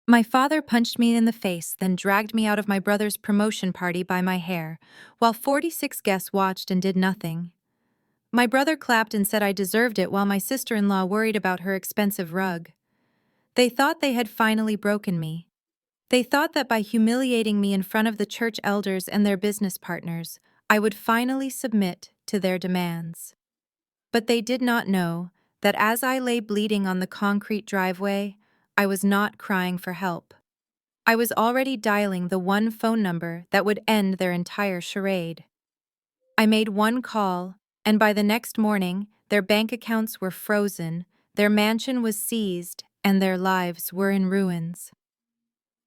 My father punched me in the face, then dragged me out of my brother's promotion party by my hair, while 46 guests watched and did nothing. My brother clapped and said I deserved it while my sister-in-law worried about her expensive rug. They thought they had finally broken me. They thought that by humiliating me in front of the church elders and their business partners, I would finally submit to their demands. But they did not know that as I lay bleeding on the concrete driveway, I was not crying for help. I was already dialing the one phone number that would end their entire charade. I made one call, and by the next morning, their bank accounts were frozen, their mansion was seized, and their lives were in ruins.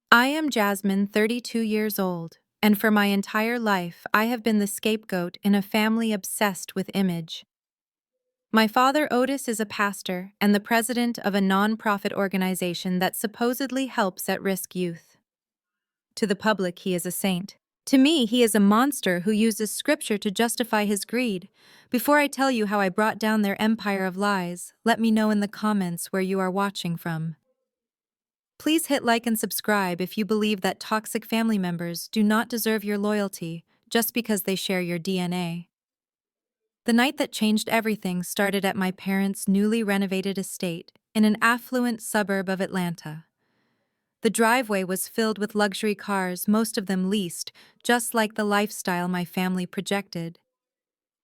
I am Jasmine, 32 years old, and for my entire life I have been the scapegoat in a family obsessed with image. My father Otis is a pastor and the president of a non-profit organization that supposedly helps at-risk youth. To the public, he is a saint. To me, he is a monster who uses scripture to justify his greed. Before I tell you how I brought down their empire of lies, let me know in the comments where you are watching from. Please hit like and subscribe if you believe that toxic family members do not deserve your loyalty just because they share your DNA. The night that changed everything started at my parents' newly renovated estate in an affluent suburb of Atlanta. The driveway was filled with luxury cars, most of them leased, just like the lifestyle my family projected.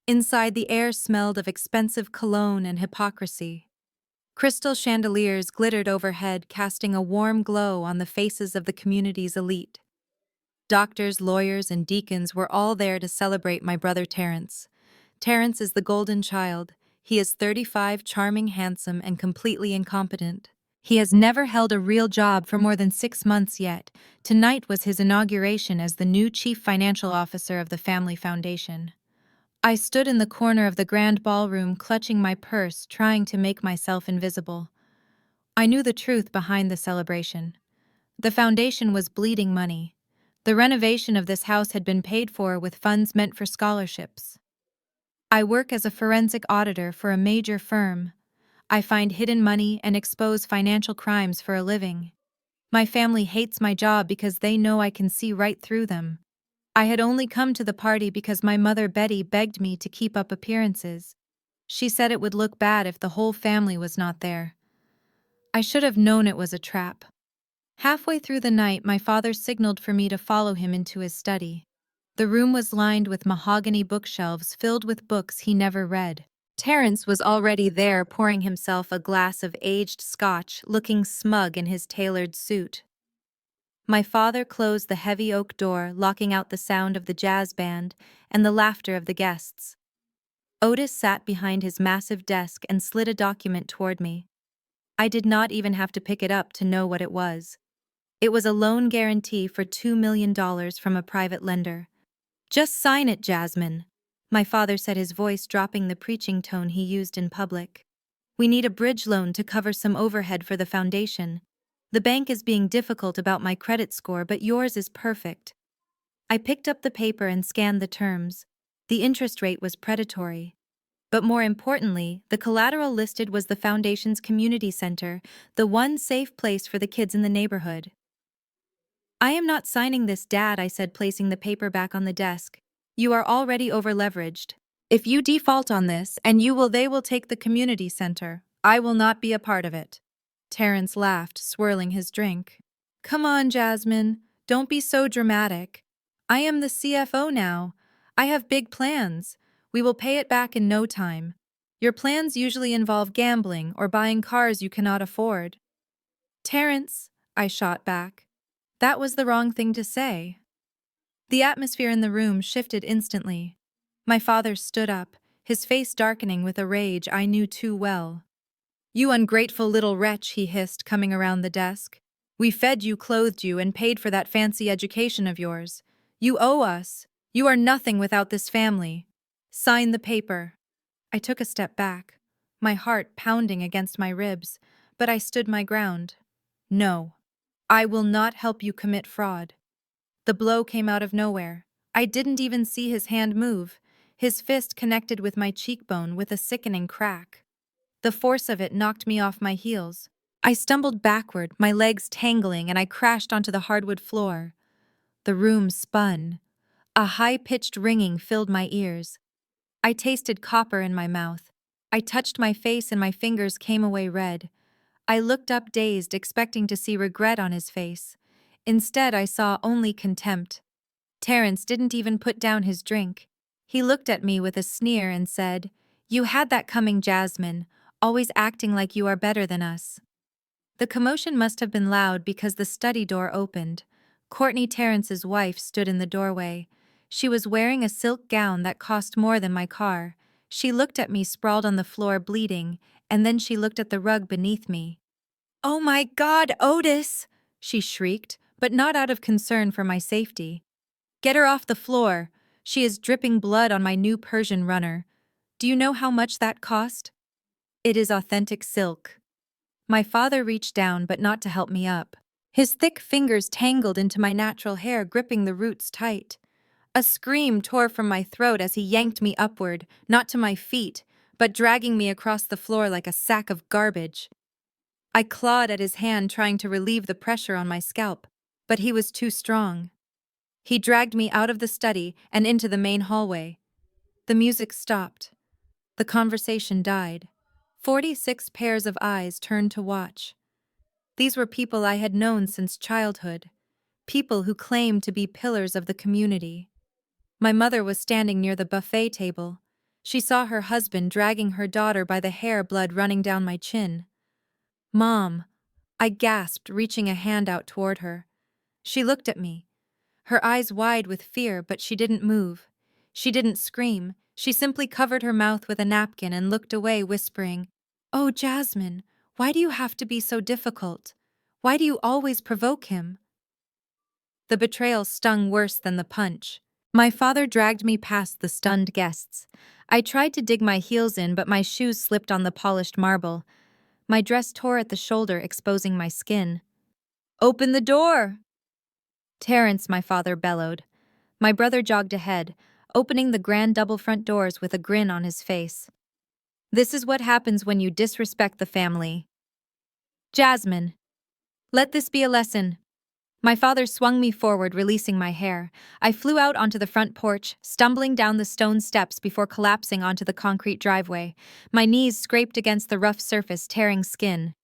Inside, the air smelled of expensive cologne and hypocrisy. Crystal chandeliers glittered overhead, casting a warm glow on the faces of the community's elite. Doctors, lawyers, and deacons were all there to celebrate my brother Terrence. Terrence is the golden child. He is 35, charming, handsome, and completely incompetent. He has never held a real job for more than 6 months yet. Tonight was his inauguration as the new chief financial officer of the family foundation. I stood in the corner of the grand ballroom, clutching my purse, trying to make myself invisible. I knew the truth behind the celebration. The foundation was bleeding money. The renovation of this house had been paid for with funds meant for scholarships. I work as a forensic auditor for a major firm. I find hidden money and expose financial crimes for a living. My family hates my job because they know I can see right through them. I had only come to the party because my mother Betty begged me to keep up appearances. She said it would look bad if the whole family was not there. I should have known it was a trap. Halfway through the night, my father signaled for me to follow him into his study. The room was lined with mahogany bookshelves filled with books he never read. Terence was already there, pouring himself a glass of aged scotch, looking smug in his tailored suit. My father closed the heavy oak door, locking out the sound of the jazz band and the laughter of the guests. Otis sat behind his massive desk and slid a document toward me. I did not even have to pick it up to know what it was. It was a loan guarantee for $2 million from a private lender. "Just sign it, Jasmine," my father said, his voice dropping the preaching tone he used in public. "We need a bridge loan to cover some overhead for the foundation. The bank is being difficult about my credit score, but yours is perfect." I picked up the paper and scanned the terms. The interest rate was predatory. But more importantly, the collateral listed was the foundation's community center, the one safe place for the kids in the neighborhood. "I am not signing this, Dad," I said, placing the paper back on the desk. "You are already over-leveraged. If you default on this, and they will take the community center. I will not be a part of it." Terrence laughed, swirling his drink. "Come on, Jasmine. Don't be so dramatic. I am the CFO now. I have big plans. We will pay it back in no time. Your plans usually involve gambling or buying cars you cannot afford." "Terrence," I shot back. "That was the wrong thing to say." The atmosphere in the room shifted instantly. My father stood up, his face darkening with a rage I knew too well. "You ungrateful little wretch," he hissed, coming around the desk. "We fed you, clothed you, and paid for that fancy education of yours. You owe us. You are nothing without this family. Sign the paper." I took a step back, my heart pounding against my ribs, but I stood my ground. "No. I will not help you commit fraud." The blow came out of nowhere. I didn't even see his hand move. His fist connected with my cheekbone with a sickening crack. The force of it knocked me off my heels. I stumbled backward, my legs tangling, and I crashed onto the hardwood floor. The room spun. A high-pitched ringing filled my ears. I tasted copper in my mouth. I touched my face and my fingers came away red. I looked up dazed, expecting to see regret on his face. Instead, I saw only contempt. Terence didn't even put down his drink. He looked at me with a sneer and said, "You had that coming, Jasmine, always acting like you are better than us." The commotion must have been loud because the study door opened. Courtney Terrence's wife stood in the doorway. She was wearing a silk gown that cost more than my car. She looked at me sprawled on the floor bleeding, and then she looked at the rug beneath me. "Oh my God, Otis!" she shrieked, but not out of concern for my safety. "Get her off the floor. She is dripping blood on my new Persian runner. Do you know how much that cost? It is authentic silk." My father reached down, but not to help me up. His thick fingers tangled into my natural hair, gripping the roots tight. A scream tore from my throat as he yanked me upward, not to my feet, but dragging me across the floor like a sack of garbage. I clawed at his hand, trying to relieve the pressure on my scalp, but he was too strong. He dragged me out of the study and into the main hallway. The music stopped. The conversation died. 46 pairs of eyes turned to watch. These were people I had known since childhood, people who claimed to be pillars of the community. My mother was standing near the buffet table. She saw her husband dragging her daughter by the hair, blood running down my chin. "Mom," I gasped, reaching a hand out toward her. She looked at me, her eyes wide with fear, but she didn't move. She didn't scream. She simply covered her mouth with a napkin and looked away, whispering, "Oh, Jasmine, why do you have to be so difficult? Why do you always provoke him?" The betrayal stung worse than the punch. My father dragged me past the stunned guests. I tried to dig my heels in, but my shoes slipped on the polished marble. My dress tore at the shoulder, exposing my skin. "Open the door!" "Terence," my father bellowed. My brother jogged ahead, opening the grand double front doors with a grin on his face. "This is what happens when you disrespect the family." "Jasmine, let this be a lesson." My father swung me forward, releasing my hair. I flew out onto the front porch, stumbling down the stone steps before collapsing onto the concrete driveway. My knees scraped against the rough surface, tearing skin.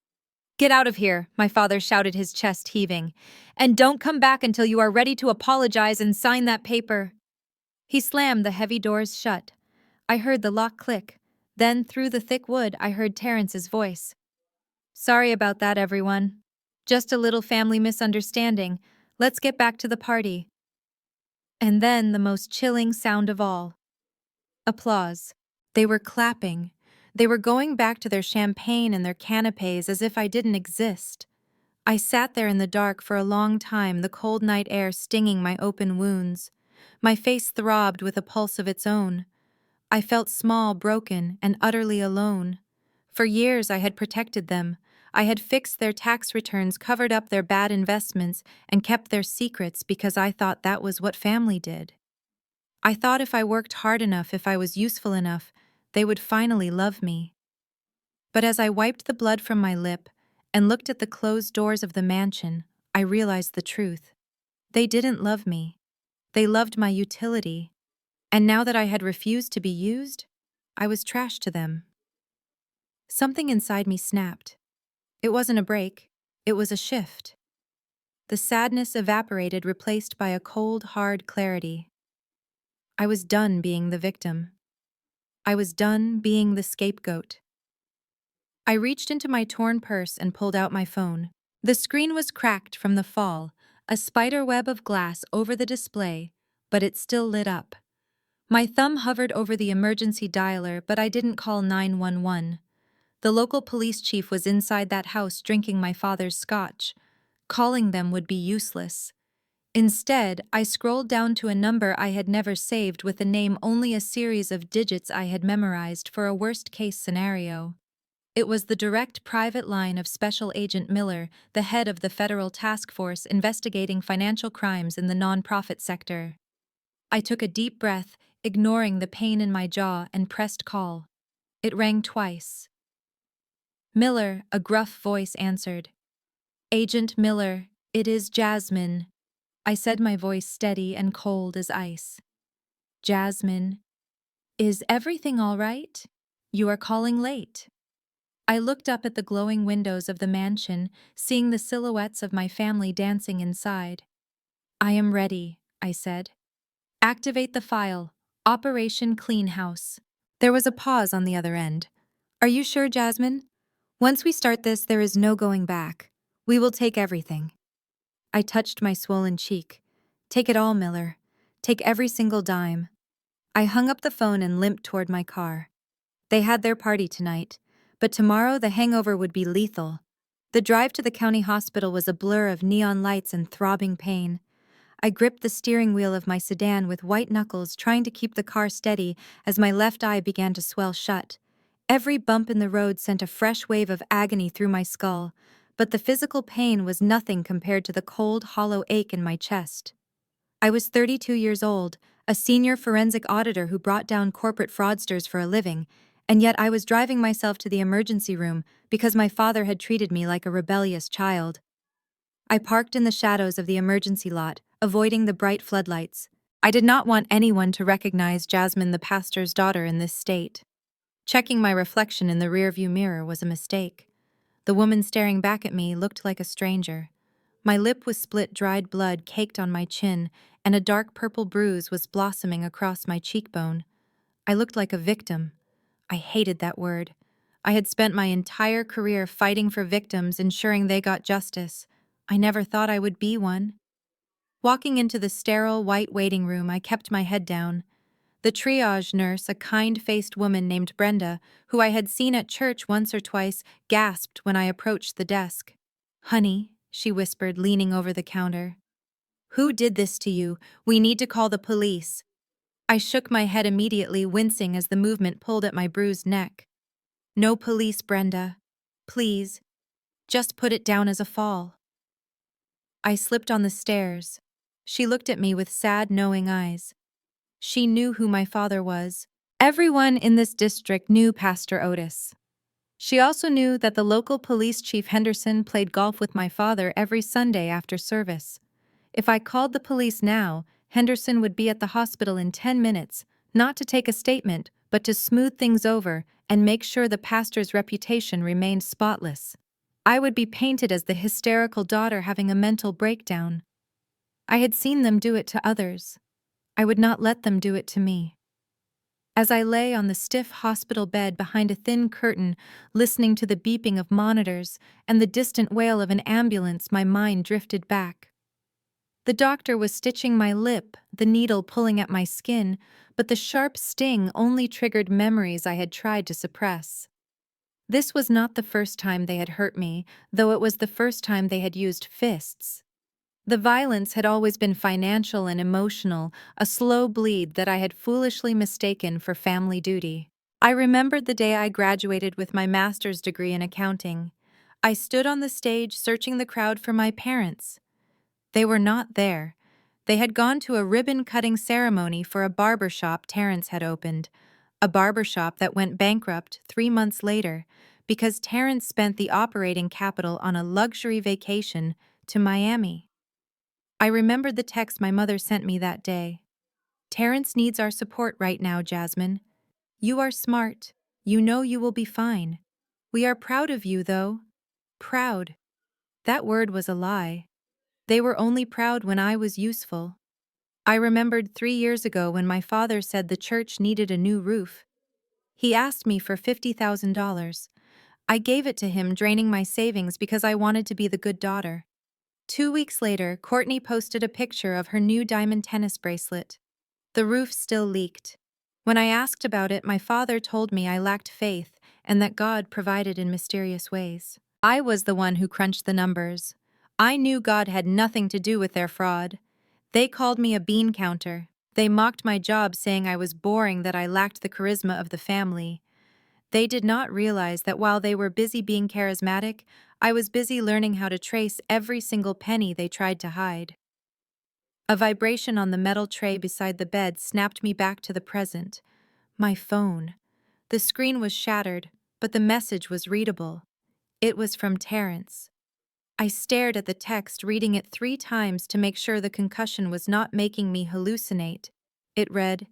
"Get out of here," my father shouted, his chest heaving. "And don't come back until you are ready to apologize and sign that paper." He slammed the heavy doors shut. I heard the lock click. Then, through the thick wood, I heard Terrence's voice. "Sorry about that, everyone. Just a little family misunderstanding. Let's get back to the party." And then the most chilling sound of all. Applause. They were clapping. They were going back to their champagne and their canapes as if I didn't exist. I sat there in the dark for a long time, the cold night air stinging my open wounds. My face throbbed with a pulse of its own. I felt small, broken, and utterly alone. For years I had protected them. I had fixed their tax returns, covered up their bad investments, and kept their secrets because I thought that was what family did. I thought if I worked hard enough, if I was useful enough, they would finally love me. But as I wiped the blood from my lip and looked at the closed doors of the mansion, I realized the truth. They didn't love me. They loved my utility. And now that I had refused to be used, I was trash to them. Something inside me snapped. It wasn't a break, it was a shift. The sadness evaporated, replaced by a cold, hard clarity. I was done being the victim. I was done being the scapegoat. I reached into my torn purse and pulled out my phone. The screen was cracked from the fall, a spider web of glass over the display, but it still lit up. My thumb hovered over the emergency dialer, but I didn't call 911. The local police chief was inside that house drinking my father's scotch. Calling them would be useless. Instead, I scrolled down to a number I had never saved, with a name only a series of digits I had memorized for a worst-case scenario. It was the direct private line of Special Agent Miller, the head of the federal task force investigating financial crimes in the nonprofit sector. I took a deep breath, ignoring the pain in my jaw, and pressed call. It rang twice. Miller, a gruff voice answered. Agent Miller, it is Jasmine. I said, my voice steady and cold as ice. Jasmine, is everything all right? You are calling late. I looked up at the glowing windows of the mansion, seeing the silhouettes of my family dancing inside. I am ready, I said. Activate the file. Operation Clean House. There was a pause on the other end. Are you sure, Jasmine? Once we start this, there is no going back. We will take everything. I touched my swollen cheek. Take it all, Miller. Take every single dime. I hung up the phone and limped toward my car. They had their party tonight, but tomorrow the hangover would be lethal. The drive to the county hospital was a blur of neon lights and throbbing pain. I gripped the steering wheel of my sedan with white knuckles, trying to keep the car steady as my left eye began to swell shut. Every bump in the road sent a fresh wave of agony through my skull, but the physical pain was nothing compared to the cold, hollow ache in my chest. I was 32 years old, a senior forensic auditor who brought down corporate fraudsters for a living, and yet I was driving myself to the emergency room because my father had treated me like a rebellious child. I parked in the shadows of the emergency lot, avoiding the bright floodlights. I did not want anyone to recognize Jasmine, the pastor's daughter, in this state. Checking my reflection in the rearview mirror was a mistake. The woman staring back at me looked like a stranger. My lip was split, dried blood caked on my chin, and a dark purple bruise was blossoming across my cheekbone. I looked like a victim. I hated that word. I had spent my entire career fighting for victims, ensuring they got justice. I never thought I would be one. Walking into the sterile, white waiting room, I kept my head down. The triage nurse, a kind-faced woman named Brenda, who I had seen at church once or twice, gasped when I approached the desk. "Honey," she whispered, leaning over the counter. "Who did this to you? We need to call the police." I shook my head immediately, wincing as the movement pulled at my bruised neck. "No police, Brenda. Please. Just put it down as a fall." I slipped on the stairs. She looked at me with sad, knowing eyes. She knew who my father was. Everyone in this district knew Pastor Otis. She also knew that the local police chief Henderson played golf with my father every Sunday after service. If I called the police now, Henderson would be at the hospital in 10 minutes, not to take a statement, but to smooth things over and make sure the pastor's reputation remained spotless. I would be painted as the hysterical daughter having a mental breakdown. I had seen them do it to others. I would not let them do it to me. As I lay on the stiff hospital bed behind a thin curtain, listening to the beeping of monitors and the distant wail of an ambulance, my mind drifted back. The doctor was stitching my lip, the needle pulling at my skin, but the sharp sting only triggered memories I had tried to suppress. This was not the first time they had hurt me, though it was the first time they had used fists. The violence had always been financial and emotional, a slow bleed that I had foolishly mistaken for family duty. I remembered the day I graduated with my master's degree in accounting. I stood on the stage searching the crowd for my parents. They were not there. They had gone to a ribbon-cutting ceremony for a barber shop Terrence had opened, a barber shop that went bankrupt 3 months later because Terrence spent the operating capital on a luxury vacation to Miami. I remembered the text my mother sent me that day. "Terrence needs our support right now, Jasmine. You are smart. You know you will be fine. We are proud of you, though." Proud. That word was a lie. They were only proud when I was useful. I remembered 3 years ago when my father said the church needed a new roof. He asked me for $50,000. I gave it to him, draining my savings because I wanted to be the good daughter. 2 weeks later, Courtney posted a picture of her new diamond tennis bracelet. The roof still leaked. When I asked about it, my father told me I lacked faith and that God provided in mysterious ways. I was the one who crunched the numbers. I knew God had nothing to do with their fraud. They called me a bean counter. They mocked my job, saying I was boring, that I lacked the charisma of the family. They did not realize that while they were busy being charismatic, I was busy learning how to trace every single penny they tried to hide. A vibration on the metal tray beside the bed snapped me back to the present. My phone. The screen was shattered, but the message was readable. It was from Terrence. I stared at the text, reading it 3 times to make sure the concussion was not making me hallucinate. It read,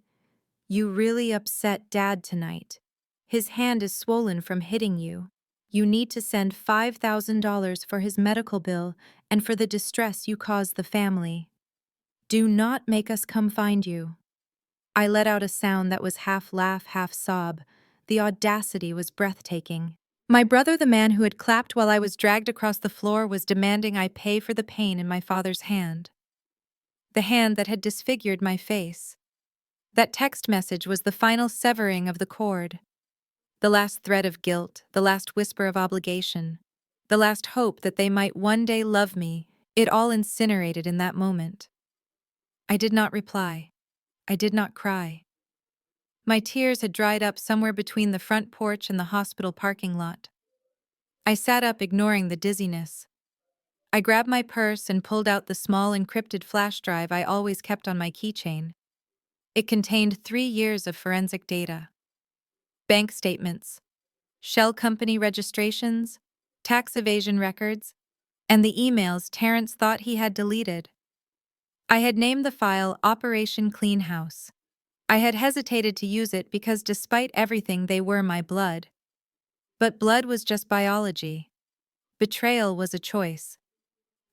"You really upset Dad tonight. His hand is swollen from hitting you. You need to send $5,000 for his medical bill and for the distress you caused the family. Do not make us come find you." I let out a sound that was half laugh, half sob. The audacity was breathtaking. My brother, the man who had clapped while I was dragged across the floor, was demanding I pay for the pain in my father's hand. The hand that had disfigured my face. That text message was the final severing of the cord. The last thread of guilt, the last whisper of obligation, the last hope that they might one day love me, it all incinerated in that moment. I did not reply. I did not cry. My tears had dried up somewhere between the front porch and the hospital parking lot. I sat up, ignoring the dizziness. I grabbed my purse and pulled out the small encrypted flash drive I always kept on my keychain. It contained 3 years of forensic data. Bank statements, shell company registrations, tax evasion records, and the emails Terrence thought he had deleted. I had named the file Operation Clean House. I had hesitated to use it because despite everything they were my blood. But blood was just biology. Betrayal was a choice.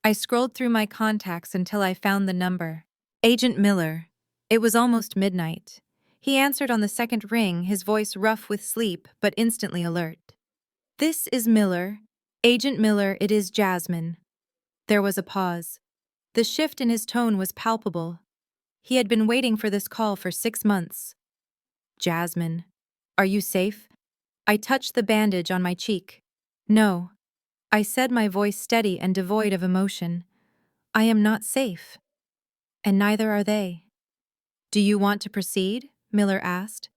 I scrolled through my contacts until I found the number. Agent Miller. It was almost midnight. He answered on the second ring, his voice rough with sleep but instantly alert. "This is Miller. Agent Miller, it is Jasmine." There was a pause. The shift in his tone was palpable. He had been waiting for this call for 6 months. "Jasmine, are you safe?" I touched the bandage on my cheek. "No," I said, my voice steady and devoid of emotion. "I am not safe. And neither are they." "Do you want to proceed?" Miller asked.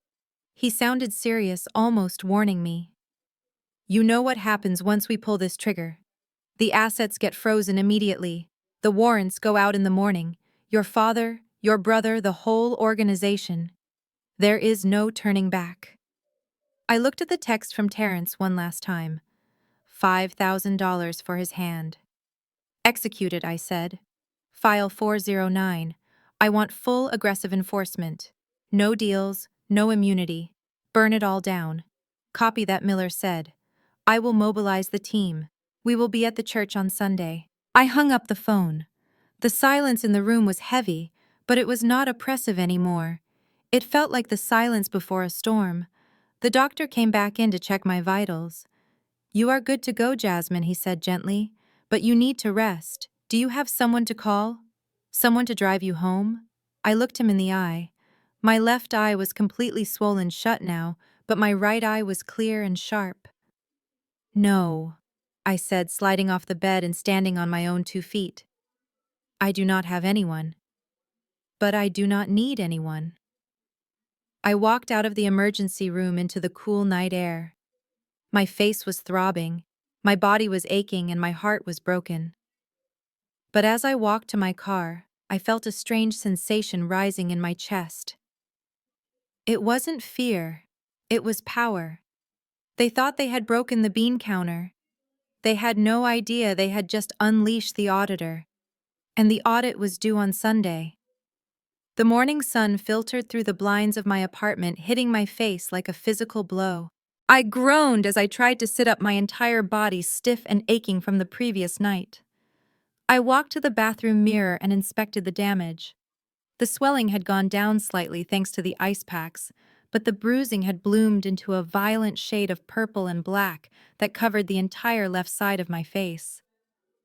He sounded serious, almost warning me. "You know what happens once we pull this trigger. The assets get frozen immediately. The warrants go out in the morning. Your father, your brother, the whole organization. There is no turning back." I looked at the text from Terrence one last time. $5,000 for his hand. "Executed," I said. "File 409. I want full aggressive enforcement. No deals, no immunity. Burn it all down." "Copy that," Miller said. "I will mobilize the team. We will be at the church on Sunday." I hung up the phone. The silence in the room was heavy, but it was not oppressive anymore. It felt like the silence before a storm. The doctor came back in to check my vitals. "You are good to go, Jasmine," he said gently, "but you need to rest. Do you have someone to call? Someone to drive you home?" I looked him in the eye. My left eye was completely swollen shut now, but my right eye was clear and sharp. "No," I said, sliding off the bed and standing on my own 2 feet. "I do not have anyone. But I do not need anyone." I walked out of the emergency room into the cool night air. My face was throbbing, my body was aching, and my heart was broken. But as I walked to my car, I felt a strange sensation rising in my chest. It wasn't fear, it was power. They thought they had broken the bean counter. They had no idea they had just unleashed the auditor. And the audit was due on Sunday. The morning sun filtered through the blinds of my apartment, hitting my face like a physical blow. I groaned as I tried to sit up, my entire body stiff and aching from the previous night. I walked to the bathroom mirror and inspected the damage. The swelling had gone down slightly thanks to the ice packs, but the bruising had bloomed into a violent shade of purple and black that covered the entire left side of my face.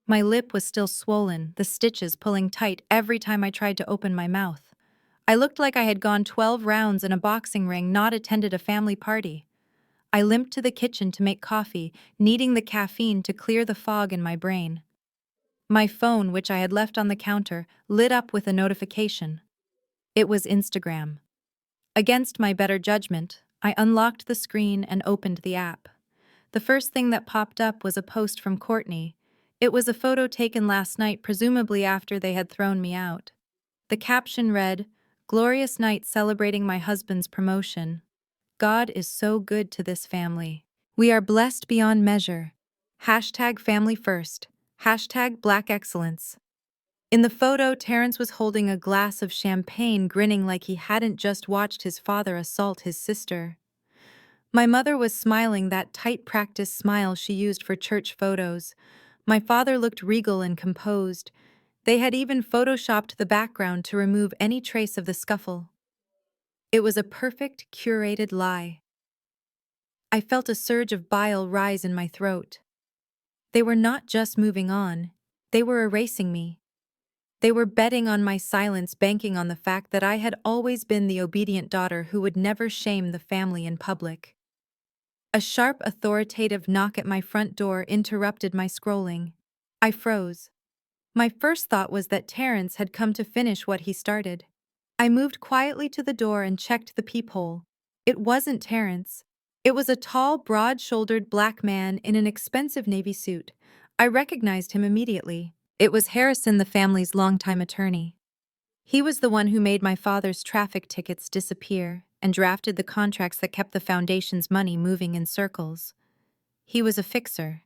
My lip was still swollen, the stitches pulling tight every time I tried to open my mouth. I looked like I had gone 12 rounds in a boxing ring, not attended a family party. I limped to the kitchen to make coffee, needing the caffeine to clear the fog in my brain. My phone, which I had left on the counter, lit up with a notification. It was Instagram. Against my better judgment, I unlocked the screen and opened the app. The first thing that popped up was a post from Courtney. It was a photo taken last night, presumably after they had thrown me out. The caption read, "Glorious night celebrating my husband's promotion. God is so good to this family. We are blessed beyond measure. Hashtag family first. Hashtag black excellence. In the photo, Terrence was holding a glass of champagne, grinning like he hadn't just watched his father assault his sister. My mother was smiling, that tight practice smile she used for church photos. My father looked regal and composed. They had even photoshopped the background to remove any trace of the scuffle. It was a perfect, curated lie. I felt a surge of bile rise in my throat. They were not just moving on, they were erasing me. They were betting on my silence, banking on the fact that I had always been the obedient daughter who would never shame the family in public. A sharp, authoritative knock at my front door interrupted my scrolling. I froze. My first thought was that Terrence had come to finish what he started. I moved quietly to the door and checked the peephole. It wasn't Terrence. It was a tall, broad-shouldered black man in an expensive navy suit. I recognized him immediately. It was Harrison, the family's longtime attorney. He was the one who made my father's traffic tickets disappear and drafted the contracts that kept the foundation's money moving in circles. He was a fixer.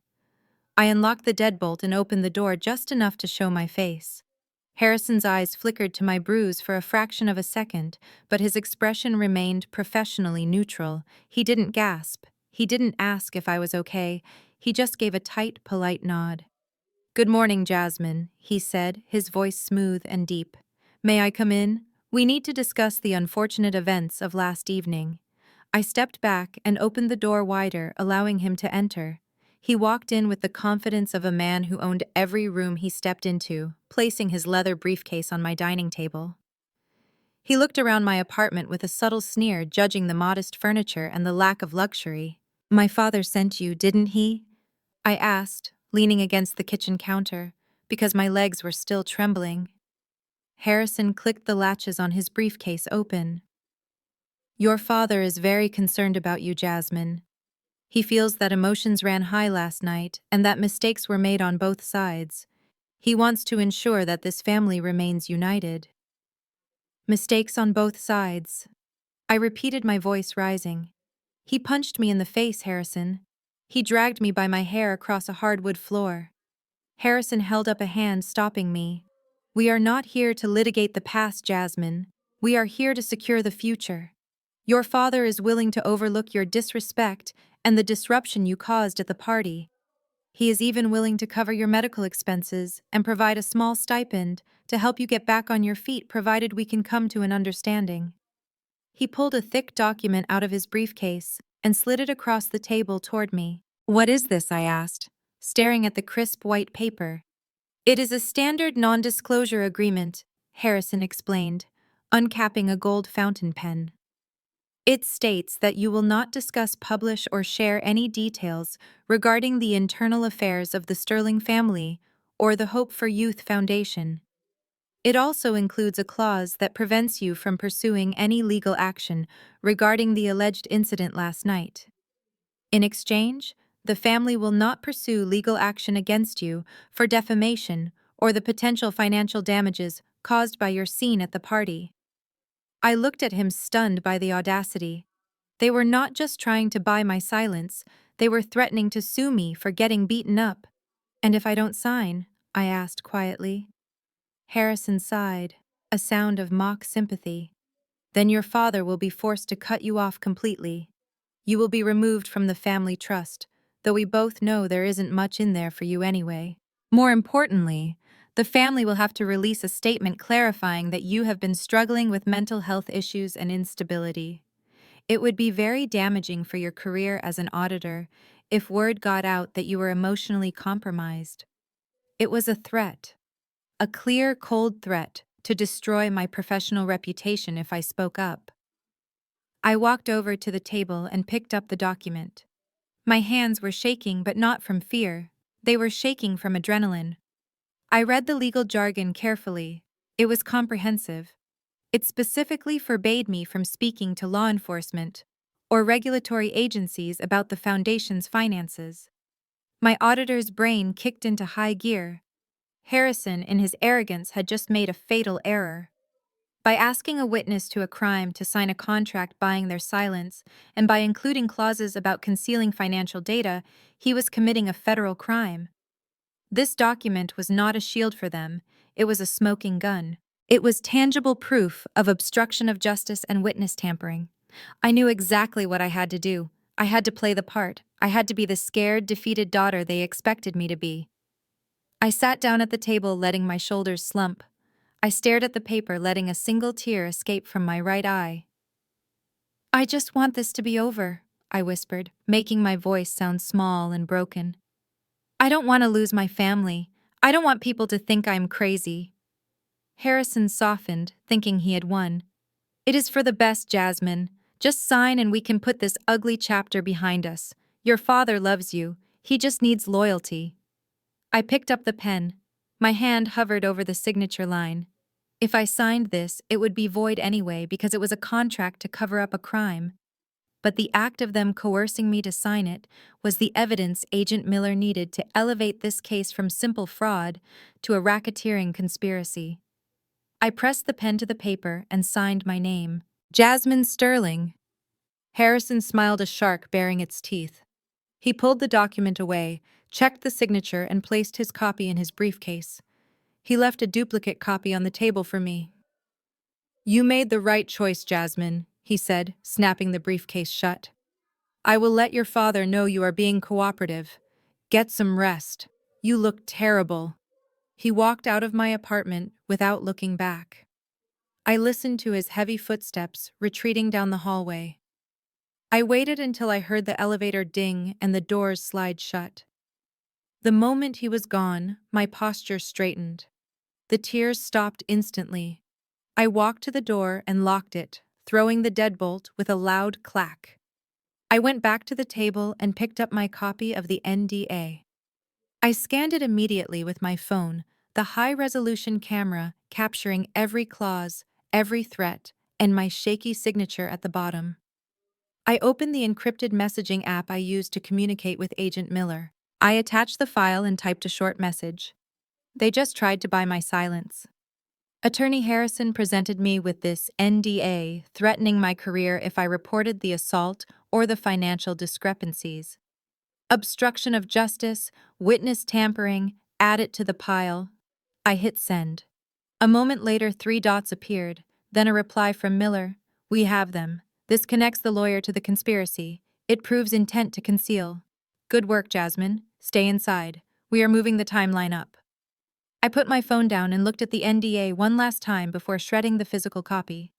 I unlocked the deadbolt and opened the door just enough to show my face. Harrison's eyes flickered to my bruise for a fraction of a second, but his expression remained professionally neutral. He didn't gasp. He didn't ask if I was okay. He just gave a tight, polite nod. "Good morning, Jasmine," he said, his voice smooth and deep. "May I come in? We need to discuss the unfortunate events of last evening." I stepped back and opened the door wider, allowing him to enter. He walked in with the confidence of a man who owned every room he stepped into, placing his leather briefcase on my dining table. He looked around my apartment with a subtle sneer, judging the modest furniture and the lack of luxury. "My father sent you, didn't he?" I asked, leaning against the kitchen counter, because my legs were still trembling. Harrison clicked the latches on his briefcase open. "Your father is very concerned about you, Jasmine. He feels that emotions ran high last night and that mistakes were made on both sides. He wants to ensure that this family remains united." "Mistakes on both sides," I repeated, my voice rising. "He punched me in the face, Harrison. He dragged me by my hair across a hardwood floor." Harrison held up a hand, stopping me. "We are not here to litigate the past, Jasmine. We are here to secure the future. Your father is willing to overlook your disrespect and the disruption you caused at the party. He is even willing to cover your medical expenses and provide a small stipend to help you get back on your feet, provided we can come to an understanding." He pulled a thick document out of his briefcase and slid it across the table toward me. "What is this?" I asked, staring at the crisp white paper. "It is a standard non-disclosure agreement," Harrison explained, uncapping a gold fountain pen. "It states that you will not discuss, publish, or share any details regarding the internal affairs of the Sterling family or the Hope for Youth Foundation. It also includes a clause that prevents you from pursuing any legal action regarding the alleged incident last night. In exchange, the family will not pursue legal action against you for defamation or the potential financial damages caused by your scene at the party." I looked at him, stunned by the audacity. They were not just trying to buy my silence, they were threatening to sue me for getting beaten up. "And if I don't sign?" I asked quietly. Harrison sighed, a sound of mock sympathy. "Then your father will be forced to cut you off completely. You will be removed from the family trust, though we both know there isn't much in there for you anyway. More importantly, the family will have to release a statement clarifying that you have been struggling with mental health issues and instability. It would be very damaging for your career as an auditor if word got out that you were emotionally compromised." It was a threat, a clear, cold threat to destroy my professional reputation if I spoke up. I walked over to the table and picked up the document. My hands were shaking, but not from fear. They were shaking from adrenaline. I read the legal jargon carefully. It was comprehensive. It specifically forbade me from speaking to law enforcement or regulatory agencies about the foundation's finances. My auditor's brain kicked into high gear. Harrison, in his arrogance, had just made a fatal error. By asking a witness to a crime to sign a contract buying their silence, and by including clauses about concealing financial data, he was committing a federal crime. This document was not a shield for them, it was a smoking gun. It was tangible proof of obstruction of justice and witness tampering. I knew exactly what I had to do. I had to play the part. I had to be the scared, defeated daughter they expected me to be. I sat down at the table, letting my shoulders slump. I stared at the paper, letting a single tear escape from my right eye. "I just want this to be over," I whispered, making my voice sound small and broken. "I don't want to lose my family. I don't want people to think I'm crazy." Harrison softened, thinking he had won. "It is for the best, Jasmine. Just sign and we can put this ugly chapter behind us. Your father loves you. He just needs loyalty." I picked up the pen. My hand hovered over the signature line. If I signed this, it would be void anyway because it was a contract to cover up a crime. But the act of them coercing me to sign it was the evidence Agent Miller needed to elevate this case from simple fraud to a racketeering conspiracy. I pressed the pen to the paper and signed my name. Jasmine Sterling. Harrison smiled, a shark baring its teeth. He pulled the document away, checked the signature, and placed his copy in his briefcase. He left a duplicate copy on the table for me. "You made the right choice, Jasmine," he said, snapping the briefcase shut. "I will let your father know you are being cooperative. Get some rest. You look terrible." He walked out of my apartment without looking back. I listened to his heavy footsteps retreating down the hallway. I waited until I heard the elevator ding and the doors slide shut. The moment he was gone, my posture straightened. The tears stopped instantly. I walked to the door and locked it, throwing the deadbolt with a loud clack. I went back to the table and picked up my copy of the NDA. I scanned it immediately with my phone, the high-resolution camera capturing every clause, every threat, and my shaky signature at the bottom. I opened the encrypted messaging app I used to communicate with Agent Miller. I attached the file and typed a short message. "They just tried to buy my silence." Attorney Harrison presented me with this NDA, threatening my career if I reported the assault or the financial discrepancies. Obstruction of justice, witness tampering, add it to the pile. I hit send. A moment later, 3 dots appeared, then a reply from Miller. "We have them. This connects the lawyer to the conspiracy. It proves intent to conceal. Good work, Jasmine. Stay inside. We are moving the timeline up." I put my phone down and looked at the NDA one last time before shredding the physical copy.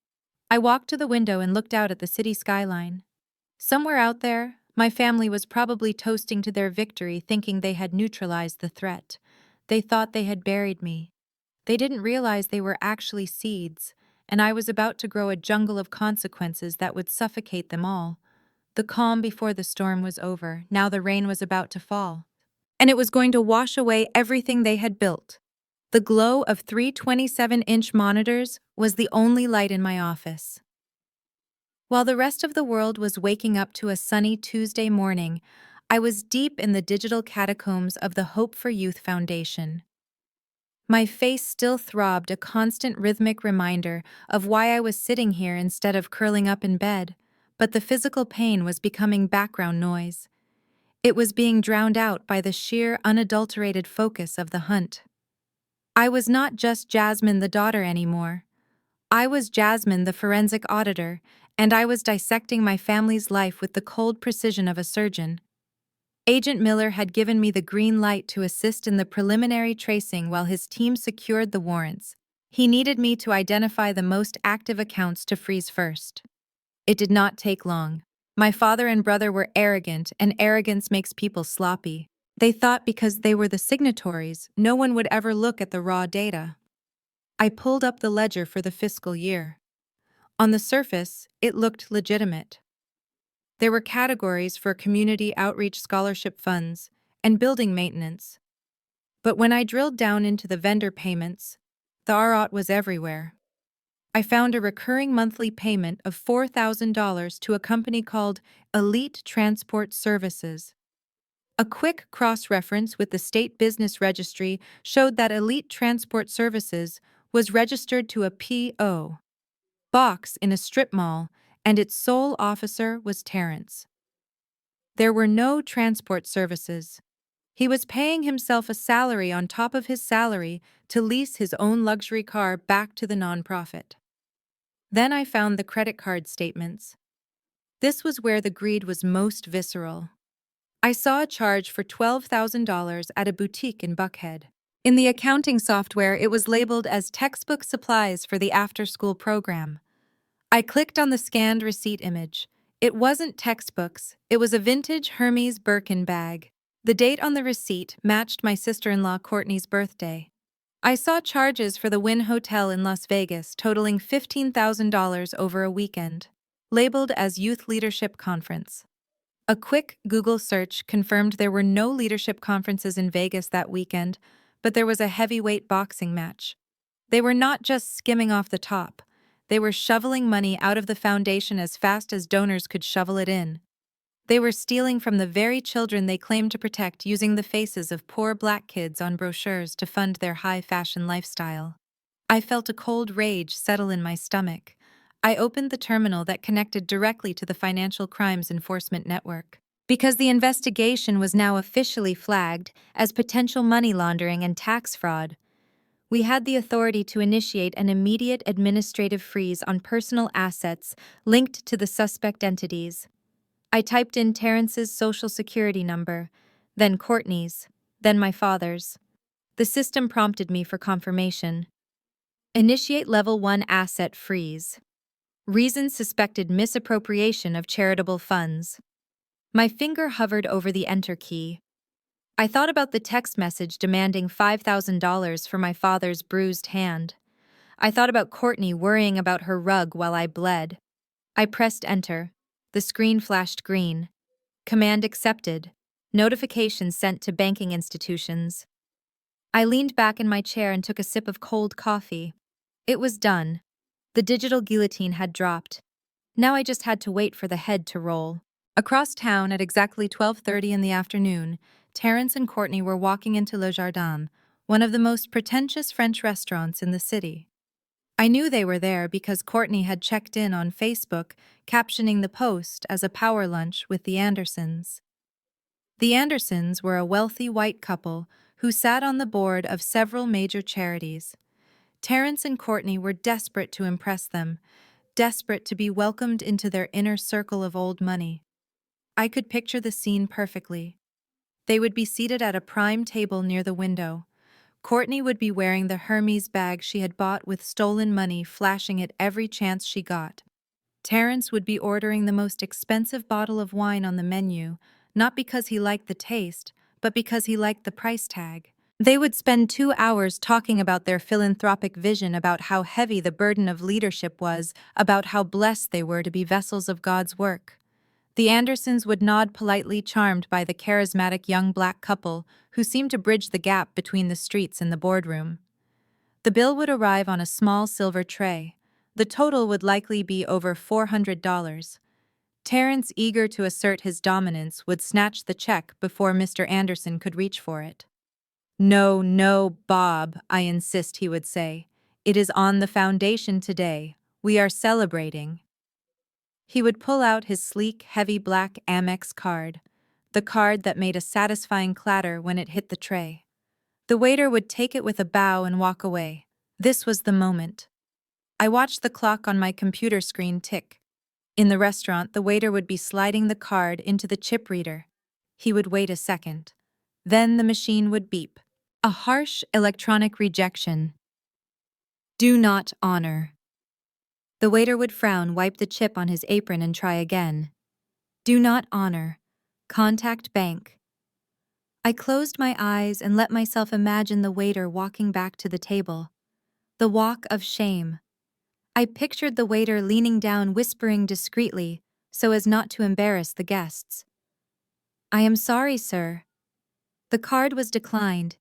I walked to the window and looked out at the city skyline. Somewhere out there, my family was probably toasting to their victory, thinking they had neutralized the threat. They thought they had buried me. They didn't realize they were actually seeds, and I was about to grow a jungle of consequences that would suffocate them all. The calm before the storm was over. Now the rain was about to fall. And it was going to wash away everything they had built. The glow of 3 27-inch monitors was the only light in my office. While the rest of the world was waking up to a sunny Tuesday morning, I was deep in the digital catacombs of the Hope for Youth Foundation. My face still throbbed, a constant rhythmic reminder of why I was sitting here instead of curling up in bed, but the physical pain was becoming background noise. It was being drowned out by the sheer, unadulterated focus of the hunt. I was not just Jasmine the daughter anymore. I was Jasmine the forensic auditor, and I was dissecting my family's life with the cold precision of a surgeon. Agent Miller had given me the green light to assist in the preliminary tracing while his team secured the warrants. He needed me to identify the most active accounts to freeze first. It did not take long. My father and brother were arrogant, and arrogance makes people sloppy. They thought because they were the signatories, no one would ever look at the raw data. I pulled up the ledger for the fiscal year. On the surface, it looked legitimate. There were categories for community outreach scholarship funds and building maintenance. But when I drilled down into the vendor payments, the ROT was everywhere. I found a recurring monthly payment of $4,000 to a company called Elite Transport Services. A quick cross-reference with the State Business Registry showed that Elite Transport Services was registered to a P.O. box in a strip mall, and its sole officer was Terrence. There were no transport services. He was paying himself a salary on top of his salary to lease his own luxury car back to the nonprofit. Then I found the credit card statements. This was where the greed was most visceral. I saw a charge for $12,000 at a boutique in Buckhead. In the accounting software, it was labeled as textbook supplies for the after-school program. I clicked on the scanned receipt image. It wasn't textbooks, it was a vintage Hermes Birkin bag. The date on the receipt matched my sister-in-law Courtney's birthday. I saw charges for the Wynn Hotel in Las Vegas totaling $15,000 over a weekend, labeled as Youth Leadership Conference. A quick Google search confirmed there were no leadership conferences in Vegas that weekend, but there was a heavyweight boxing match. They were not just skimming off the top. They were shoveling money out of the foundation as fast as donors could shovel it in. They were stealing from the very children they claimed to protect using the faces of poor black kids on brochures to fund their high-fashion lifestyle. I felt a cold rage settle in my stomach. I opened the terminal that connected directly to the Financial Crimes Enforcement Network. Because the investigation was now officially flagged as potential money laundering and tax fraud, we had the authority to initiate an immediate administrative freeze on personal assets linked to the suspect entities. I typed in Terrence's social security number, then Courtney's, then my father's. The system prompted me for confirmation. Initiate Level 1 Asset Freeze. Reason suspected misappropriation of charitable funds. My finger hovered over the Enter key. I thought about the text message demanding $5,000 for my father's bruised hand. I thought about Courtney worrying about her rug while I bled. I pressed Enter. The screen flashed green. Command accepted. Notification sent to banking institutions. I leaned back in my chair and took a sip of cold coffee. It was done. The digital guillotine had dropped. Now I just had to wait for the head to roll. Across town at exactly 12:30 in the afternoon, Terrence and Courtney were walking into Le Jardin, one of the most pretentious French restaurants in the city. I knew they were there because Courtney had checked in on Facebook, captioning the post as a power lunch with the Andersons. The Andersons were a wealthy white couple who sat on the board of several major charities. Terrence and Courtney were desperate to impress them, desperate to be welcomed into their inner circle of old money. I could picture the scene perfectly. They would be seated at a prime table near the window. Courtney would be wearing the Hermes bag she had bought with stolen money, flashing it every chance she got. Terrence would be ordering the most expensive bottle of wine on the menu, not because he liked the taste, but because he liked the price tag. They would spend 2 hours talking about their philanthropic vision, about how heavy the burden of leadership was, about how blessed they were to be vessels of God's work. The Andersons would nod politely, charmed by the charismatic young black couple who seemed to bridge the gap between the streets and the boardroom. The bill would arrive on a small silver tray. The total would likely be over $400. Terrence, eager to assert his dominance, would snatch the check before Mr. Anderson could reach for it. "No, no, Bob, I insist," he would say. "It is on the foundation today. We are celebrating." He would pull out his sleek, heavy black Amex card, the card that made a satisfying clatter when it hit the tray. The waiter would take it with a bow and walk away. This was the moment. I watched the clock on my computer screen tick. In the restaurant, the waiter would be sliding the card into the chip reader. He would wait a second. Then the machine would beep. A harsh electronic rejection. Do not honor. The waiter would frown, wipe the chip on his apron, and try again. Do not honor. Contact bank. I closed my eyes and let myself imagine the waiter walking back to the table. The walk of shame. I pictured the waiter leaning down, whispering discreetly, so as not to embarrass the guests. "I am sorry, sir." The card was declined.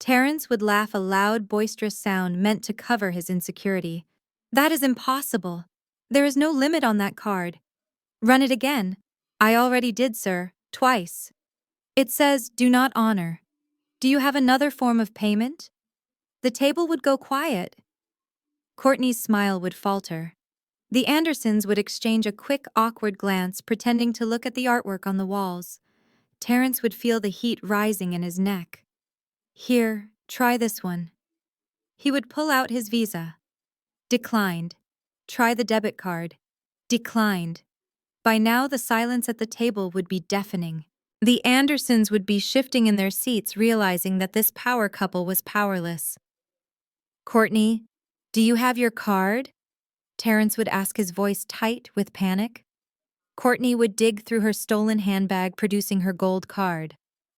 Terrence would laugh, a loud, boisterous sound meant to cover his insecurity. "That is impossible. There is no limit on that card. Run it again." "I already did, sir, twice. It says, do not honor. Do you have another form of payment?" The table would go quiet. Courtney's smile would falter. The Andersons would exchange a quick, awkward glance, pretending to look at the artwork on the walls. Terrence would feel the heat rising in his neck. Here, try this one. He would pull out his Visa. Declined. Try the debit card. Declined. By now, the silence at the table would be deafening. The Andersons would be shifting in their seats, realizing that this power couple was powerless. Courtney, do you have your card? Terrence would ask, his voice tight with panic. Courtney would dig through her stolen handbag, producing her gold card.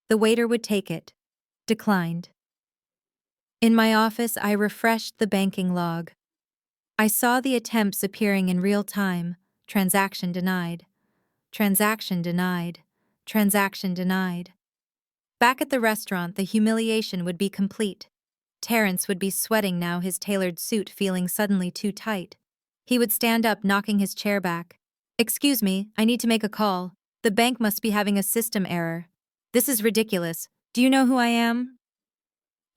The waiter would take it. Declined. In my office, I refreshed the banking log. I saw the attempts appearing in real time. Transaction denied. Transaction denied. Transaction denied. Back at the restaurant, the humiliation would be complete. Terrence would be sweating now, his tailored suit feeling suddenly too tight. He would stand up, knocking his chair back. Excuse me, I need to make a call. The bank must be having a system error. This is ridiculous. Do you know who I am?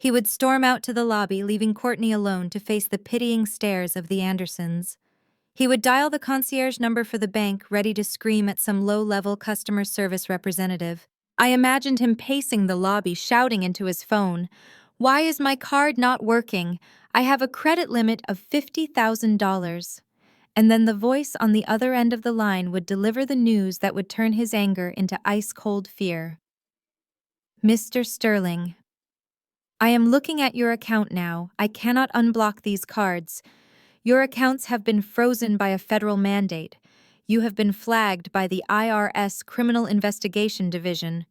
He would storm out to the lobby, leaving Courtney alone to face the pitying stares of the Andersons. He would dial the concierge number for the bank, ready to scream at some low-level customer service representative. I imagined him pacing the lobby, shouting into his phone, "Why is my card not working? I have a credit limit of $50,000. And then the voice on the other end of the line would deliver the news that would turn his anger into ice-cold fear. Mr. Sterling, I am looking at your account now. I cannot unblock these cards. Your accounts have been frozen by a federal mandate. You have been flagged by the IRS Criminal Investigation Division.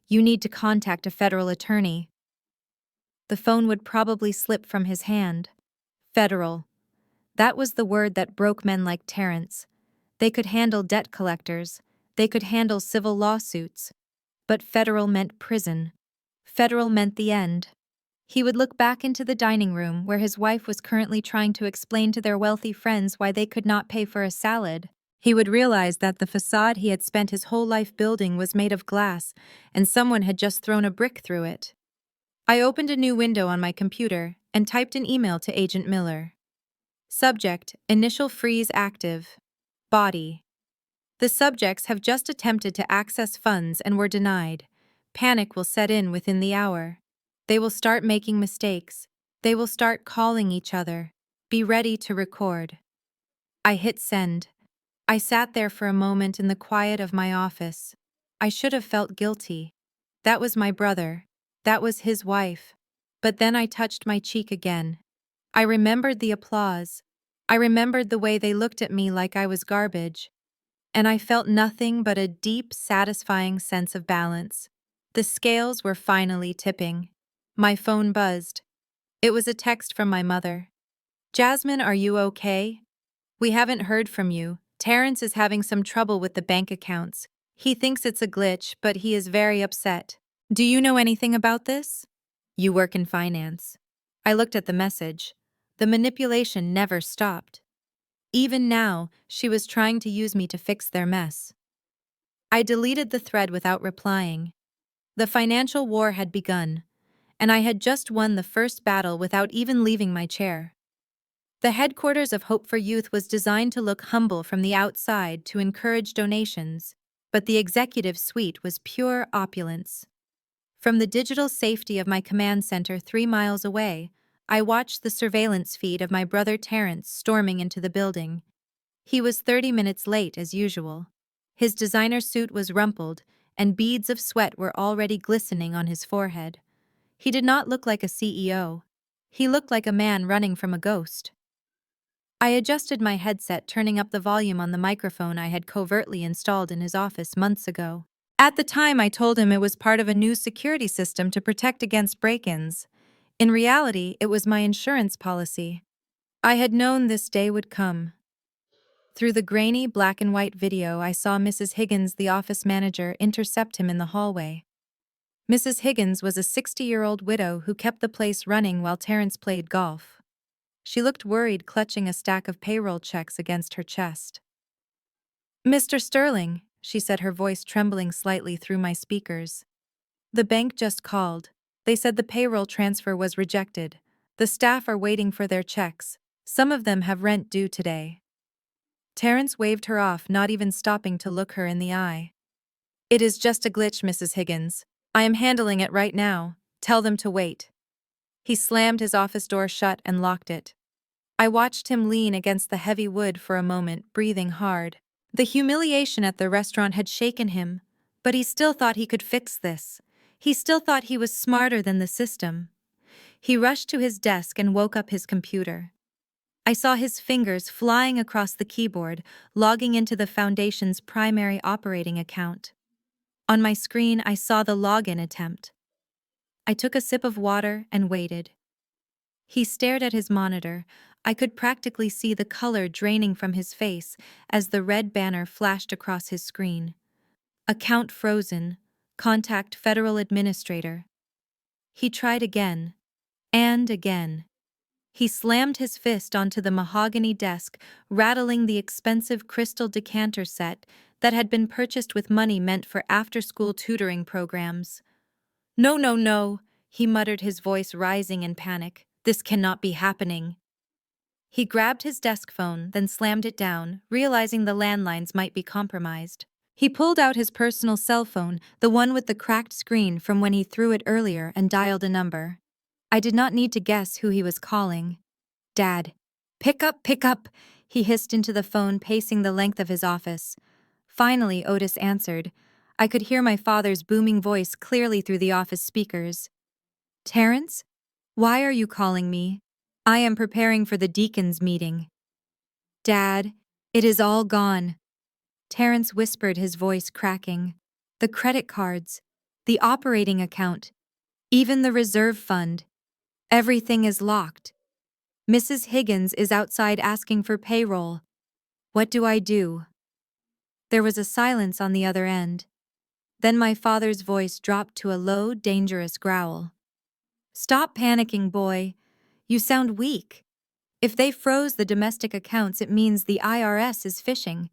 You need to contact a federal attorney. The phone would probably slip from his hand. Federal. That was the word that broke men like Terrence. They could handle debt collectors. They could handle civil lawsuits. But federal meant prison. Federal meant the end. He would look back into the dining room where his wife was currently trying to explain to their wealthy friends why they could not pay for a salad. He would realize that the facade he had spent his whole life building was made of glass, and someone had just thrown a brick through it. I opened a new window on my computer and typed an email to Agent Miller. Subject: Initial freeze active. Body: the subjects have just attempted to access funds and were denied. Panic will set in within the hour. They will start making mistakes. They will start calling each other. Be ready to record. I hit send. I sat there for a moment in the quiet of my office. I should have felt guilty. That was my brother. That was his wife. But then I touched my cheek again. I remembered the applause. I remembered the way they looked at me like I was garbage. And I felt nothing but a deep, satisfying sense of balance. The scales were finally tipping. My phone buzzed. It was a text from my mother. "Jasmine, are you okay? We haven't heard from you. Terrence is having some trouble with the bank accounts. He thinks it's a glitch, but he is very upset. Do you know anything about this? You work in finance." I looked at the message. The manipulation never stopped. Even now, she was trying to use me to fix their mess. I deleted the thread without replying. The financial war had begun, and I had just won the first battle without even leaving my chair. The headquarters of Hope for Youth was designed to look humble from the outside to encourage donations, but the executive suite was pure opulence. From the digital safety of my command center 3 miles away, I watched the surveillance feed of my brother Terrence storming into the building. He was 30 minutes late as usual. His designer suit was rumpled, and beads of sweat were already glistening on his forehead. He did not look like a CEO. He looked like a man running from a ghost. I adjusted my headset, turning up the volume on the microphone I had covertly installed in his office months ago. At the time, I told him it was part of a new security system to protect against break-ins. In reality, it was my insurance policy. I had known this day would come. Through the grainy black and white video, I saw Mrs. Higgins, the office manager, intercept him in the hallway. Mrs. Higgins was a 60-year-old widow who kept the place running while Terrence played golf. She looked worried, clutching a stack of payroll checks against her chest. "Mr. Sterling," she said, her voice trembling slightly through my speakers. "The bank just called. They said the payroll transfer was rejected. The staff are waiting for their checks. Some of them have rent due today." Terrence waved her off, not even stopping to look her in the eye. It is just a glitch, Mrs. Higgins. I am handling it right now. Tell them to wait. He slammed his office door shut and locked it. I watched him lean against the heavy wood for a moment, breathing hard. The humiliation at the restaurant had shaken him, but he still thought he could fix this. He still thought he was smarter than the system. He rushed to his desk and woke up his computer. I saw his fingers flying across the keyboard, logging into the Foundation's primary operating account. On my screen, I saw the login attempt. I took a sip of water and waited. He stared at his monitor. I could practically see the color draining from his face as the red banner flashed across his screen. Account frozen. Contact Federal Administrator. He tried again. And again. He slammed his fist onto the mahogany desk, rattling the expensive crystal decanter set that had been purchased with money meant for after-school tutoring programs. No, no, no, he muttered, his voice rising in panic. This cannot be happening. He grabbed his desk phone, then slammed it down, realizing the landlines might be compromised. He pulled out his personal cell phone, the one with the cracked screen from when he threw it earlier, and dialed a number. I did not need to guess who he was calling. Dad. Pick up, he hissed into the phone, pacing the length of his office. Finally, Otis answered. I could hear my father's booming voice clearly through the office speakers. Terrence? Why are you calling me? I am preparing for the deacons' meeting. Dad, it is all gone. Terrence whispered, his voice cracking. The credit cards, the operating account, even the reserve fund. Everything is locked. Mrs. Higgins is outside asking for payroll. What do I do? There was a silence on the other end. Then my father's voice dropped to a low, dangerous growl. Stop panicking, boy. You sound weak. If they froze the domestic accounts, it means the IRS is phishing.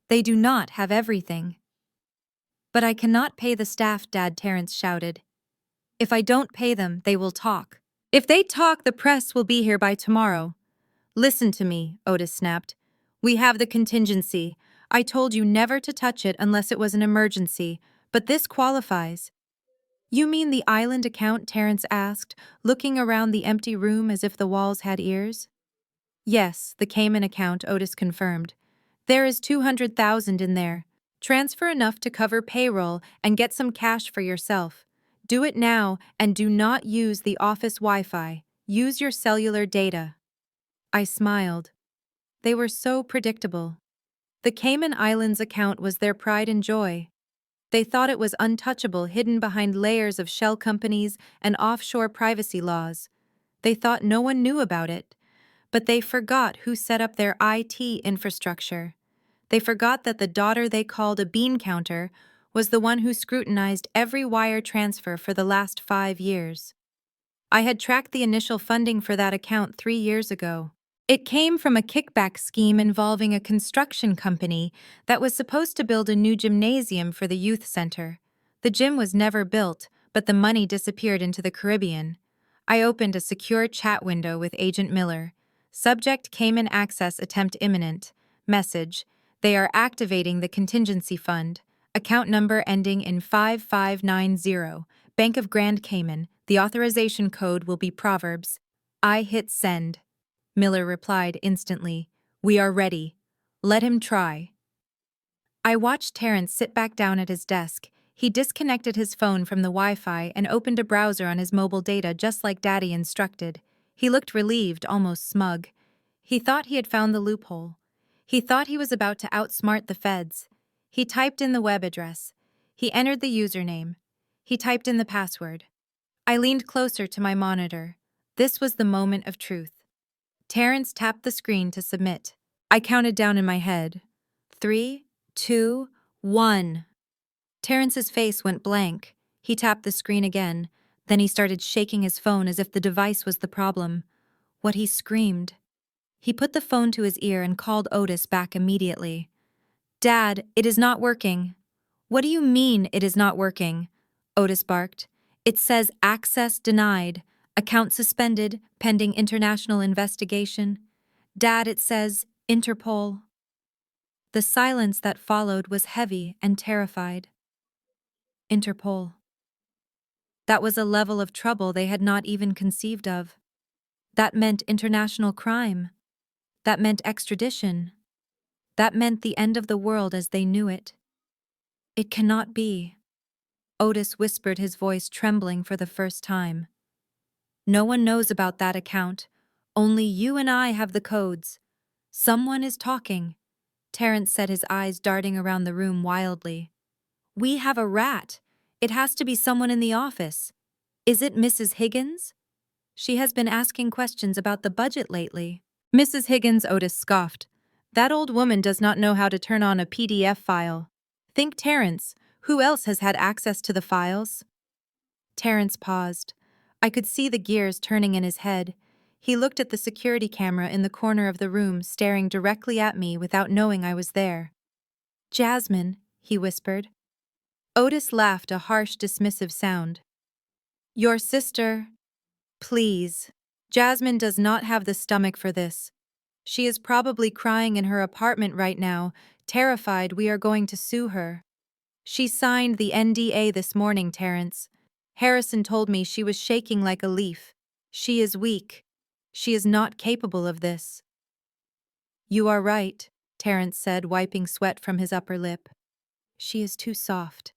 They do not have everything. But I cannot pay the staff, Dad, Terrence shouted. If I don't pay them, they will talk. If they talk, the press will be here by tomorrow. Listen to me, Otis snapped. We have the contingency. I told you never to touch it unless it was an emergency, but this qualifies. You mean the island account? Terrence asked, looking around the empty room as if the walls had ears. Yes, the Cayman account, Otis confirmed. There is $200,000 in there. Transfer enough to cover payroll and get some cash for yourself. Do it now and do not use the office Wi-Fi. Use your cellular data. I smiled. They were so predictable. The Cayman Islands account was their pride and joy. They thought it was untouchable, hidden behind layers of shell companies and offshore privacy laws. They thought no one knew about it. But they forgot who set up their IT infrastructure. They forgot that the daughter they called a bean counter was the one who scrutinized every wire transfer for the last 5 years. I had tracked the initial funding for that account 3 years ago. It came from a kickback scheme involving a construction company that was supposed to build a new gymnasium for the youth center. The gym was never built, but the money disappeared into the Caribbean. I opened a secure chat window with Agent Miller. Subject: Cayman access attempt imminent. Message: they are activating the contingency fund. Account number ending in 5590. Bank of Grand Cayman. The authorization code will be Proverbs. I hit send. Miller replied instantly. We are ready. Let him try. I watched Terrence sit back down at his desk. He disconnected his phone from the Wi-Fi and opened a browser on his mobile data just like Daddy instructed. He looked relieved, almost smug. He thought he had found the loophole. He thought he was about to outsmart the feds. He typed in the web address. He entered the username. He typed in the password. I leaned closer to my monitor. This was the moment of truth. Terrence tapped the screen to submit. I counted down in my head. 3, 2, 1. Terrence's face went blank. He tapped the screen again. Then he started shaking his phone as if the device was the problem. What he screamed. He put the phone to his ear and called Otis back immediately. Dad, it is not working. What do you mean it is not working? Otis barked. It says access denied, account suspended, pending international investigation. Dad, it says Interpol. The silence that followed was heavy and terrified. Interpol. That was a level of trouble they had not even conceived of. That meant international crime. That meant extradition. That meant the end of the world as they knew it. It cannot be. Otis whispered, his voice trembling for the first time. No one knows about that account. Only you and I have the codes. Someone is talking. Terrence said, his eyes darting around the room wildly. We have a rat. It has to be someone in the office. Is it Mrs. Higgins? She has been asking questions about the budget lately. Mrs. Higgins, Otis scoffed. That old woman does not know how to turn on a PDF file. Think Terrence. Who else has had access to the files? Terrence paused. I could see the gears turning in his head. He looked at the security camera in the corner of the room, staring directly at me without knowing I was there. Jasmine, he whispered. Otis laughed, a harsh, dismissive sound. Your sister. Please. Jasmine does not have the stomach for this. She is probably crying in her apartment right now, terrified we are going to sue her. She signed the NDA this morning, Terrence. Harrison told me she was shaking like a leaf. She is weak. She is not capable of this. You are right, Terrence said, wiping sweat from his upper lip. She is too soft.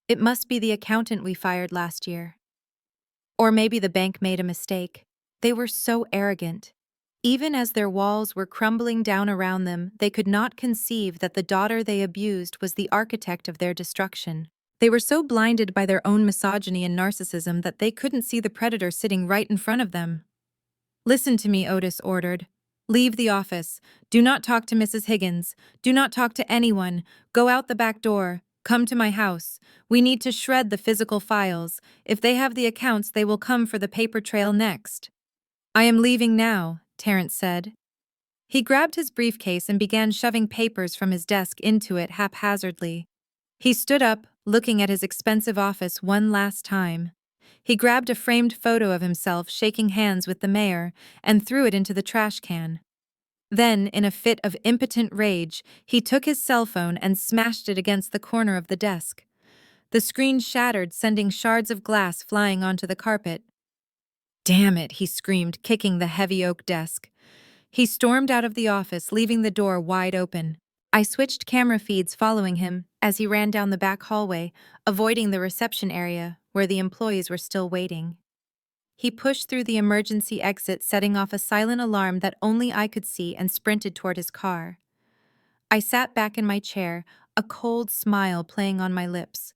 It must be the accountant we fired last year. Or maybe the bank made a mistake. They were so arrogant. Even as their walls were crumbling down around them, they could not conceive that the daughter they abused was the architect of their destruction. They were so blinded by their own misogyny and narcissism that they couldn't see the predator sitting right in front of them. Listen to me, Otis ordered. Leave the office. Do not talk to Mrs. Higgins. Do not talk to anyone. Go out the back door. Come to my house. We need to shred the physical files. If they have the accounts, they will come for the paper trail next. I am leaving now, Terrence said. He grabbed his briefcase and began shoving papers from his desk into it haphazardly. He stood up, looking at his expensive office one last time. He grabbed a framed photo of himself shaking hands with the mayor and threw it into the trash can. Then, in a fit of impotent rage, he took his cell phone and smashed it against the corner of the desk. The screen shattered, sending shards of glass flying onto the carpet. Damn it, he screamed, kicking the heavy oak desk. He stormed out of the office, leaving the door wide open. I switched camera feeds following him as he ran down the back hallway, avoiding the reception area where the employees were still waiting. He pushed through the emergency exit, setting off a silent alarm that only I could see, and sprinted toward his car. I sat back in my chair, a cold smile playing on my lips.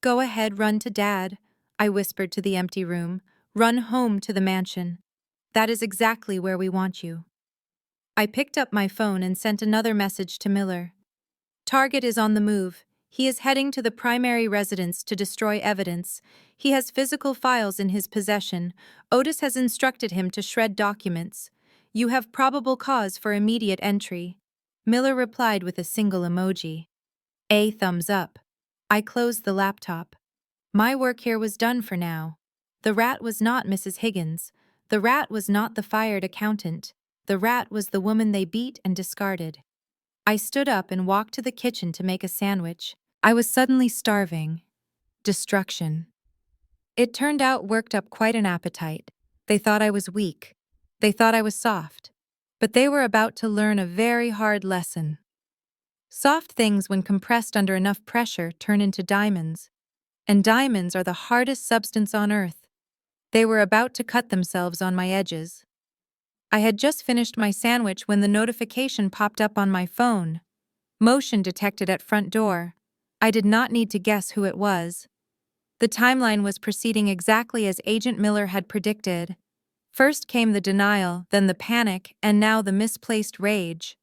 Go ahead, run to Dad, I whispered to the empty room. Run home to the mansion. That is exactly where we want you. I picked up my phone and sent another message to Miller. Target is on the move. He is heading to the primary residence to destroy evidence. He has physical files in his possession. Otis has instructed him to shred documents. You have probable cause for immediate entry. Miller replied with a single emoji. A thumbs up. I closed the laptop. My work here was done for now. The rat was not Mrs. Higgins. The rat was not the fired accountant. The rat was the woman they beat and discarded. I stood up and walked to the kitchen to make a sandwich. I was suddenly starving. Destruction. It turned out worked up quite an appetite. They thought I was weak. They thought I was soft. But they were about to learn a very hard lesson. Soft things, when compressed under enough pressure, turn into diamonds. And diamonds are the hardest substance on earth. They were about to cut themselves on my edges. I had just finished my sandwich when the notification popped up on my phone. Motion detected at front door. I did not need to guess who it was. The timeline was proceeding exactly as Agent Miller had predicted. First came the denial, then the panic, and now the misplaced rage.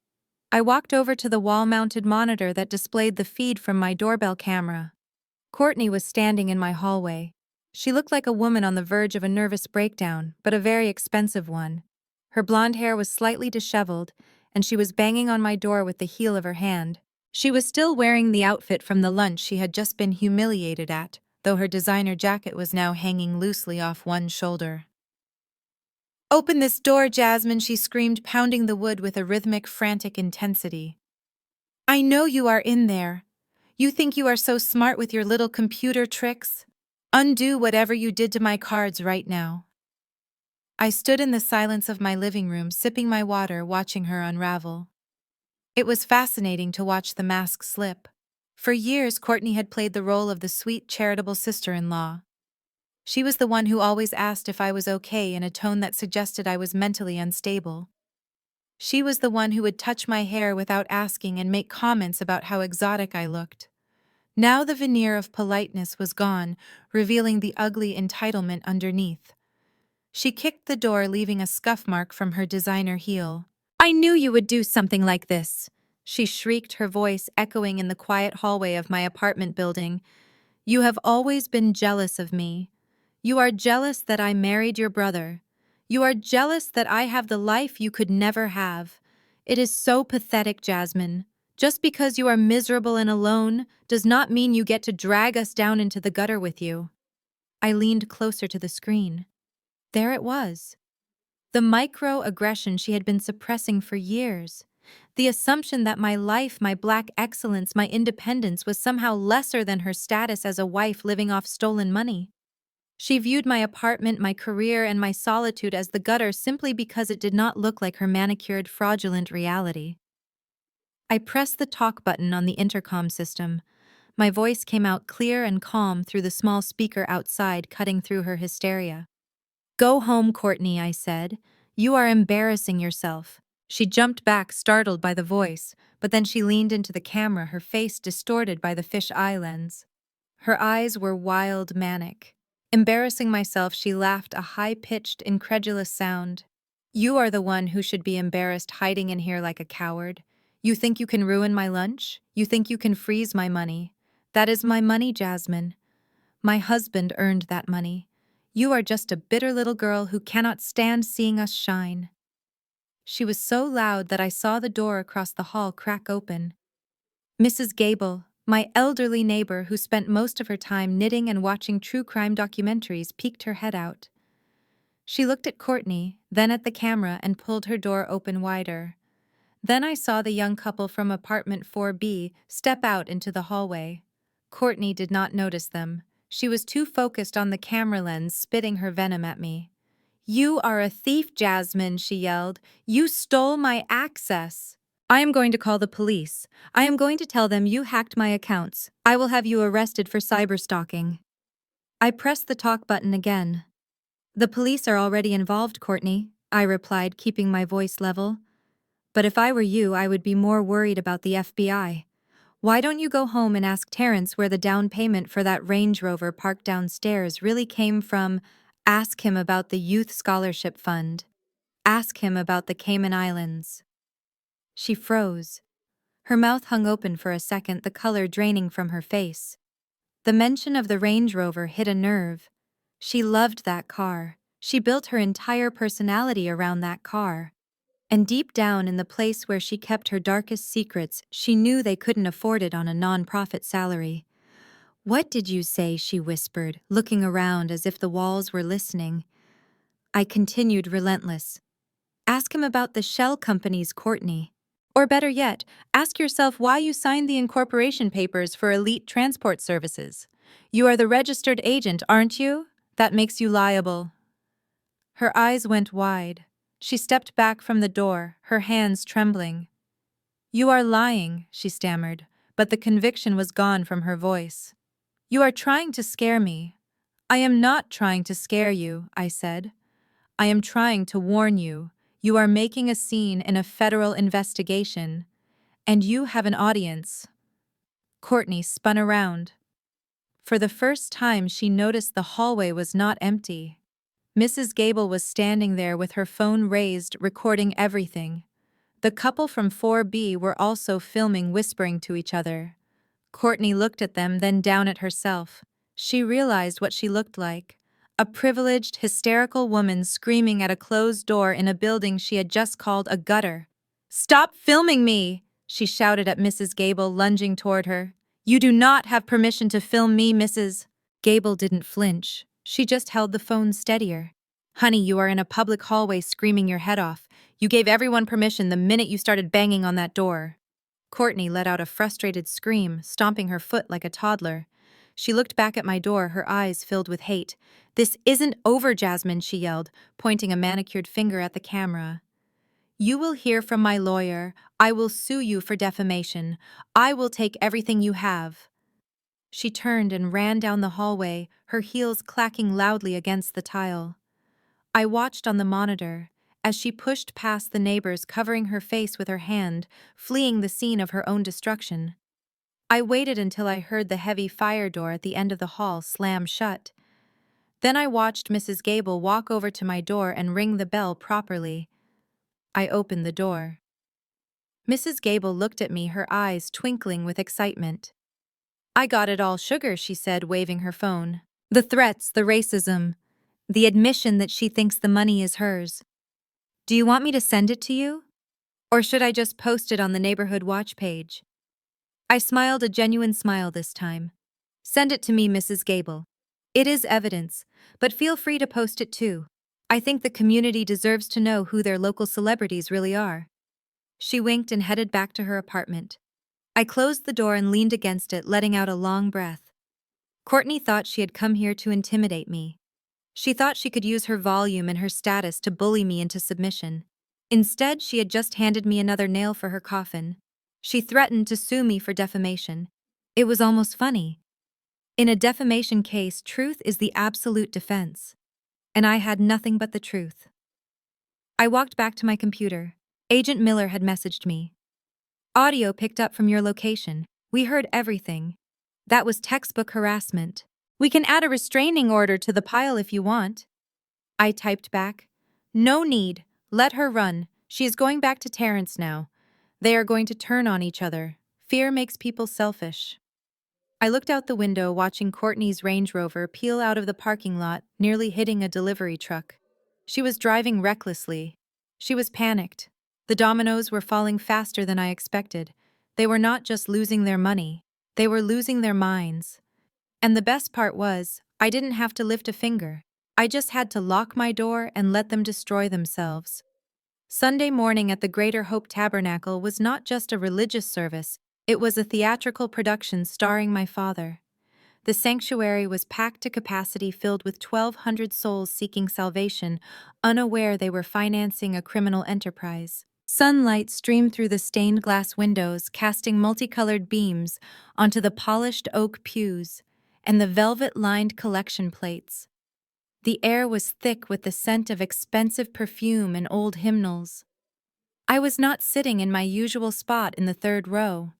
I walked over to the wall-mounted monitor that displayed the feed from my doorbell camera. Courtney was standing in my hallway. She looked like a woman on the verge of a nervous breakdown, but a very expensive one. Her blonde hair was slightly disheveled, and she was banging on my door with the heel of her hand. She was still wearing the outfit from the lunch she had just been humiliated at, though her designer jacket was now hanging loosely off one shoulder. "Open this door, Jasmine," she screamed, pounding the wood with a rhythmic, frantic intensity. I know you are in there. You think you are so smart with your little computer tricks? Undo whatever you did to my cards right now. I stood in the silence of my living room, sipping my water, watching her unravel. It was fascinating to watch the mask slip. For years, Courtney had played the role of the sweet, charitable sister-in-law. She was the one who always asked if I was okay in a tone that suggested I was mentally unstable. She was the one who would touch my hair without asking and make comments about how exotic I looked. Now the veneer of politeness was gone, revealing the ugly entitlement underneath. She kicked the door, leaving a scuff mark from her designer heel. I knew you would do something like this, she shrieked, her voice echoing in the quiet hallway of my apartment building. You have always been jealous of me. You are jealous that I married your brother. You are jealous that I have the life you could never have. It is so pathetic, Jasmine. Just because you are miserable and alone does not mean you get to drag us down into the gutter with you. I leaned closer to the screen. There it was. The microaggression she had been suppressing for years. The assumption that my life, my black excellence, my independence was somehow lesser than her status as a wife living off stolen money. She viewed my apartment, my career, and my solitude as the gutter simply because it did not look like her manicured, fraudulent reality. I pressed the talk button on the intercom system. My voice came out clear and calm through the small speaker outside, cutting through her hysteria. Go home, Courtney, I said. You are embarrassing yourself. She jumped back, startled by the voice, but then she leaned into the camera, her face distorted by the fish eye lens. Her eyes were wild, manic. Embarrassing myself, she laughed, a high-pitched, incredulous sound. You are the one who should be embarrassed, hiding in here like a coward. You think you can ruin my lunch? You think you can freeze my money? That is my money, Jasmine. My husband earned that money. You are just a bitter little girl who cannot stand seeing us shine. She was so loud that I saw the door across the hall crack open. Mrs. Gable, my elderly neighbor who spent most of her time knitting and watching true crime documentaries, peeked her head out. She looked at Courtney, then at the camera, and pulled her door open wider. Then I saw the young couple from apartment 4B step out into the hallway. Courtney did not notice them. She was too focused on the camera lens, spitting her venom at me. You are a thief, Jasmine, she yelled. You stole my access. I am going to call the police. I am going to tell them you hacked my accounts. I will have you arrested for cyberstalking. I pressed the talk button again. The police are already involved, Courtney, I replied, keeping my voice level. But if I were you, I would be more worried about the FBI. Why don't you go home and ask Terrence where the down payment for that Range Rover parked downstairs really came from? Ask him about the Youth Scholarship Fund. Ask him about the Cayman Islands. She froze. Her mouth hung open for a second, the color draining from her face. The mention of the Range Rover hit a nerve. She loved that car. She built her entire personality around that car. And deep down in the place where she kept her darkest secrets, she knew they couldn't afford it on a non-profit salary. What did you say? She whispered, looking around as if the walls were listening. I continued, relentless. Ask him about the shell companies, Courtney. Or better yet, ask yourself why you signed the incorporation papers for Elite Transport Services. You are the registered agent, aren't you? That makes you liable. Her eyes went wide. She stepped back from the door, her hands trembling. You are lying, she stammered, but the conviction was gone from her voice. You are trying to scare me. I am not trying to scare you, I said. I am trying to warn you. You are making a scene in a federal investigation, and you have an audience. Courtney spun around. For the first time, she noticed the hallway was not empty. Mrs. Gable was standing there with her phone raised, recording everything. The couple from 4B were also filming, whispering to each other. Courtney looked at them, then down at herself. She realized what she looked like. A privileged, hysterical woman screaming at a closed door in a building she had just called a gutter. Stop filming me! She shouted at Mrs. Gable, lunging toward her. You do not have permission to film me, Mrs. Gable didn't flinch. She just held the phone steadier. Honey, you are in a public hallway screaming your head off. You gave everyone permission the minute you started banging on that door. Courtney let out a frustrated scream, stomping her foot like a toddler. She looked back at my door, her eyes filled with hate. "This isn't over, Jasmine," she yelled, pointing a manicured finger at the camera. "You will hear from my lawyer. I will sue you for defamation. I will take everything you have." She turned and ran down the hallway, her heels clacking loudly against the tile. I watched on the monitor as she pushed past the neighbors, covering her face with her hand, fleeing the scene of her own destruction. I waited until I heard the heavy fire door at the end of the hall slam shut. Then I watched Mrs. Gable walk over to my door and ring the bell properly. I opened the door. Mrs. Gable looked at me, her eyes twinkling with excitement. "I got it all, sugar," she said, waving her phone. "The threats, the racism, the admission that she thinks the money is hers. Do you want me to send it to you? Or should I just post it on the neighborhood watch page?" I smiled, a genuine smile this time. "Send it to me, Mrs. Gable. It is evidence, but feel free to post it too. I think the community deserves to know who their local celebrities really are." She winked and headed back to her apartment. I closed the door and leaned against it, letting out a long breath. Courtney thought she had come here to intimidate me. She thought she could use her volume and her status to bully me into submission. Instead, she had just handed me another nail for her coffin. She threatened to sue me for defamation. It was almost funny. In a defamation case, truth is the absolute defense. And I had nothing but the truth. I walked back to my computer. Agent Miller had messaged me. "Audio picked up from your location. We heard everything. That was textbook harassment. We can add a restraining order to the pile if you want." I typed back, "No need. Let her run. She is going back to Terrence now. They are going to turn on each other. Fear makes people selfish." I looked out the window, watching Courtney's Range Rover peel out of the parking lot, nearly hitting a delivery truck. She was driving recklessly. She was panicked. The dominoes were falling faster than I expected. They were not just losing their money, they were losing their minds. And the best part was, I didn't have to lift a finger. I just had to lock my door and let them destroy themselves. Sunday morning at the Greater Hope Tabernacle was not just a religious service, it was a theatrical production starring my father. The sanctuary was packed to capacity, filled with 1,200 souls seeking salvation, unaware they were financing a criminal enterprise. Sunlight streamed through the stained glass windows, casting multicolored beams onto the polished oak pews and the velvet-lined collection plates. The air was thick with the scent of expensive perfume and old hymnals. I was not sitting in my usual spot in the third row.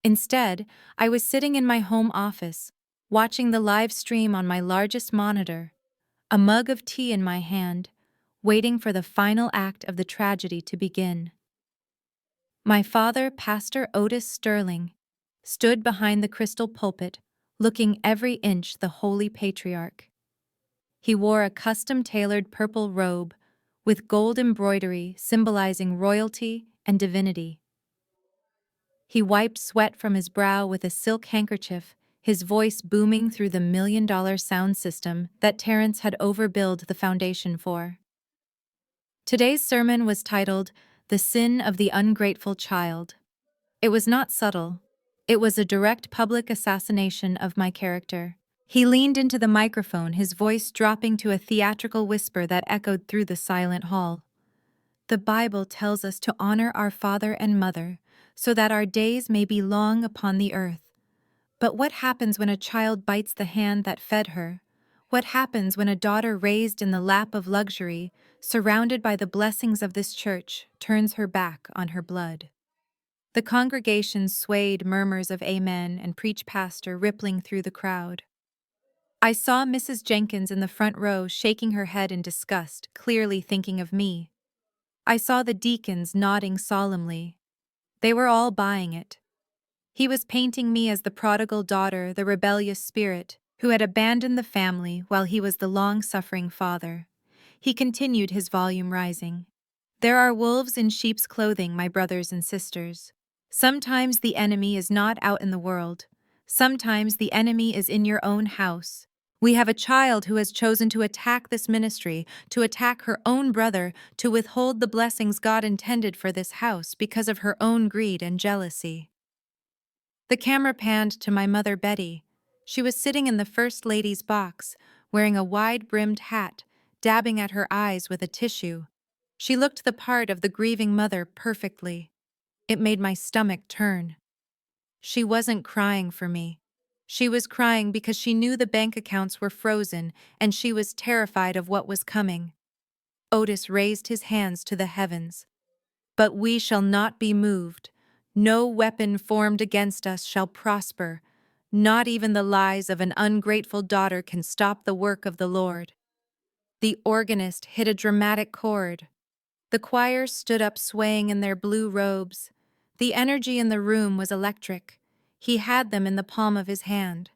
Instead, I was sitting in my home office, watching the live stream on my largest monitor, a mug of tea in my hand, waiting for the final act of the tragedy to begin. My father, Pastor Otis Sterling, stood behind the crystal pulpit, looking every inch the holy patriarch. He wore a custom-tailored purple robe with gold embroidery symbolizing royalty and divinity. He wiped sweat from his brow with a silk handkerchief, his voice booming through the $1 million sound system that Terrence had overbilled the foundation for. Today's sermon was titled, "The Sin of the Ungrateful Child." It was not subtle. It was a direct public assassination of my character. He leaned into the microphone, his voice dropping to a theatrical whisper that echoed through the silent hall. "The Bible tells us to honor our father and mother, so that our days may be long upon the earth. But what happens when a child bites the hand that fed her? What happens when a daughter raised in the lap of luxury, surrounded by the blessings of this church, turns her back on her blood?" The congregation swayed, murmurs of amen and preach pastor rippling through the crowd. I saw Mrs. Jenkins in the front row shaking her head in disgust, clearly thinking of me. I saw the deacons nodding solemnly. They were all buying it. He was painting me as the prodigal daughter, the rebellious spirit, who had abandoned the family while he was the long-suffering father. He continued, his volume rising. "There are wolves in sheep's clothing, my brothers and sisters. Sometimes the enemy is not out in the world. Sometimes the enemy is in your own house. We have a child who has chosen to attack this ministry, to attack her own brother, to withhold the blessings God intended for this house because of her own greed and jealousy. The camera panned to my mother Betty. She was sitting in the First Lady's box, wearing a wide-brimmed hat, dabbing at her eyes with a tissue. She looked the part of the grieving mother perfectly. It made my stomach turn. She wasn't crying for me. She was crying because she knew the bank accounts were frozen and she was terrified of what was coming. Otis raised his hands to the heavens. But we shall not be moved. No weapon formed against us shall prosper. Not even the lies of an ungrateful daughter can stop the work of the Lord. The organist hit a dramatic chord. The choir stood up swaying in their blue robes. The energy in the room was electric. He had them in the palm of his hand.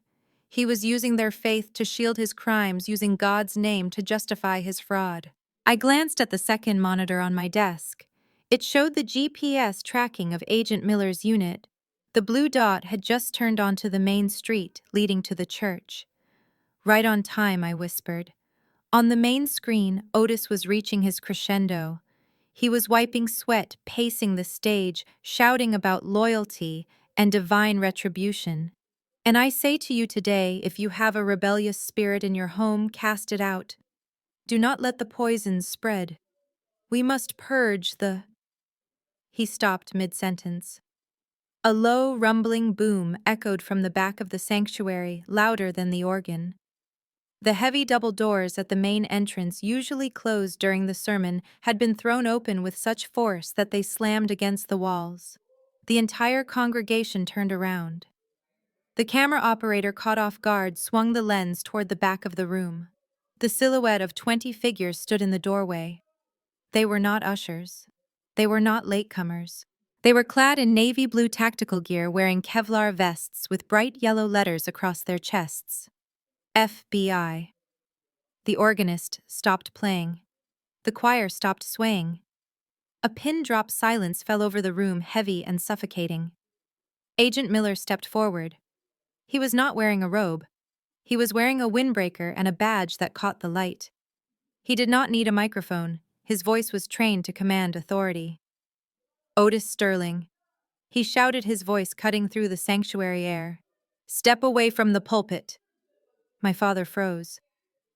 He was using their faith to shield his crimes, using God's name to justify his fraud. I glanced at the second monitor on my desk. It showed the GPS tracking of Agent Miller's unit. The blue dot had just turned onto the main street leading to the church. Right on time, I whispered. On the main screen, Otis was reaching his crescendo. He was wiping sweat, pacing the stage, shouting about loyalty and divine retribution. And I say to you today, if you have a rebellious spirit in your home, cast it out. Do not let the poison spread. We must purge the... He stopped mid-sentence. A low, rumbling boom echoed from the back of the sanctuary, louder than the organ. The heavy double doors at the main entrance, usually closed during the sermon, had been thrown open with such force that they slammed against the walls. The entire congregation turned around. The camera operator, caught off guard, swung the lens toward the back of the room. The silhouette of 20 figures stood in the doorway. They were not ushers. They were not latecomers. They were clad in navy blue tactical gear, wearing Kevlar vests with bright yellow letters across their chests. FBI. The organist stopped playing. The choir stopped swaying. A pin-drop silence fell over the room, heavy and suffocating. Agent Miller stepped forward. He was not wearing a robe. He was wearing a windbreaker and a badge that caught the light. He did not need a microphone. His voice was trained to command authority. Otis Sterling. He shouted, his voice cutting through the sanctuary air. Step away from the pulpit. My father froze.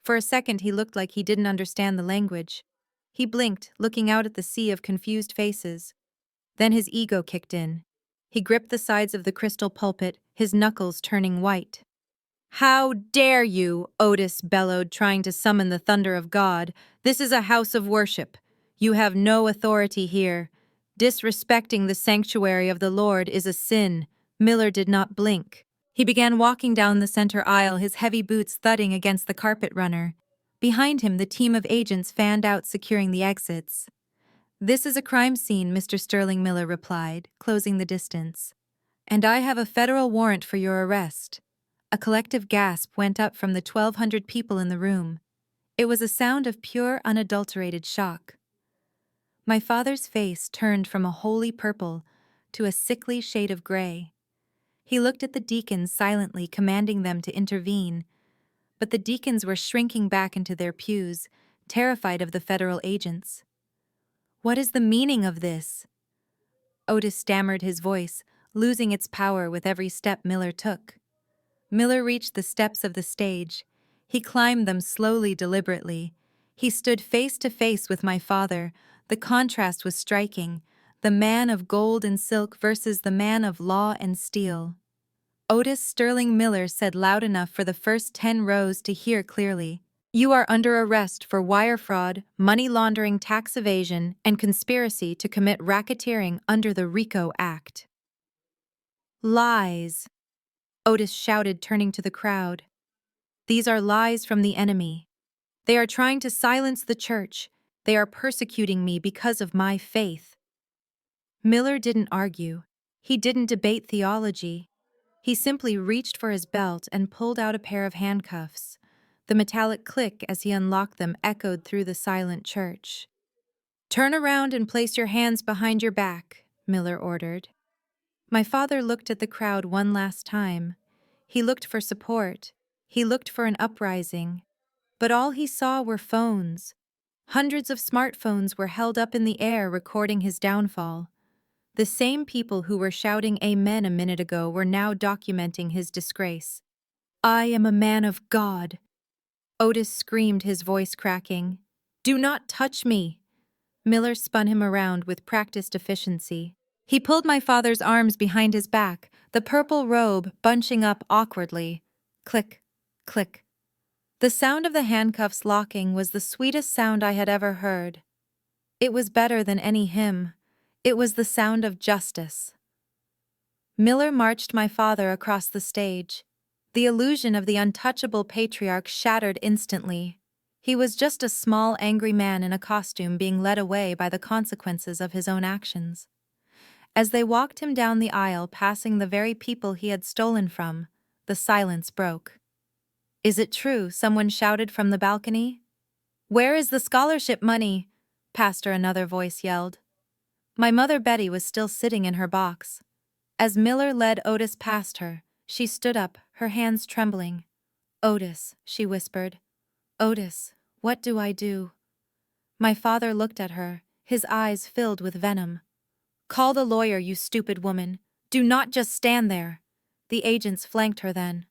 For a second he looked like he didn't understand the language. He blinked, looking out at the sea of confused faces. Then his ego kicked in. He gripped the sides of the crystal pulpit, his knuckles turning white. How dare you, Otis bellowed, trying to summon the thunder of God. This is a house of worship. You have no authority here. Disrespecting the sanctuary of the Lord is a sin. Miller did not blink. He began walking down the center aisle, his heavy boots thudding against the carpet runner. Behind him, the team of agents fanned out, securing the exits. This is a crime scene, Mr. Sterling, Miller replied, closing the distance. And I have a federal warrant for your arrest. A collective gasp went up from the 1,200 people in the room. It was a sound of pure, unadulterated shock. My father's face turned from a holy purple to a sickly shade of gray. He looked at the deacons silently, commanding them to intervene, but the deacons were shrinking back into their pews, terrified of the federal agents. What is the meaning of this? Otis stammered, his voice losing its power with every step Miller took. Miller reached the steps of the stage. He climbed them slowly, deliberately. He stood face to face with my father. The contrast was striking. The man of gold and silk versus the man of law and steel. Otis Sterling Miller said loud enough for the first 10 rows to hear clearly. You are under arrest for wire fraud, money laundering, tax evasion, and conspiracy to commit racketeering under the RICO Act. Lies, Otis shouted, turning to the crowd. These are lies from the enemy. They are trying to silence the church. They are persecuting me because of my faith. Miller didn't argue. He didn't debate theology. He simply reached for his belt and pulled out a pair of handcuffs. The metallic click as he unlocked them echoed through the silent church. Turn around and place your hands behind your back, Miller ordered. My father looked at the crowd one last time. He looked for support. He looked for an uprising, but all he saw were phones. Hundreds of smartphones were held up in the air recording his downfall. The same people who were shouting amen a minute ago were now documenting his disgrace. "I am a man of God," Otis screamed, his voice cracking. "Do not touch me." Miller spun him around with practiced efficiency. He pulled my father's arms behind his back, the purple robe bunching up awkwardly. Click, click. The sound of the handcuffs locking was the sweetest sound I had ever heard. It was better than any hymn. It was the sound of justice. Miller marched my father across the stage. The illusion of the untouchable patriarch shattered instantly. He was just a small, angry man in a costume being led away by the consequences of his own actions. As they walked him down the aisle, passing the very people he had stolen from, the silence broke. "Is it true?" someone shouted from the balcony. "Where is the scholarship money?" Pastor, another voice yelled. My mother Betty was still sitting in her box. As Miller led Otis past her, she stood up, her hands trembling. "Otis," she whispered. "Otis, what do I do?" My father looked at her, his eyes filled with venom. "Call the lawyer, you stupid woman. Do not just stand there." The agents flanked her then.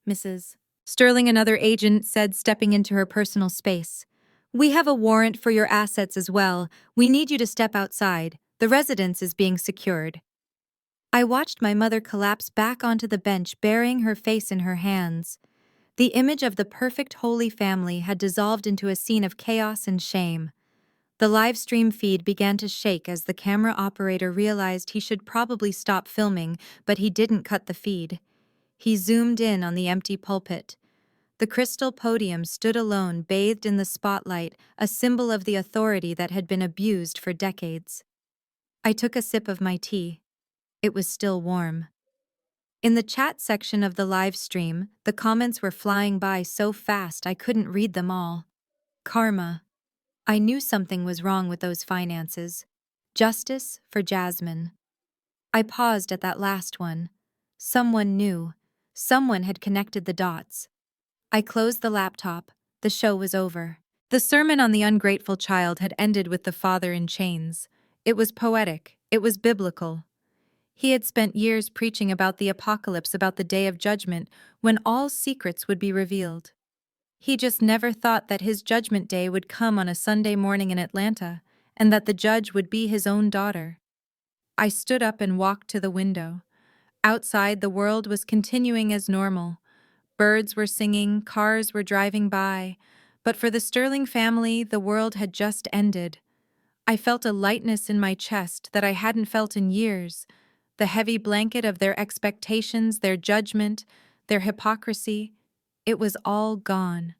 "Mrs. Sterling," another agent said, stepping into her personal space. "We have a warrant for your assets as well. We need you to step outside. The residence is being secured." I watched my mother collapse back onto the bench, burying her face in her hands. The image of the perfect Holy Family had dissolved into a scene of chaos and shame. The live stream feed began to shake as the camera operator realized he should probably stop filming, but he didn't cut the feed. He zoomed in on the empty pulpit. The crystal podium stood alone, bathed in the spotlight, a symbol of the authority that had been abused for decades. I took a sip of my tea. It was still warm. In the chat section of the live stream, the comments were flying by so fast I couldn't read them all. Karma. I knew something was wrong with those finances. Justice for Jasmine. I paused at that last one. Someone knew. Someone had connected the dots. I closed the laptop. The show was over. The sermon on the ungrateful child had ended with the father in chains. It was poetic. It was biblical. He had spent years preaching about the apocalypse, about the day of judgment, when all secrets would be revealed. He just never thought that his judgment day would come on a Sunday morning in Atlanta, and that the judge would be his own daughter. I stood up and walked to the window. Outside, the world was continuing as normal. Birds were singing, cars were driving by, but for the Sterling family, the world had just ended. I felt a lightness in my chest that I hadn't felt in years, the heavy blanket of their expectations, their judgment, their hypocrisy. It was all gone.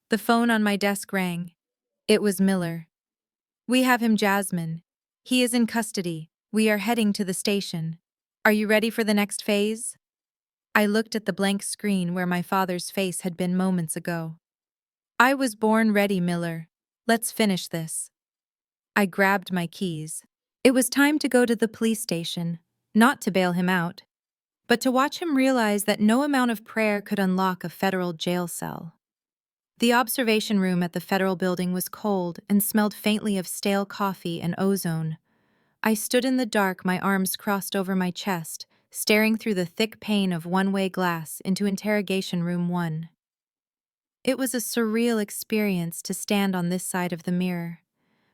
The phone on my desk rang. It was Miller. "We have him, Jasmine. He is in custody. We are heading to the station. Are you ready for the next phase?" I looked at the blank screen where my father's face had been moments ago. "I was born ready, Miller. Let's finish this." I grabbed my keys. It was time to go to the police station, not to bail him out, but to watch him realize that no amount of prayer could unlock a federal jail cell. The observation room at the federal building was cold and smelled faintly of stale coffee and ozone. I stood in the dark, my arms crossed over my chest, staring through the thick pane of one-way glass into interrogation room 1. It was a surreal experience to stand on this side of the mirror.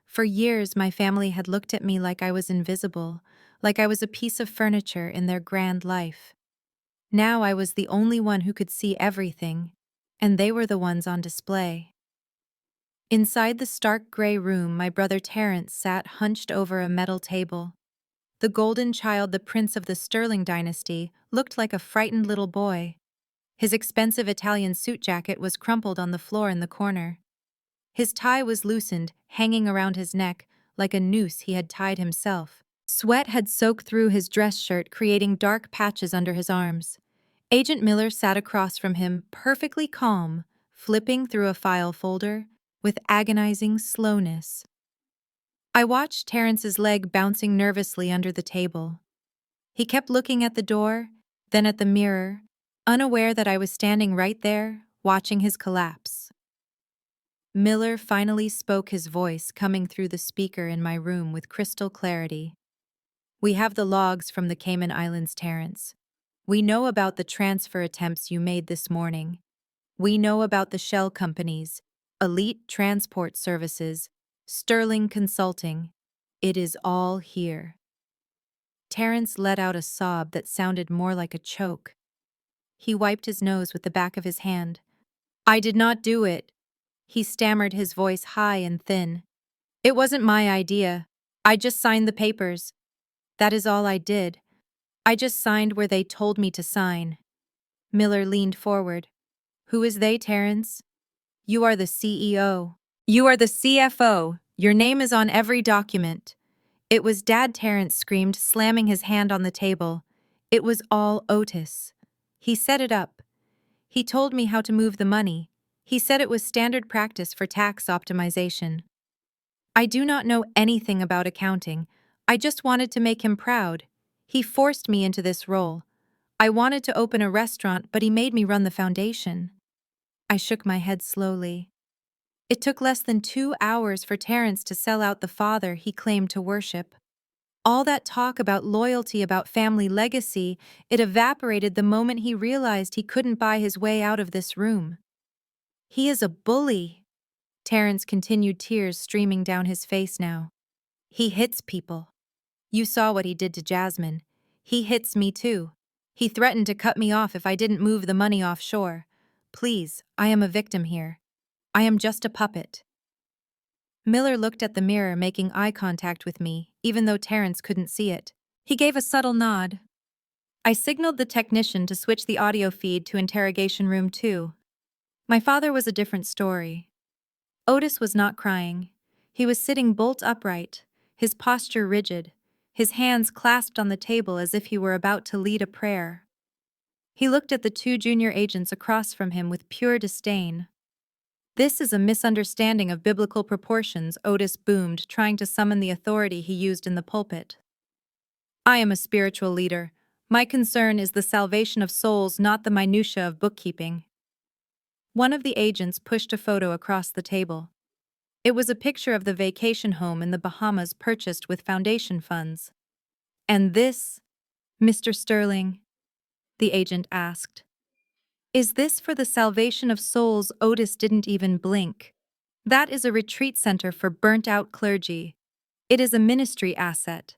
For years, my family had looked at me like I was invisible, like I was a piece of furniture in their grand life. Now I was the only one who could see everything, and they were the ones on display. Inside the stark gray room, my brother Terence sat hunched over a metal table. The golden child, the prince of the Sterling dynasty, looked like a frightened little boy. His expensive Italian suit jacket was crumpled on the floor in the corner. His tie was loosened, hanging around his neck, like a noose he had tied himself. Sweat had soaked through his dress shirt, creating dark patches under his arms. Agent Miller sat across from him, perfectly calm, flipping through a file folder with agonizing slowness. I watched Terrence's leg bouncing nervously under the table. He kept looking at the door, then at the mirror, unaware that I was standing right there, watching his collapse. Miller finally spoke, his voice coming through the speaker in my room with crystal clarity. "We have the logs from the Cayman Islands, Terrence. We know about the transfer attempts you made this morning. We know about the shell companies, Elite Transport Services, Sterling Consulting. It is all here." Terrence let out a sob that sounded more like a choke. He wiped his nose with the back of his hand. "I did not do it," he stammered, his voice high and thin. "It wasn't my idea. I just signed the papers. That is all I did. I just signed where they told me to sign." Miller leaned forward. "Who is they, Terrence? You are the CEO. You are the CFO. Your name is on every document." "It was Dad," Terrence screamed, slamming his hand on the table. "It was all Otis. He set it up. He told me how to move the money. He said it was standard practice for tax optimization. I do not know anything about accounting. I just wanted to make him proud. He forced me into this role. I wanted to open a restaurant, but he made me run the foundation." I shook my head slowly. It took less than 2 hours for Terrence to sell out the father he claimed to worship. All that talk about loyalty, about family legacy, it evaporated the moment he realized he couldn't buy his way out of this room. "He is a bully," Terrence continued, tears streaming down his face now. "He hits people. You saw what he did to Jasmine. He hits me too. He threatened to cut me off if I didn't move the money offshore. Please, I am a victim here. I am just a puppet." Miller looked at the mirror, making eye contact with me, even though Terrence couldn't see it. He gave a subtle nod. I signaled the technician to switch the audio feed to interrogation room 2. My father was a different story. Otis was not crying. He was sitting bolt upright, his posture rigid, his hands clasped on the table as if he were about to lead a prayer. He looked at the 2 junior agents across from him with pure disdain. "This is a misunderstanding of biblical proportions," Otis boomed, trying to summon the authority he used in the pulpit. "I am a spiritual leader. My concern is the salvation of souls, not the minutiae of bookkeeping." One of the agents pushed a photo across the table. It was a picture of the vacation home in the Bahamas purchased with foundation funds. "And this, Mr. Sterling?" the agent asked. "Is this for the salvation of souls?" Otis didn't even blink. "That is a retreat center for burnt-out clergy. It is a ministry asset.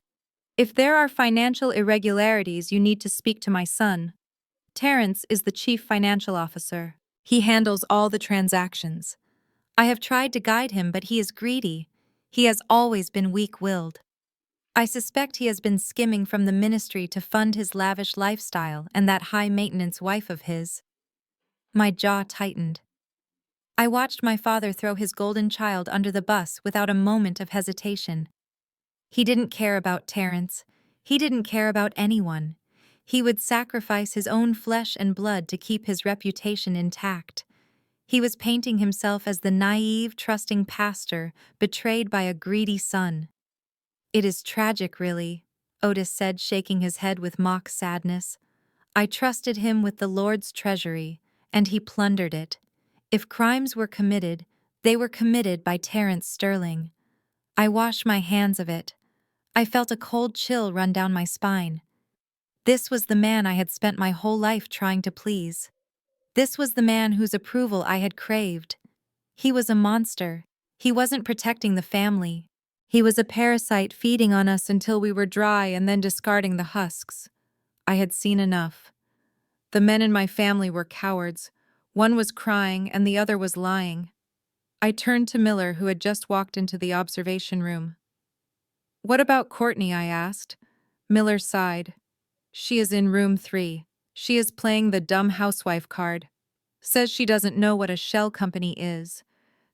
If there are financial irregularities, you need to speak to my son. Terrence is the chief financial officer. He handles all the transactions. I have tried to guide him, but he is greedy. He has always been weak-willed. I suspect he has been skimming from the ministry to fund his lavish lifestyle and that high-maintenance wife of his." My jaw tightened. I watched my father throw his golden child under the bus without a moment of hesitation. He didn't care about Terrence. He didn't care about anyone. He would sacrifice his own flesh and blood to keep his reputation intact. He was painting himself as the naive, trusting pastor betrayed by a greedy son. "It is tragic, really," Otis said, shaking his head with mock sadness. "I trusted him with the Lord's treasury, and he plundered it. If crimes were committed, they were committed by Terrence Sterling. I wash my hands of it." I felt a cold chill run down my spine. This was the man I had spent my whole life trying to please. This was the man whose approval I had craved. He was a monster. He wasn't protecting the family. He was a parasite, feeding on us until we were dry and then discarding the husks. I had seen enough. The men in my family were cowards. One was crying and the other was lying. I turned to Miller, who had just walked into the observation room. "What about Courtney?" I asked. Miller sighed. "She is in room 3. She is playing the dumb housewife card. Says she doesn't know what a shell company is.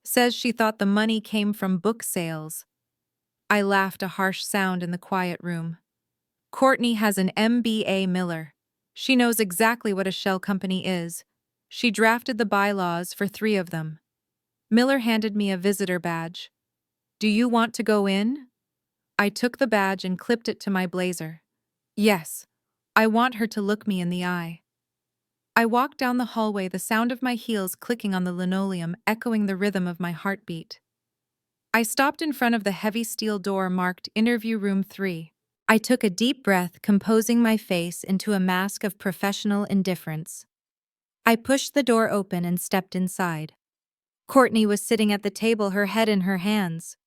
Says she thought the money came from book sales." I laughed, a harsh sound in the quiet room. "Courtney has an MBA, Miller. She knows exactly what a shell company is. She drafted the bylaws for 3 of them." Miller handed me a visitor badge. "Do you want to go in?" I took the badge and clipped it to my blazer. "Yes, I want her to look me in the eye." I walked down the hallway, the sound of my heels clicking on the linoleum echoing the rhythm of my heartbeat. I stopped in front of the heavy steel door marked Interview Room 3. I took a deep breath, composing my face into a mask of professional indifference. I pushed the door open and stepped inside. Courtney was sitting at the table, her head in her hands.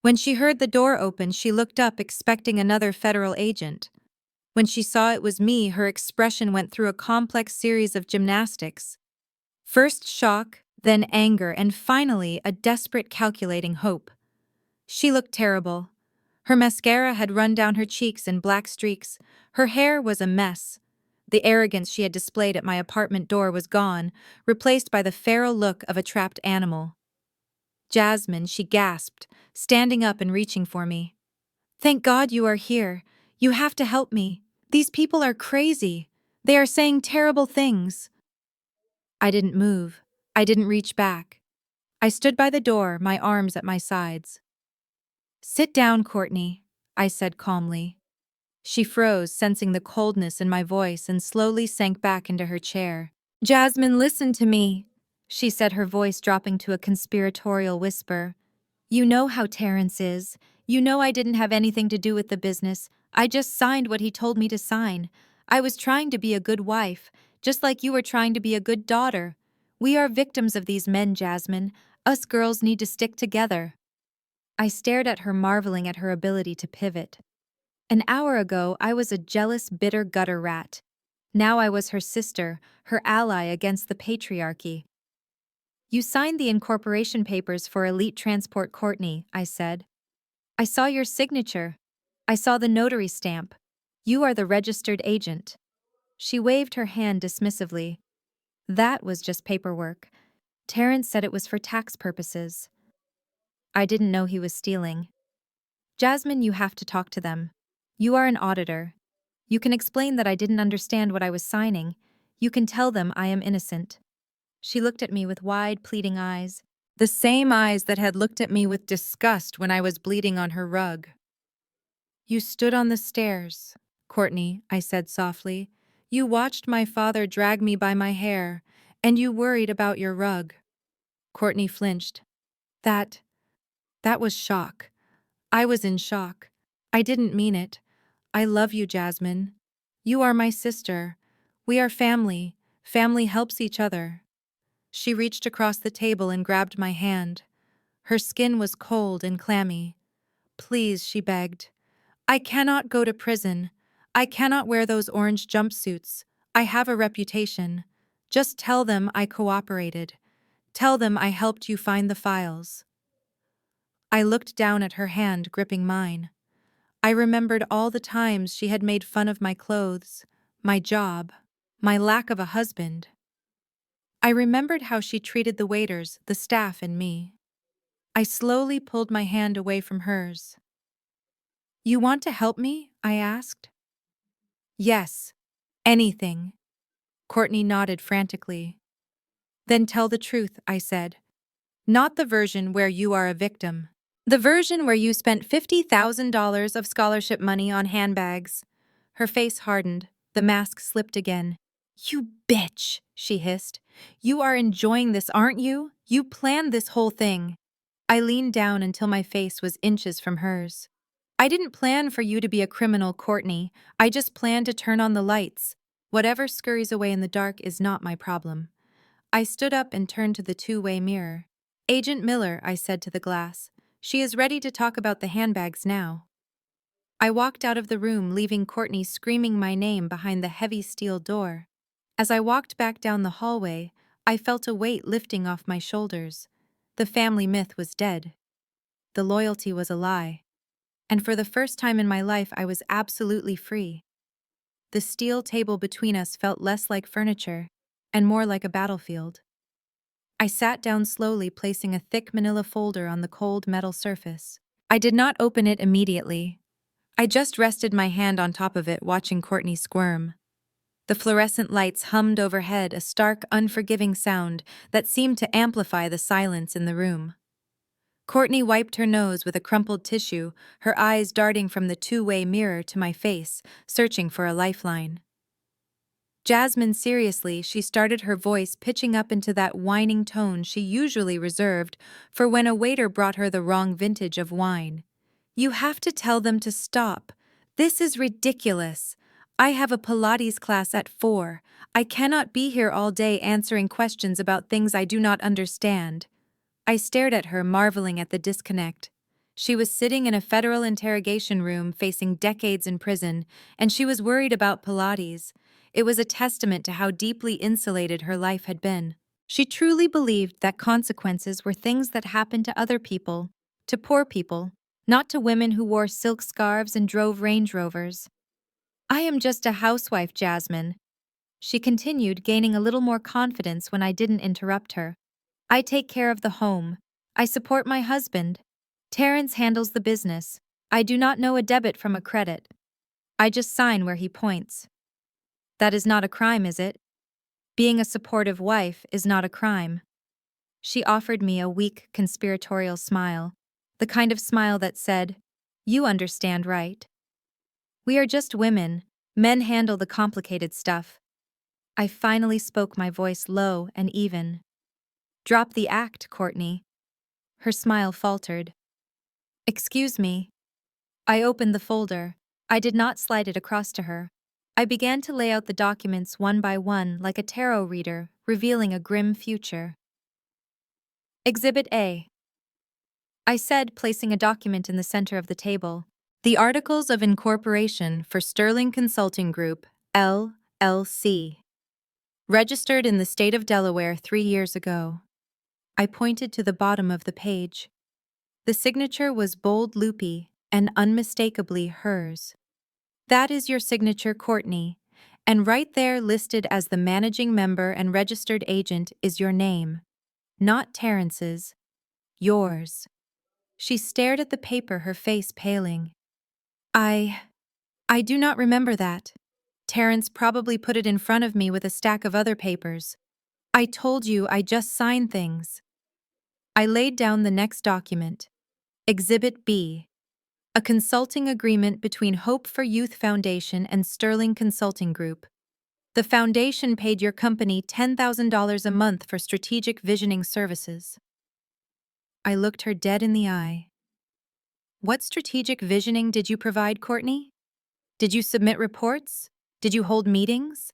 When she heard the door open, she looked up, expecting another federal agent. When she saw it was me, her expression went through a complex series of gymnastics. First shock, then anger, and finally a desperate, calculating hope. She looked terrible. Her mascara had run down her cheeks in black streaks. Her hair was a mess. The arrogance she had displayed at my apartment door was gone, replaced by the feral look of a trapped animal. "Jasmine," she gasped, standing up and reaching for me. "Thank God you are here. You have to help me. These people are crazy. They are saying terrible things." I didn't move. I didn't reach back. I stood by the door, my arms at my sides. "Sit down, Courtney," I said calmly. She froze, sensing the coldness in my voice, and slowly sank back into her chair. "Jasmine, listen to me," she said, her voice dropping to a conspiratorial whisper. "You know how Terrence is. You know I didn't have anything to do with the business. I just signed what he told me to sign. I was trying to be a good wife, just like you were trying to be a good daughter. We are victims of these men, Jasmine. Us girls need to stick together." I stared at her, marveling at her ability to pivot. An hour ago, I was a jealous, bitter gutter rat. Now I was her sister, her ally against the patriarchy. "You signed the incorporation papers for Elite Transport Courtney," I said. "I saw your signature. I saw the notary stamp. You are the registered agent." She waved her hand dismissively. "That was just paperwork. Terrence said it was for tax purposes." I didn't know he was stealing. "Jasmine, you have to talk to them. You are an auditor. You can explain that I didn't understand what I was signing. You can tell them I am innocent." She looked at me with wide, pleading eyes, the same eyes that had looked at me with disgust when I was bleeding on her rug. "You stood on the stairs, Courtney," I said softly. "You watched my father drag me by my hair, and you worried about your rug." Courtney flinched. That was shock. I was in shock. I didn't mean it. "I love you, Jasmine. You are my sister. We are family. Family helps each other." She reached across the table and grabbed my hand. Her skin was cold and clammy. "Please," she begged. "I cannot go to prison. I cannot wear those orange jumpsuits. I have a reputation. Just tell them I cooperated. Tell them I helped you find the files." I looked down at her hand, gripping mine. I remembered all the times she had made fun of my clothes, my job, my lack of a husband. I remembered how she treated the waiters, the staff, and me. I slowly pulled my hand away from hers. "You want to help me?" I asked. "Yes. Anything." Courtney nodded frantically. "Then tell the truth," I said. "Not the version where you are a victim. The version where you spent $50,000 of scholarship money on handbags." Her face hardened. The mask slipped again. "You bitch," she hissed. "You are enjoying this, aren't you? You planned this whole thing." I leaned down until my face was inches from hers. "I didn't plan for you to be a criminal, Courtney. I just planned to turn on the lights. Whatever scurries away in the dark is not my problem." I stood up and turned to the two-way mirror. "Agent Miller," I said to the glass. "She is ready to talk about the handbags now." I walked out of the room, leaving Courtney screaming my name behind the heavy steel door. As I walked back down the hallway, I felt a weight lifting off my shoulders. The family myth was dead. The loyalty was a lie. And for the first time in my life, I was absolutely free. The steel table between us felt less like furniture and more like a battlefield. I sat down slowly, placing a thick manila folder on the cold metal surface. I did not open it immediately. I just rested my hand on top of it, watching Courtney squirm. The fluorescent lights hummed overhead, a stark, unforgiving sound that seemed to amplify the silence in the room. Courtney wiped her nose with a crumpled tissue, her eyes darting from the two-way mirror to my face, searching for a lifeline. Jasmine, seriously, she started, her voice pitching up into that whining tone she usually reserved for when a waiter brought her the wrong vintage of wine. You have to tell them to stop. This is ridiculous. I have a Pilates class at 4. I cannot be here all day answering questions about things I do not understand. I stared at her, marveling at the disconnect. She was sitting in a federal interrogation room facing decades in prison, and she was worried about Pilates. It was a testament to how deeply insulated her life had been. She truly believed that consequences were things that happened to other people, to poor people, not to women who wore silk scarves and drove Range Rovers. I am just a housewife, Jasmine, she continued, gaining a little more confidence when I didn't interrupt her. I take care of the home. I support my husband. Terrence handles the business. I do not know a debit from a credit. I just sign where he points. That is not a crime, is it? Being a supportive wife is not a crime. She offered me a weak, conspiratorial smile, the kind of smile that said, "You understand, right? We are just women. Men handle the complicated stuff." I finally spoke, my voice low and even. "Drop the act, Courtney." Her smile faltered. "Excuse me." I opened the folder. I did not slide it across to her. I began to lay out the documents one by one like a tarot reader, revealing a grim future. Exhibit A, I said, placing a document in the center of the table. The Articles of Incorporation for Sterling Consulting Group, LLC. Registered in the state of Delaware 3 years ago. I pointed to the bottom of the page. The signature was bold, loopy, and unmistakably hers. That is your signature, Courtney, and right there listed as the managing member and registered agent is your name. Not Terrence's. Yours. She stared at the paper, her face paling. I do not remember that. Terrence probably put it in front of me with a stack of other papers. I told you I just sign things. I laid down the next document. Exhibit B. A consulting agreement between Hope for Youth Foundation and Sterling Consulting Group. The foundation paid your company $10,000 a month for strategic visioning services. I looked her dead in the eye. What strategic visioning did you provide, Courtney? Did you submit reports? Did you hold meetings?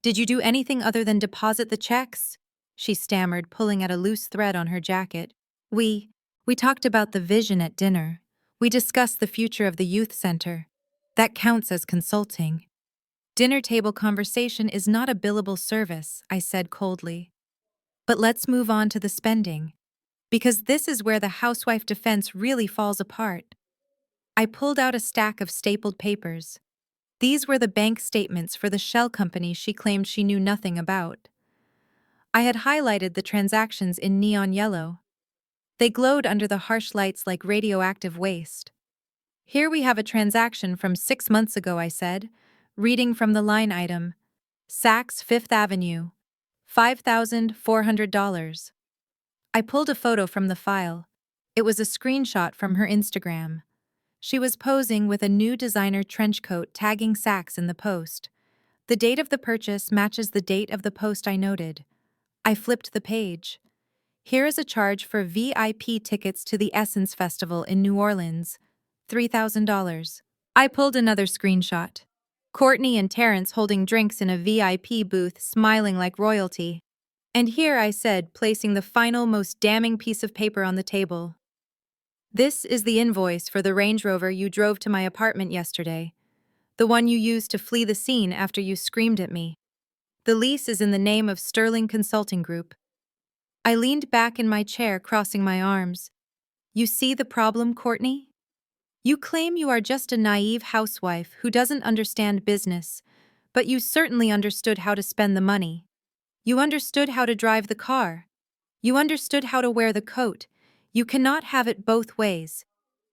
Did you do anything other than deposit the checks? She stammered, pulling at a loose thread on her jacket. We talked about the vision at dinner. We discussed the future of the youth center. That counts as consulting. Dinner table conversation is not a billable service, I said coldly. But let's move on to the spending. Because this is where the housewife defense really falls apart. I pulled out a stack of stapled papers. These were the bank statements for the shell company she claimed she knew nothing about. I had highlighted the transactions in neon yellow. They glowed under the harsh lights like radioactive waste. Here we have a transaction from 6 months ago, I said, reading from the line item. Saks Fifth Avenue. $5,400. I pulled a photo from the file. It was a screenshot from her Instagram. She was posing with a new designer trench coat, tagging Saks in the post. The date of the purchase matches the date of the post I noted. I flipped the page. Here is a charge for VIP tickets to the Essence Festival in New Orleans. $3,000. I pulled another screenshot. Courtney and Terrence holding drinks in a VIP booth, smiling like royalty. And here, I said, placing the final, most damning piece of paper on the table. This is the invoice for the Range Rover you drove to my apartment yesterday. The one you used to flee the scene after you screamed at me. The lease is in the name of Sterling Consulting Group. I leaned back in my chair, crossing my arms. You see the problem, Courtney? You claim you are just a naive housewife who doesn't understand business, but you certainly understood how to spend the money. You understood how to drive the car. You understood how to wear the coat. You cannot have it both ways.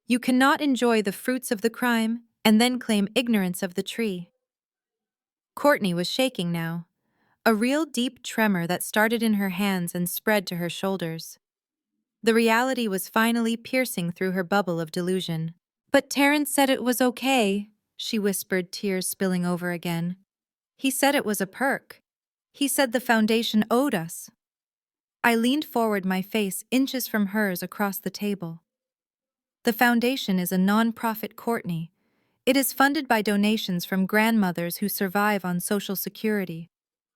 You cannot enjoy the fruits of the crime and then claim ignorance of the tree. Courtney was shaking now. A real deep tremor that started in her hands and spread to her shoulders. The reality was finally piercing through her bubble of delusion. But Terrence said it was okay, she whispered, tears spilling over again. He said it was a perk. He said the foundation owed us. I leaned forward, my face inches from hers across the table. The foundation is a non-profit, Courtney. It is funded by donations from grandmothers who survive on Social Security.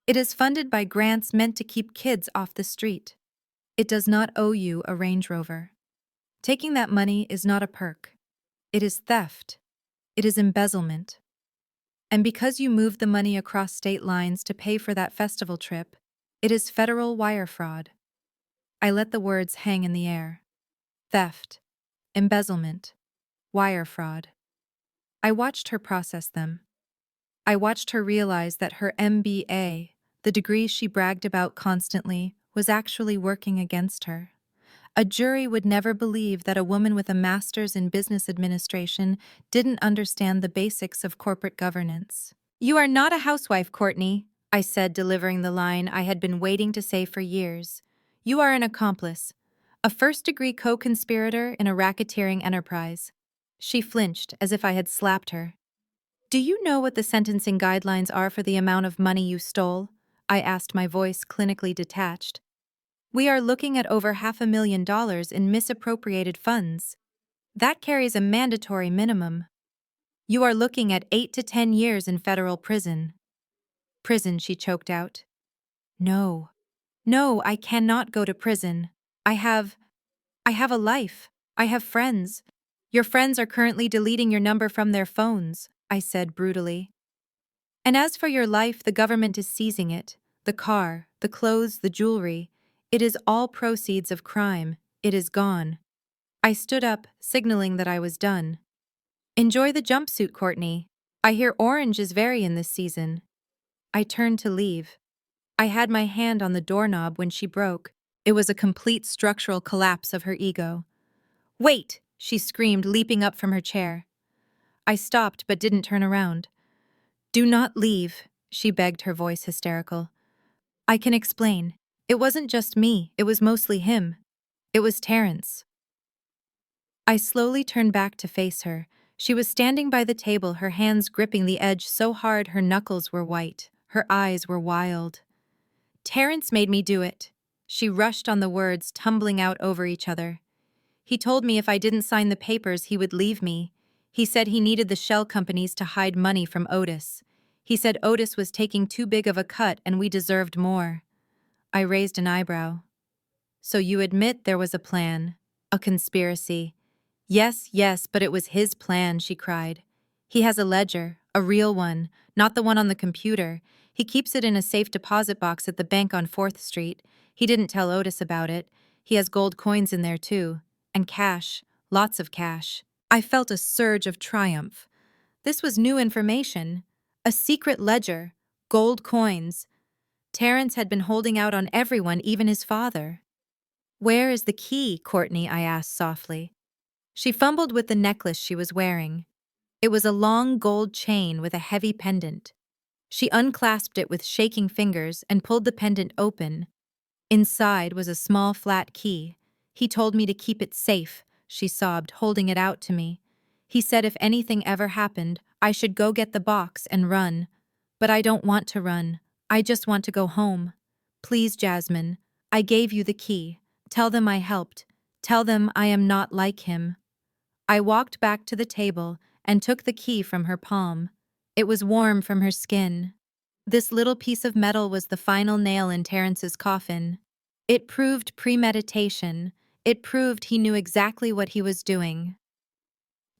It is funded by grants meant to keep kids off the street. It does not owe you a Range Rover. Taking that money is not a perk. It is theft. It is embezzlement. And because you moved the money across state lines to pay for that festival trip, it is federal wire fraud. I let the words hang in the air. Theft. Embezzlement. Wire fraud. I watched her process them. I watched her realize that her MBA, the degree she bragged about constantly, was actually working against her. A jury would never believe that a woman with a master's in business administration didn't understand the basics of corporate governance. "You are not a housewife, Courtney," I said, delivering the line I had been waiting to say for years. "You are an accomplice, a first-degree co-conspirator in a racketeering enterprise." She flinched as if I had slapped her. "Do you know what the sentencing guidelines are for the amount of money you stole?" I asked, my voice clinically detached. "We are looking at over $500,000 in misappropriated funds. That carries a mandatory minimum. You are looking at 8 to 10 years in federal prison." "Prison," she choked out. "No. No, I cannot go to prison. I have a life. I have friends. Your friends are currently deleting your number from their phones," I said brutally. "And as for your life, the government is seizing it. The car, the clothes, the jewelry. It is all proceeds of crime. It is gone." I stood up, signaling that I was done. "Enjoy the jumpsuit, Courtney. I hear orange is very in this season." I turned to leave. I had my hand on the doorknob when she broke. It was a complete structural collapse of her ego. "Wait!" she screamed, leaping up from her chair. I stopped but didn't turn around. "Do not leave," she begged, her voice hysterical. "I can explain. It wasn't just me, it was mostly him. It was Terrence." I slowly turned back to face her. She was standing by the table, her hands gripping the edge so hard her knuckles were white. Her eyes were wild. "Terrence made me do it." She rushed on the words, tumbling out over each other. "He told me if I didn't sign the papers, he would leave me. He said he needed the shell companies to hide money from Otis. He said Otis was taking too big of a cut and we deserved more." I raised an eyebrow. "So you admit there was a plan, a conspiracy?" "Yes, yes, but it was his plan," she cried. "He has a ledger, a real one, not the one on the computer. He keeps it in a safe deposit box at the bank on 4th Street. He didn't tell Otis about it. He has gold coins in there too. And cash, lots of cash." I felt a surge of triumph. This was new information. A secret ledger, gold coins. Terrence had been holding out on everyone, even his father. "Where is the key, Courtney?" I asked softly. She fumbled with the necklace she was wearing. It was a long gold chain with a heavy pendant. She unclasped it with shaking fingers and pulled the pendant open. Inside was a small flat key. "He told me to keep it safe," she sobbed, holding it out to me. "He said if anything ever happened, I should go get the box and run. But I don't want to run. I just want to go home. Please, Jasmine, I gave you the key. Tell them I helped. Tell them I am not like him." I walked back to the table and took the key from her palm. It was warm from her skin. This little piece of metal was the final nail in Terrence's coffin. It proved premeditation. It proved he knew exactly what he was doing.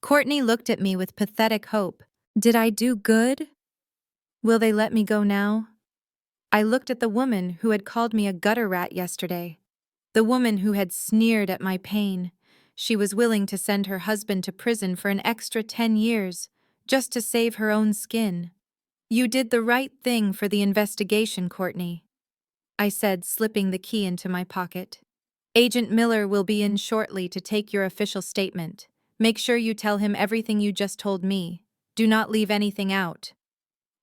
Courtney looked at me with pathetic hope. Did I do good? Will they let me go now? I looked at the woman who had called me a gutter rat yesterday. The woman who had sneered at my pain. She was willing to send her husband to prison for an extra 10 years, just to save her own skin. "You did the right thing for the investigation, Courtney," I said, slipping the key into my pocket. "Agent Miller will be in shortly to take your official statement. Make sure you tell him everything you just told me. Do not leave anything out."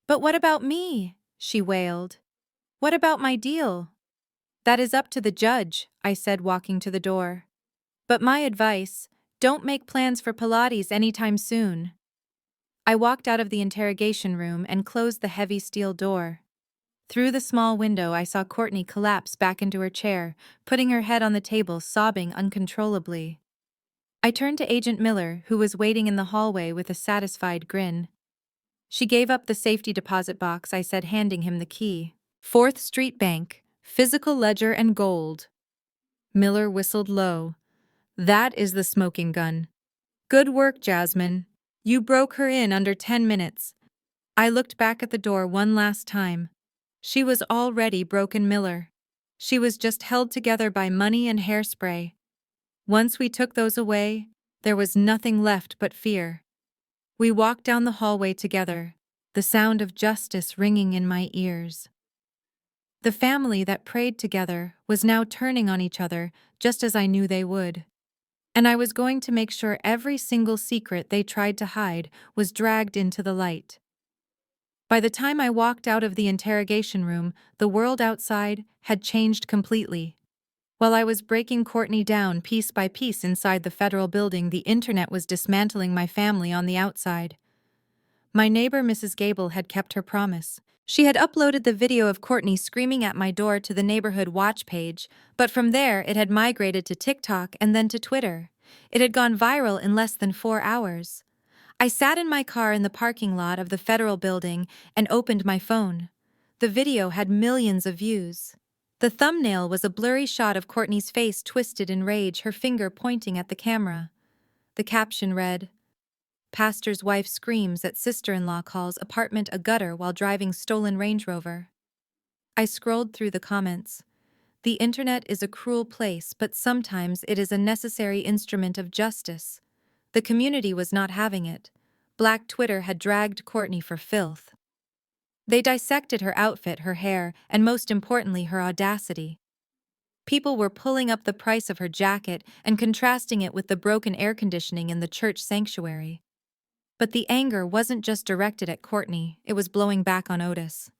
"But what about me?" she wailed. "What about my deal?" "That is up to the judge," I said, walking to the door. "But my advice, don't make plans for Pilates anytime soon." I walked out of the interrogation room and closed the heavy steel door. Through the small window, I saw Courtney collapse back into her chair, putting her head on the table, sobbing uncontrollably. I turned to Agent Miller, who was waiting in the hallway with a satisfied grin. She gave up the safety deposit box, I said, handing him the key. 4th Street Bank, physical ledger and gold. Miller whistled low. That is the smoking gun. Good work, Jasmine. You broke her in under 10 minutes. I looked back at the door one last time. She was already broken, Miller. She was just held together by money and hairspray. Once we took those away, there was nothing left but fear. We walked down the hallway together, the sound of justice ringing in my ears. The family that prayed together was now turning on each other, just as I knew they would. And I was going to make sure every single secret they tried to hide was dragged into the light. By the time I walked out of the interrogation room, the world outside had changed completely. While I was breaking Courtney down piece by piece inside the federal building, the internet was dismantling my family on the outside. My neighbor, Mrs. Gable, had kept her promise. She had uploaded the video of Courtney screaming at my door to the neighborhood watch page, but from there it had migrated to TikTok and then to Twitter. It had gone viral in less than 4 hours. I sat in my car in the parking lot of the federal building and opened my phone. The video had millions of views. The thumbnail was a blurry shot of Courtney's face twisted in rage, her finger pointing at the camera. The caption read, "Pastor's wife screams at sister-in-law, calls apartment a gutter while driving stolen Range Rover." I scrolled through the comments. The internet is a cruel place, but sometimes it is a necessary instrument of justice. The community was not having it. Black Twitter had dragged Courtney for filth. They dissected her outfit, her hair, and most importantly, her audacity. People were pulling up the price of her jacket and contrasting it with the broken air conditioning in the church sanctuary. But the anger wasn't just directed at Courtney, it was blowing back on Otis.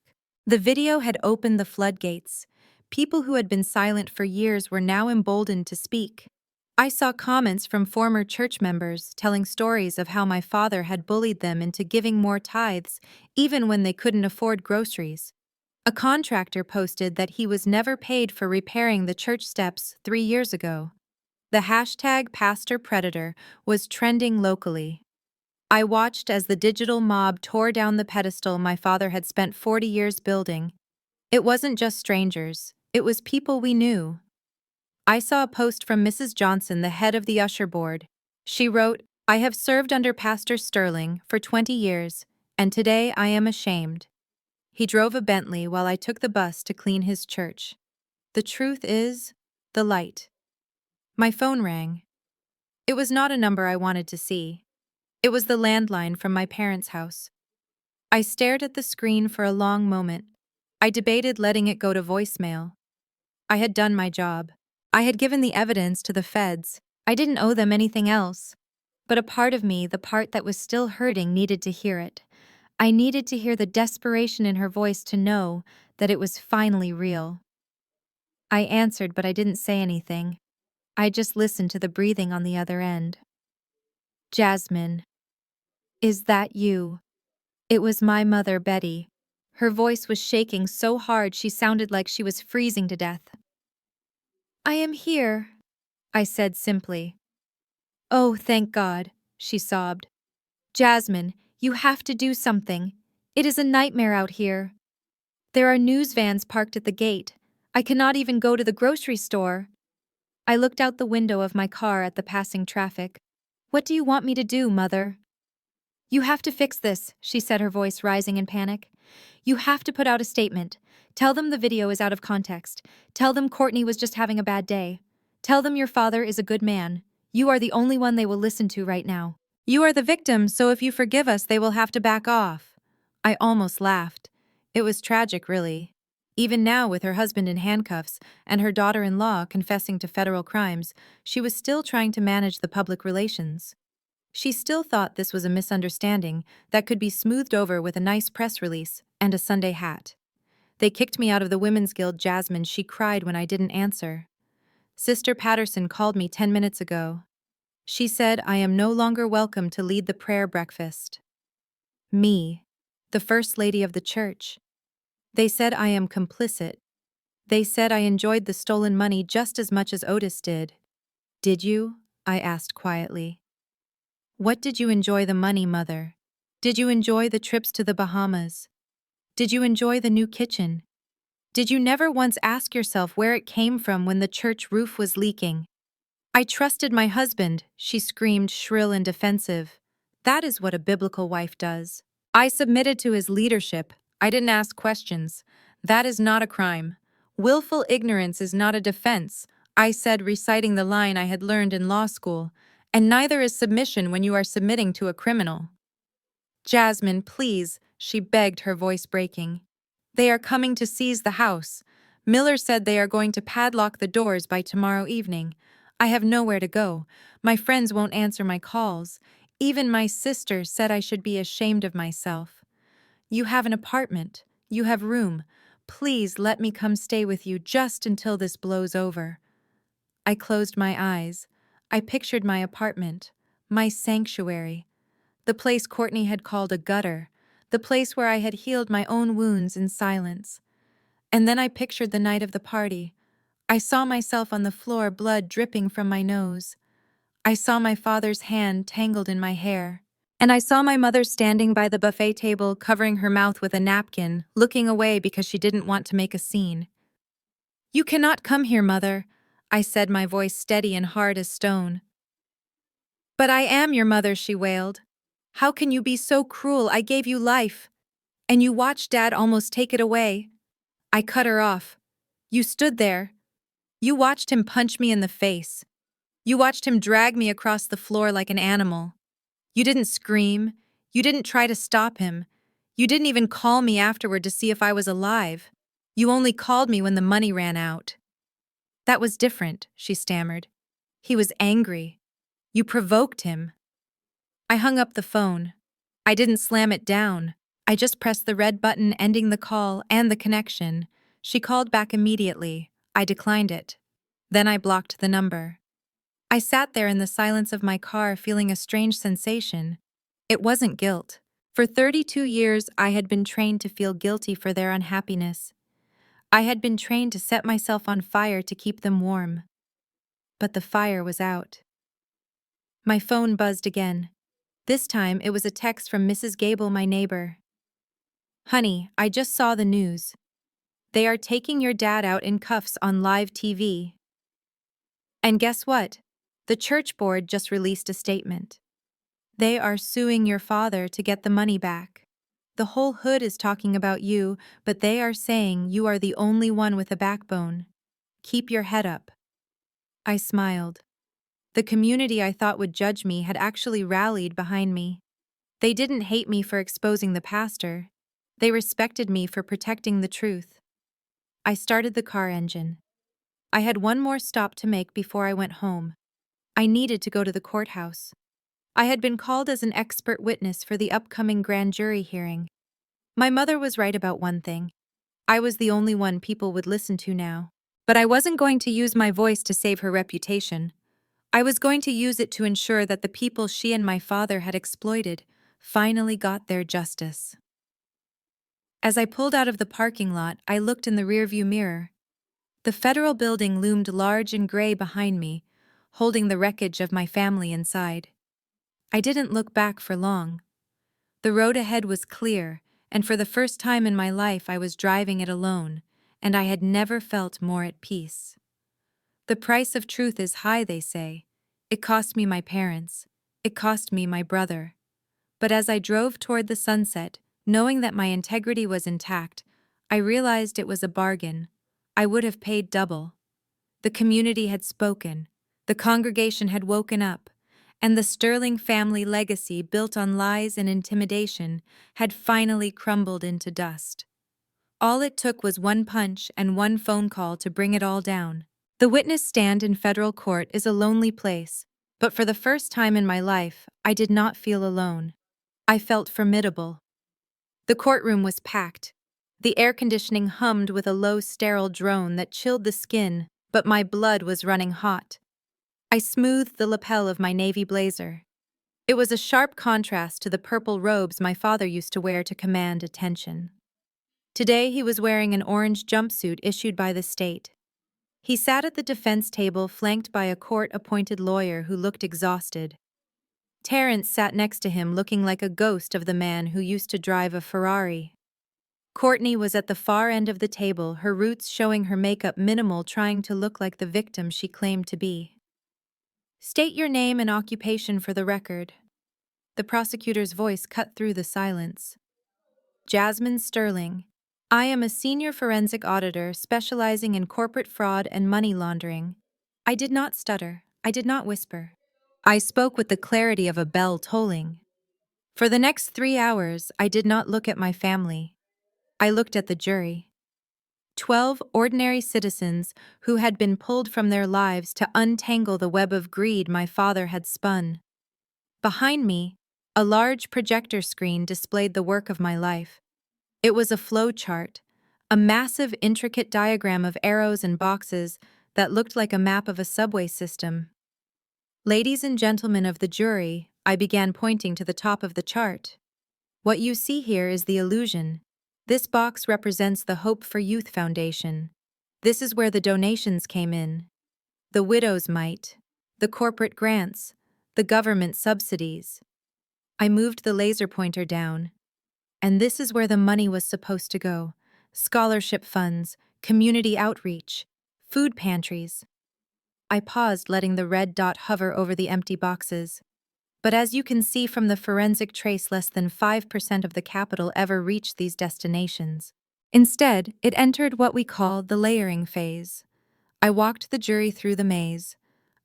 The video had opened the floodgates. People who had been silent for years were now emboldened to speak. I saw comments from former church members telling stories of how my father had bullied them into giving more tithes, even when they couldn't afford groceries. A contractor posted that he was never paid for repairing the church steps 3 years ago. The hashtag Pastor Predator was trending locally. I watched as the digital mob tore down the pedestal my father had spent 40 years building. It wasn't just strangers, it was people we knew. I saw a post from Mrs. Johnson, the head of the usher board. She wrote, "I have served under Pastor Sterling for 20 years, and today I am ashamed. He drove a Bentley while I took the bus to clean his church. The truth is, the light." My phone rang. It was not a number I wanted to see. It was the landline from my parents' house. I stared at the screen for a long moment. I debated letting it go to voicemail. I had done my job. I had given the evidence to the feds. I didn't owe them anything else. But a part of me, the part that was still hurting, needed to hear it. I needed to hear the desperation in her voice to know that it was finally real. I answered, but I didn't say anything. I just listened to the breathing on the other end. "Jasmine, is that you?" It was my mother, Betty. Her voice was shaking so hard she sounded like she was freezing to death. "I am here," I said simply. "Oh, thank God," she sobbed. "Jasmine, you have to do something. It is a nightmare out here. There are news vans parked at the gate. I cannot even go to the grocery store." I looked out the window of my car at the passing traffic. "What do you want me to do, Mother?" "You have to fix this," she said, her voice rising in panic. "You have to put out a statement. Tell them the video is out of context. Tell them Courtney was just having a bad day. Tell them your father is a good man. You are the only one they will listen to right now. You are the victim, so if you forgive us, they will have to back off." I almost laughed. It was tragic, really. Even now, with her husband in handcuffs and her daughter-in-law confessing to federal crimes, she was still trying to manage the public relations. She still thought this was a misunderstanding that could be smoothed over with a nice press release and a Sunday hat. They kicked me out of the Women's Guild, Jasmine, she cried when I didn't answer. Sister Patterson called me 10 minutes ago. She said I am no longer welcome to lead the prayer breakfast. Me, the First Lady of the church. They said I am complicit. They said I enjoyed the stolen money just as much as Otis did. Did you? I asked quietly. What did you enjoy the money, Mother? Did you enjoy the trips to the Bahamas? Did you enjoy the new kitchen? Did you never once ask yourself where it came from when the church roof was leaking? I trusted my husband, she screamed, shrill and defensive. That is what a biblical wife does. I submitted to his leadership. I didn't ask questions. That is not a crime. Willful ignorance is not a defense, I said, reciting the line I had learned in law school. And neither is submission when you are submitting to a criminal. Jasmine, please, she begged, her voice breaking. They are coming to seize the house. Miller said they are going to padlock the doors by tomorrow evening. I have nowhere to go. My friends won't answer my calls. Even my sister said I should be ashamed of myself. You have an apartment. You have room. Please let me come stay with you just until this blows over. I closed my eyes. I pictured my apartment, my sanctuary, the place Courtney had called a gutter, the place where I had healed my own wounds in silence. And then I pictured the night of the party. I saw myself on the floor, blood dripping from my nose. I saw my father's hand tangled in my hair. And I saw my mother standing by the buffet table, covering her mouth with a napkin, looking away because she didn't want to make a scene. You cannot come here, Mother, I said, my voice steady and hard as stone. But I am your mother, she wailed. How can you be so cruel? I gave you life. And you watched Dad almost take it away. I cut her off. You stood there. You watched him punch me in the face. You watched him drag me across the floor like an animal. You didn't scream. You didn't try to stop him. You didn't even call me afterward to see if I was alive. You only called me when the money ran out. That was different, she stammered. He was angry. You provoked him. I hung up the phone. I didn't slam it down. I just pressed the red button ending the call and the connection. She called back immediately. I declined it. Then I blocked the number. I sat there in the silence of my car feeling a strange sensation. It wasn't guilt. For 32 years, I had been trained to feel guilty for their unhappiness. I had been trained to set myself on fire to keep them warm. But the fire was out. My phone buzzed again. This time, it was a text from Mrs. Gable, my neighbor. Honey, I just saw the news. They are taking your dad out in cuffs on live TV. And guess what? The church board just released a statement. They are suing your father to get the money back. The whole hood is talking about you, but they are saying you are the only one with a backbone. Keep your head up. I smiled. The community I thought would judge me had actually rallied behind me. They didn't hate me for exposing the pastor. They respected me for protecting the truth. I started the car engine. I had one more stop to make before I went home. I needed to go to the courthouse. I had been called as an expert witness for the upcoming grand jury hearing. My mother was right about one thing. I was the only one people would listen to now. But I wasn't going to use my voice to save her reputation. I was going to use it to ensure that the people she and my father had exploited finally got their justice. As I pulled out of the parking lot, I looked in the rearview mirror. The federal building loomed large and gray behind me, holding the wreckage of my family inside. I didn't look back for long. The road ahead was clear, and for the first time in my life I was driving it alone, and I had never felt more at peace. The price of truth is high, they say. It cost me my parents. It cost me my brother. But as I drove toward the sunset, knowing that my integrity was intact, I realized it was a bargain. I would have paid double. The community had spoken. The congregation had woken up. And the Sterling family legacy, built on lies and intimidation, had finally crumbled into dust. All it took was one punch and one phone call to bring it all down. The witness stand in federal court is a lonely place, but for the first time in my life, I did not feel alone. I felt formidable. The courtroom was packed. The air conditioning hummed with a low, sterile drone that chilled the skin, but my blood was running hot. I smoothed the lapel of my navy blazer. It was a sharp contrast to the purple robes my father used to wear to command attention. Today he was wearing an orange jumpsuit issued by the state. He sat at the defense table flanked by a court-appointed lawyer who looked exhausted. Terence sat next to him looking like a ghost of the man who used to drive a Ferrari. Courtney was at the far end of the table, her roots showing her makeup minimal, trying to look like the victim she claimed to be. "State your name and occupation for the record." The prosecutor's voice cut through the silence. "Jasmine Sterling. I am a senior forensic auditor specializing in corporate fraud and money laundering." I did not stutter. I did not whisper. I spoke with the clarity of a bell tolling. For the next 3 hours, I did not look at my family. I looked at the jury. 12 ordinary citizens who had been pulled from their lives to untangle the web of greed my father had spun. Behind me, a large projector screen displayed the work of my life. It was a flow chart, a massive, intricate diagram of arrows and boxes that looked like a map of a subway system. "Ladies and gentlemen of the jury," I began, pointing to the top of the chart. "What you see here is the illusion. This box represents the Hope for Youth Foundation. This is where the donations came in. The widow's mite, the corporate grants, the government subsidies." I moved the laser pointer down. "And this is where the money was supposed to go. Scholarship funds, community outreach, food pantries." I paused, letting the red dot hover over the empty boxes. But as you can see from the forensic trace, less than 5% of the capital ever reached these destinations. Instead, it entered what we call the layering phase. I walked the jury through the maze.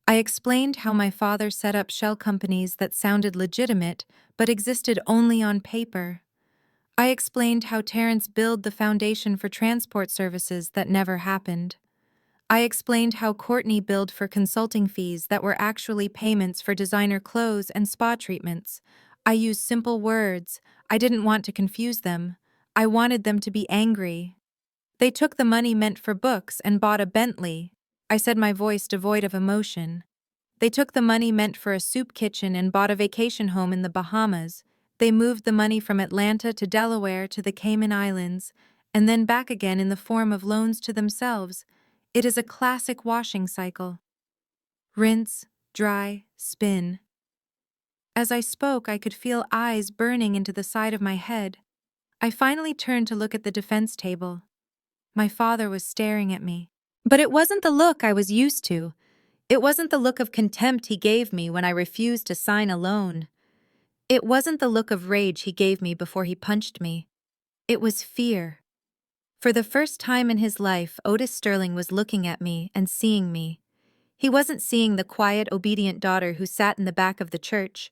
I explained how my father set up shell companies that sounded legitimate but existed only on paper. I explained how Terence built the foundation for transport services that never happened. I explained how Courtney billed for consulting fees that were actually payments for designer clothes and spa treatments. I used simple words. I didn't want to confuse them. I wanted them to be angry. "They took the money meant for books and bought a Bentley," I said, my voice devoid of emotion. "They took the money meant for a soup kitchen and bought a vacation home in the Bahamas. They moved the money from Atlanta to Delaware to the Cayman Islands, and then back again in the form of loans to themselves. It is a classic washing cycle. Rinse, dry, spin." As I spoke, I could feel eyes burning into the side of my head. I finally turned to look at the defense table. My father was staring at me. But it wasn't the look I was used to. It wasn't the look of contempt he gave me when I refused to sign a loan. It wasn't the look of rage he gave me before he punched me. It was fear. For the first time in his life, Otis Sterling was looking at me and seeing me. He wasn't seeing the quiet, obedient daughter who sat in the back of the church.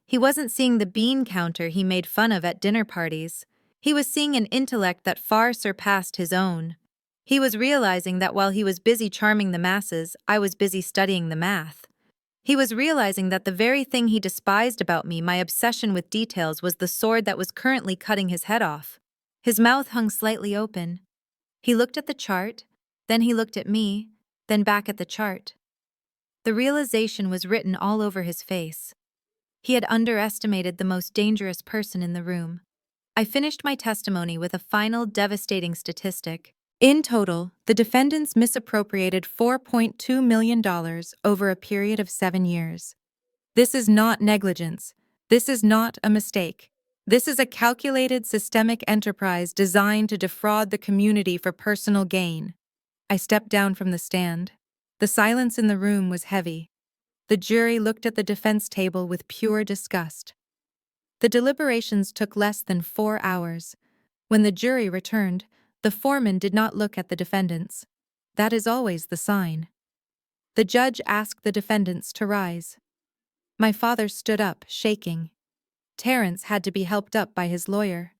He wasn't seeing the bean counter he made fun of at dinner parties. He was seeing an intellect that far surpassed his own. He was realizing that while he was busy charming the masses, I was busy studying the math. He was realizing that the very thing he despised about me, my obsession with details, was the sword that was currently cutting his head off. His mouth hung slightly open. He looked at the chart, then he looked at me, then back at the chart. The realization was written all over his face. He had underestimated the most dangerous person in the room. I finished my testimony with a final devastating statistic. In total, the defendants misappropriated $4.2 million over a period of 7 years. This is not negligence. This is not a mistake. This is a calculated, systemic enterprise designed to defraud the community for personal gain. I stepped down from the stand. The silence in the room was heavy. The jury looked at the defense table with pure disgust. The deliberations took less than 4 hours. When the jury returned, the foreman did not look at the defendants. That is always the sign. The judge asked the defendants to rise. My father stood up, shaking. Terence had to be helped up by his lawyer.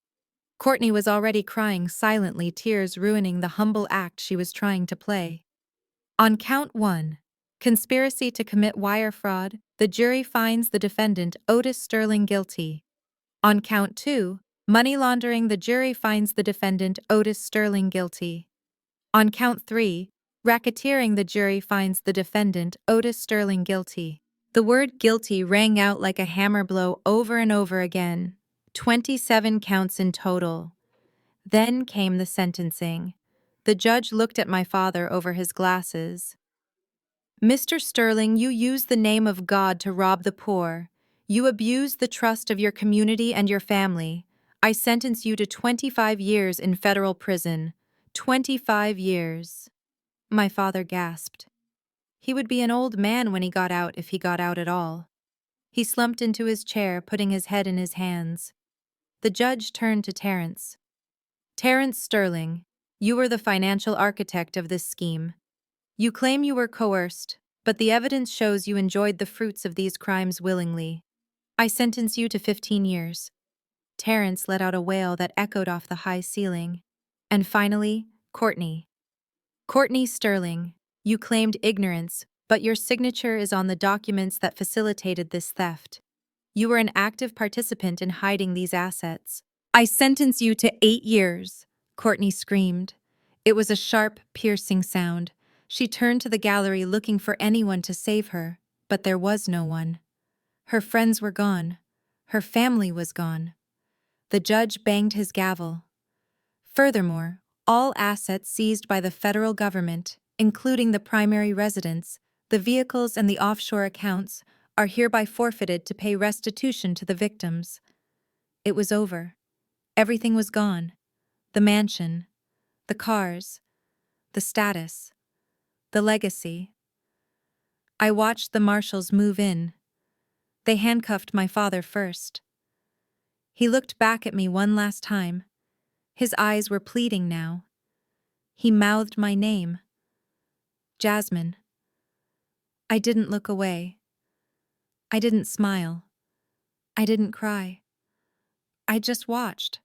Courtney was already crying silently, tears ruining the humble act she was trying to play. On count 1, conspiracy to commit wire fraud, the jury finds the defendant Otis Sterling guilty. On count 2, money laundering, the jury finds the defendant Otis Sterling guilty. On count 3, racketeering, the jury finds the defendant Otis Sterling guilty. The word guilty rang out like a hammer blow over and over again. 27 counts in total. Then came the sentencing. The judge looked at my father over his glasses. "Mr. Sterling, you used the name of God to rob the poor. You abused the trust of your community and your family. I sentence you to 25 years in federal prison. 25 years." My father gasped. He would be an old man when he got out, if he got out at all. He slumped into his chair, putting his head in his hands. The judge turned to Terrence. "Terrence Sterling, you were the financial architect of this scheme. You claim you were coerced, but the evidence shows you enjoyed the fruits of these crimes willingly. I sentence you to 15 years. Terrence let out a wail that echoed off the high ceiling. And finally, Courtney. "Courtney Sterling, you claimed ignorance, but your signature is on the documents that facilitated this theft. You were an active participant in hiding these assets. I sentence you to 8 years, Courtney screamed. It was a sharp, piercing sound. She turned to the gallery looking for anyone to save her, but there was no one. Her friends were gone. Her family was gone. The judge banged his gavel. Furthermore, all assets seized by the federal government, including the primary residence, the vehicles and the offshore accounts, are hereby forfeited to pay restitution to the victims. It was over. Everything was gone. The mansion, the cars, the status, the legacy. I watched the marshals move in. They handcuffed my father first. He looked back at me one last time. His eyes were pleading now. He mouthed my name. Jasmine. I didn't look away. I didn't smile. I didn't cry. I just watched.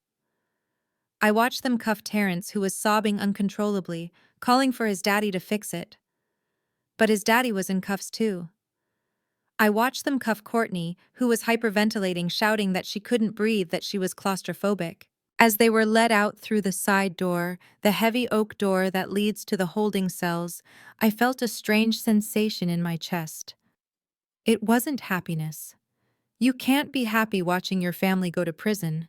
I watched them cuff Terrence, who was sobbing uncontrollably, calling for his daddy to fix it. But his daddy was in cuffs too. I watched them cuff Courtney, who was hyperventilating, shouting that she couldn't breathe, that she was claustrophobic. As they were led out through the side door, the heavy oak door that leads to the holding cells, I felt a strange sensation in my chest. It wasn't happiness. You can't be happy watching your family go to prison.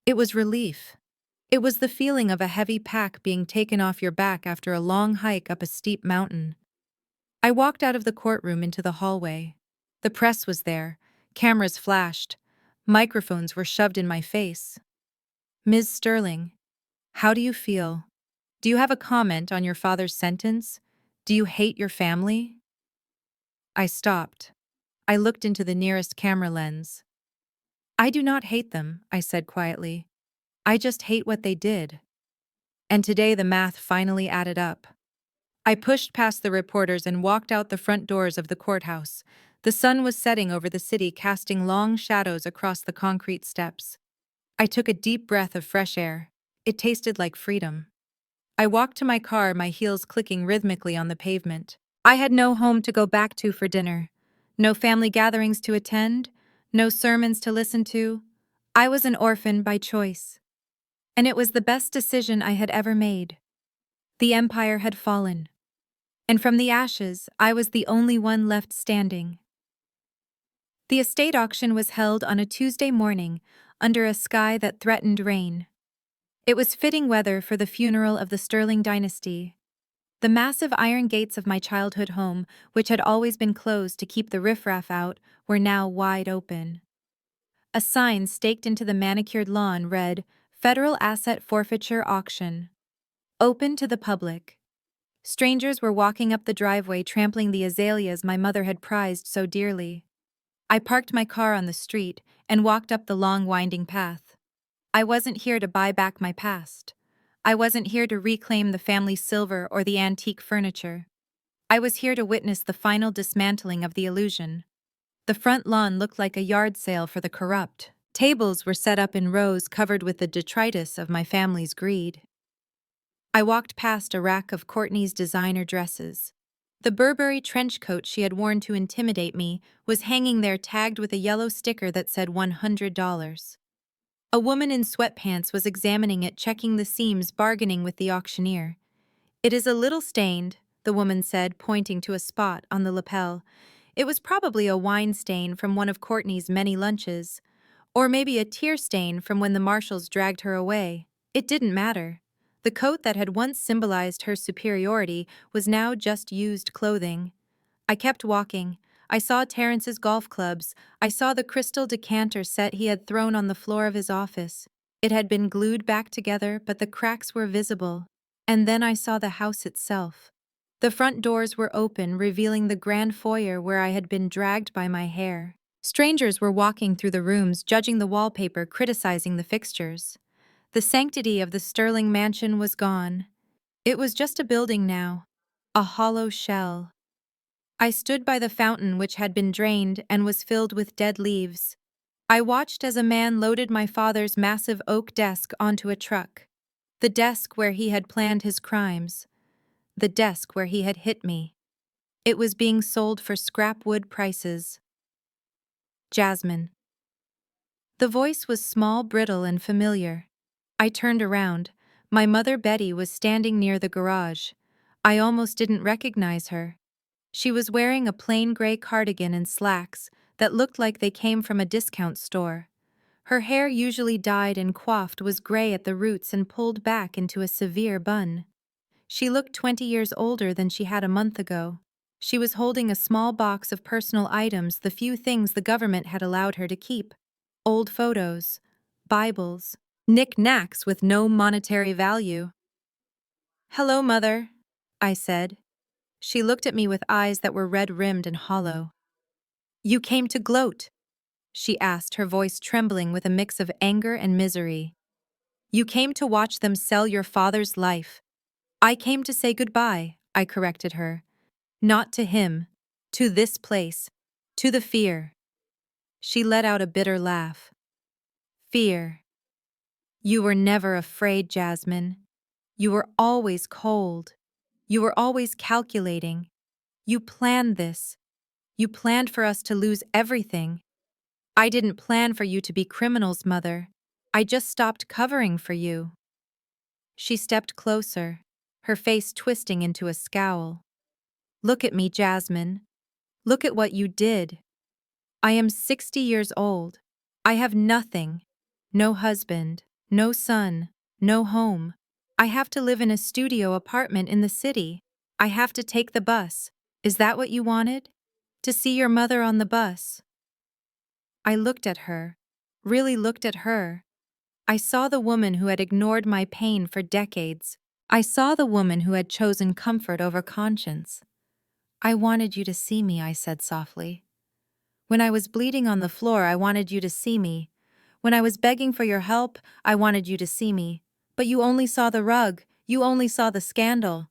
It was relief. It was the feeling of a heavy pack being taken off your back after a long hike up a steep mountain. I walked out of the courtroom into the hallway. The press was there. Cameras flashed. Microphones were shoved in my face. "Ms. Sterling, how do you feel? Do you have a comment on your father's sentence? Do you hate your family?" I stopped. I looked into the nearest camera lens. "I do not hate them," I said quietly. "I just hate what they did." And today the math finally added up. I pushed past the reporters and walked out the front doors of the courthouse. The sun was setting over the city, casting long shadows across the concrete steps. I took a deep breath of fresh air. It tasted like freedom. I walked to my car, my heels clicking rhythmically on the pavement. I had no home to go back to for dinner, no family gatherings to attend, no sermons to listen to. I was an orphan by choice. And it was the best decision I had ever made. The empire had fallen. And from the ashes, I was the only one left standing. The estate auction was held on a Tuesday morning, under a sky that threatened rain. It was fitting weather for the funeral of the Sterling dynasty. The massive iron gates of my childhood home, which had always been closed to keep the riffraff out, were now wide open. A sign staked into the manicured lawn read, "Federal Asset Forfeiture Auction. Open to the public." Strangers were walking up the driveway, trampling the azaleas my mother had prized so dearly. I parked my car on the street and walked up the long, winding path. I wasn't here to buy back my past. I wasn't here to reclaim the family silver or the antique furniture. I was here to witness the final dismantling of the illusion. The front lawn looked like a yard sale for the corrupt. Tables were set up in rows covered with the detritus of my family's greed. I walked past a rack of Courtney's designer dresses. The Burberry trench coat she had worn to intimidate me was hanging there, tagged with a yellow sticker that said $100. A woman in sweatpants was examining it, checking the seams, bargaining with the auctioneer. "It is a little stained," the woman said, pointing to a spot on the lapel. It was probably a wine stain from one of Courtney's many lunches, or maybe a tear stain from when the marshals dragged her away. It didn't matter. The coat that had once symbolized her superiority was now just used clothing. I kept walking. I saw Terrence's golf clubs. I saw the crystal decanter set he had thrown on the floor of his office. It had been glued back together, but the cracks were visible. And then I saw the house itself. The front doors were open, revealing the grand foyer where I had been dragged by my hair. Strangers were walking through the rooms, judging the wallpaper, criticizing the fixtures. The sanctity of the Sterling mansion was gone. It was just a building now, a hollow shell. I stood by the fountain which had been drained and was filled with dead leaves. I watched as a man loaded my father's massive oak desk onto a truck. The desk where he had planned his crimes. The desk where he had hit me. It was being sold for scrap wood prices. Jasmine. The voice was small, brittle, and familiar. I turned around. My mother Betty was standing near the garage. I almost didn't recognize her. She was wearing a plain gray cardigan and slacks that looked like they came from a discount store. Her hair, usually dyed and coiffed, was gray at the roots and pulled back into a severe bun. She looked 20 years older than she had a month ago. She was holding a small box of personal items, the few things the government had allowed her to keep. Old photos, Bibles, knick-knacks with no monetary value. "Hello, Mother," I said. She looked at me with eyes that were red-rimmed and hollow. "You came to gloat?" she asked, her voice trembling with a mix of anger and misery. "You came to watch them sell your father's life." "I came to say goodbye," I corrected her. "Not to him. To this place. To the fear." She let out a bitter laugh. "Fear. You were never afraid, Jasmine. You were always cold. You were always calculating. You planned this. You planned for us to lose everything. I didn't plan for you to be criminals, Mother. I just stopped covering for you." She stepped closer, her face twisting into a scowl. "Look at me, Jasmine. Look at what you did. I am 60 years old. I have nothing. No husband, no son, no home. I have to live in a studio apartment in the city. I have to take the bus. Is that what you wanted? To see your mother on the bus?" I looked at her, really looked at her. I saw the woman who had ignored my pain for decades. I saw the woman who had chosen comfort over conscience. "I wanted you to see me," I said softly. "When I was bleeding on the floor, I wanted you to see me. When I was begging for your help, I wanted you to see me. But you only saw the rug. You only saw the scandal."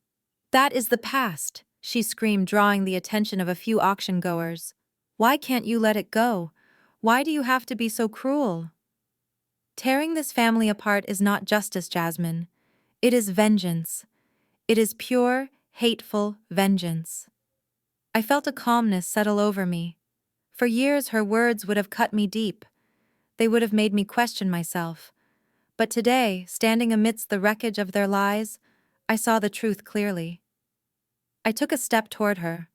"That is the past," she screamed, drawing the attention of a few auction-goers. "Why can't you let it go? Why do you have to be so cruel?" "Tearing this family apart is not justice, Jasmine. It is vengeance. It is pure, hateful vengeance." I felt a calmness settle over me. For years her words would have cut me deep. They would have made me question myself. But today, standing amidst the wreckage of their lies, I saw the truth clearly. I took a step toward her.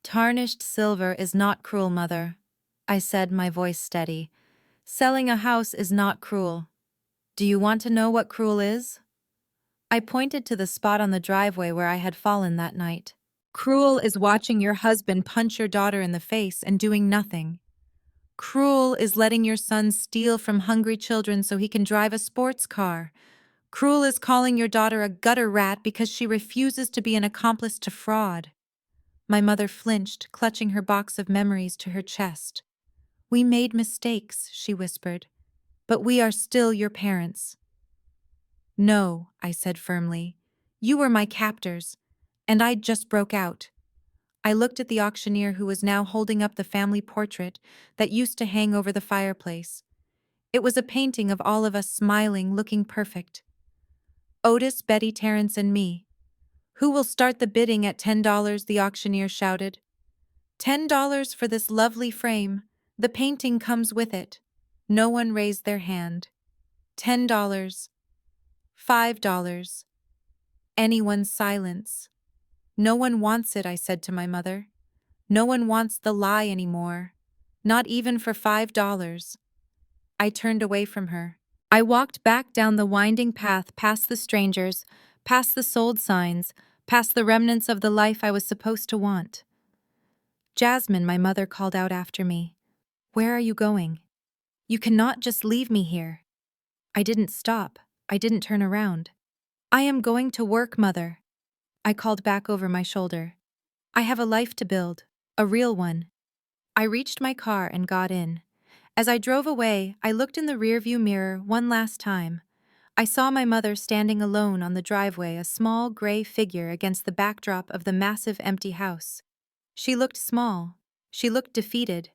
"Tarnished silver is not cruel, Mother," I said, my voice steady. "Selling a house is not cruel. Do you want to know what cruel is?" I pointed to the spot on the driveway where I had fallen that night. "Cruel is watching your husband punch your daughter in the face and doing nothing. Cruel is letting your son steal from hungry children so he can drive a sports car. Cruel is calling your daughter a gutter rat because she refuses to be an accomplice to fraud." My mother flinched, clutching her box of memories to her chest. "We made mistakes," she whispered, "but we are still your parents." "No," I said firmly. "You were my captors, and I just broke out." I looked at the auctioneer who was now holding up the family portrait that used to hang over the fireplace. It was a painting of all of us smiling, looking perfect. "Otis, Betty, Terrence, and me. Who will start the bidding at $10?" the auctioneer shouted. $10 for this lovely frame. The painting comes with it." No one raised their hand. $10. $5. Anyone's silence. "No one wants it," I said to my mother. No one wants the lie anymore. Not even for $5. I turned away from her. I walked back down the winding path past the strangers, past the sold signs, past the remnants of the life I was supposed to want. Jasmine, my mother called out after me. Where are you going? You cannot just leave me here. I didn't stop. I didn't turn around. I am going to work, Mother. I called back over my shoulder. I have a life to build, a real one. I reached my car and got in. As I drove away, I looked in the rearview mirror one last time. I saw my mother standing alone on the driveway, a small gray figure against the backdrop of the massive empty house. She looked small. She looked defeated.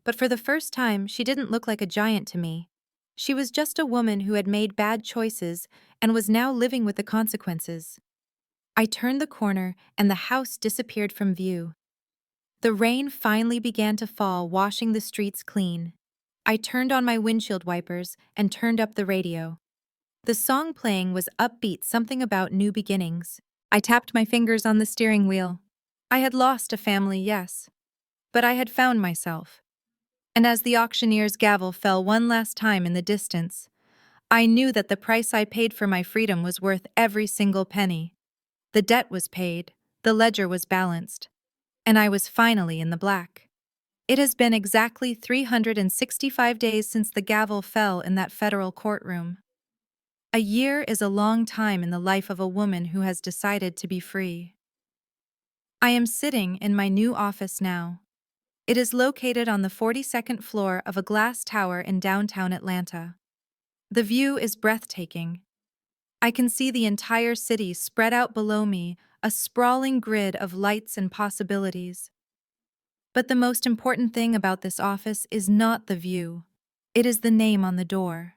But for the first time, she didn't look like a giant to me. She was just a woman who had made bad choices and was now living with the consequences. I turned the corner and the house disappeared from view. The rain finally began to fall, washing the streets clean. I turned on my windshield wipers and turned up the radio. The song playing was upbeat, something about new beginnings. I tapped my fingers on the steering wheel. I had lost a family, yes, but I had found myself. And as the auctioneer's gavel fell one last time in the distance, I knew that the price I paid for my freedom was worth every single penny. The debt was paid, the ledger was balanced, and I was finally in the black. It has been exactly 365 days since the gavel fell in that federal courtroom. A year is a long time in the life of a woman who has decided to be free. I am sitting in my new office now. It is located on the 42nd floor of a glass tower in downtown Atlanta. The view is breathtaking. I can see the entire city spread out below me, a sprawling grid of lights and possibilities. But the most important thing about this office is not the view. It is the name on the door.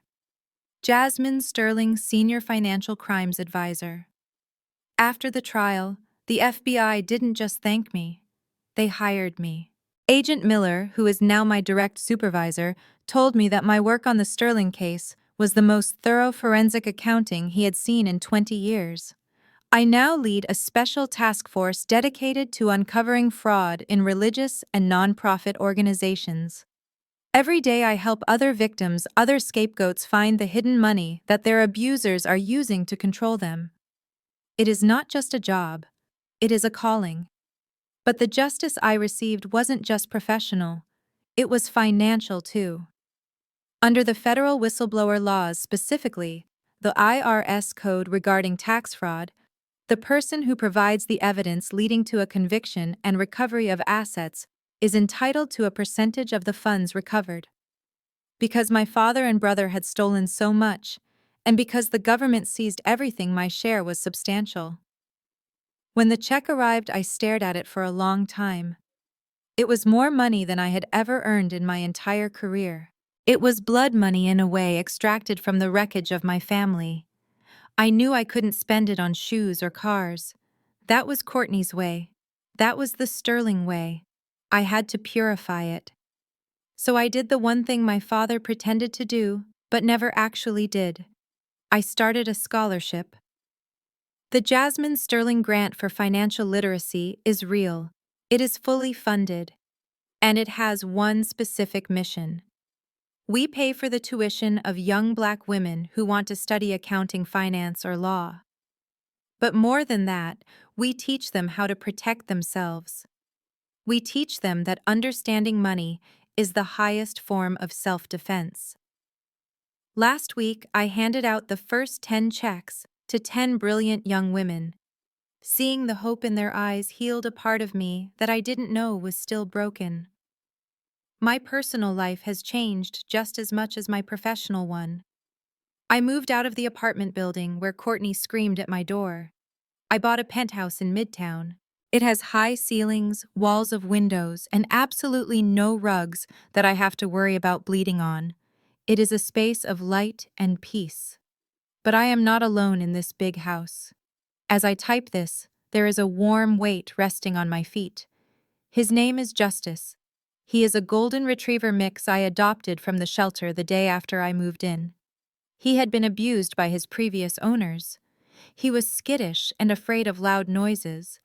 Jasmine Sterling, Senior Financial Crimes Advisor. After the trial, the FBI didn't just thank me. They hired me. Agent Miller, who is now my direct supervisor, told me that my work on the Sterling case was the most thorough forensic accounting he had seen in 20 years. I now lead a special task force dedicated to uncovering fraud in religious and nonprofit organizations. Every day I help other victims, other scapegoats find the hidden money that their abusers are using to control them. It is not just a job, it is a calling. But the justice I received wasn't just professional, it was financial too. Under the federal whistleblower laws, specifically the IRS code regarding tax fraud, the person who provides the evidence leading to a conviction and recovery of assets is entitled to a percentage of the funds recovered. Because my father and brother had stolen so much, and because the government seized everything, my share was substantial. When the check arrived, I stared at it for a long time. It was more money than I had ever earned in my entire career. It was blood money in a way, extracted from the wreckage of my family. I knew I couldn't spend it on shoes or cars. That was Courtney's way. That was the Sterling way. I had to purify it. So I did the one thing my father pretended to do, but never actually did. I started a scholarship. The Jasmine Sterling Grant for Financial Literacy is real. It is fully funded. And it has one specific mission. We pay for the tuition of young Black women who want to study accounting, finance, or law. But more than that, we teach them how to protect themselves. We teach them that understanding money is the highest form of self-defense. Last week, I handed out the first 10 checks to 10 brilliant young women. Seeing the hope in their eyes healed a part of me that I didn't know was still broken. My personal life has changed just as much as my professional one. I moved out of the apartment building where Courtney screamed at my door. I bought a penthouse in Midtown. It has high ceilings, walls of windows, and absolutely no rugs that I have to worry about bleeding on. It is a space of light and peace. But I am not alone in this big house. As I type this, there is a warm weight resting on my feet. His name is Justice. He is a golden retriever mix I adopted from the shelter the day after I moved in. He had been abused by his previous owners. He was skittish and afraid of loud noises,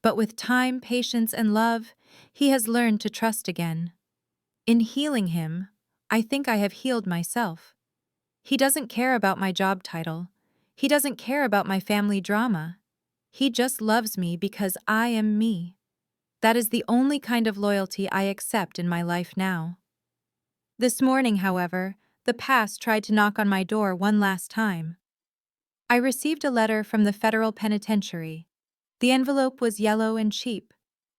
But with time, patience, and love, he has learned to trust again. In healing him, I think I have healed myself. He doesn't care about my job title. He doesn't care about my family drama. He just loves me because I am me. That is the only kind of loyalty I accept in my life now. This morning, however, the past tried to knock on my door one last time. I received a letter from the federal penitentiary. The envelope was yellow and cheap.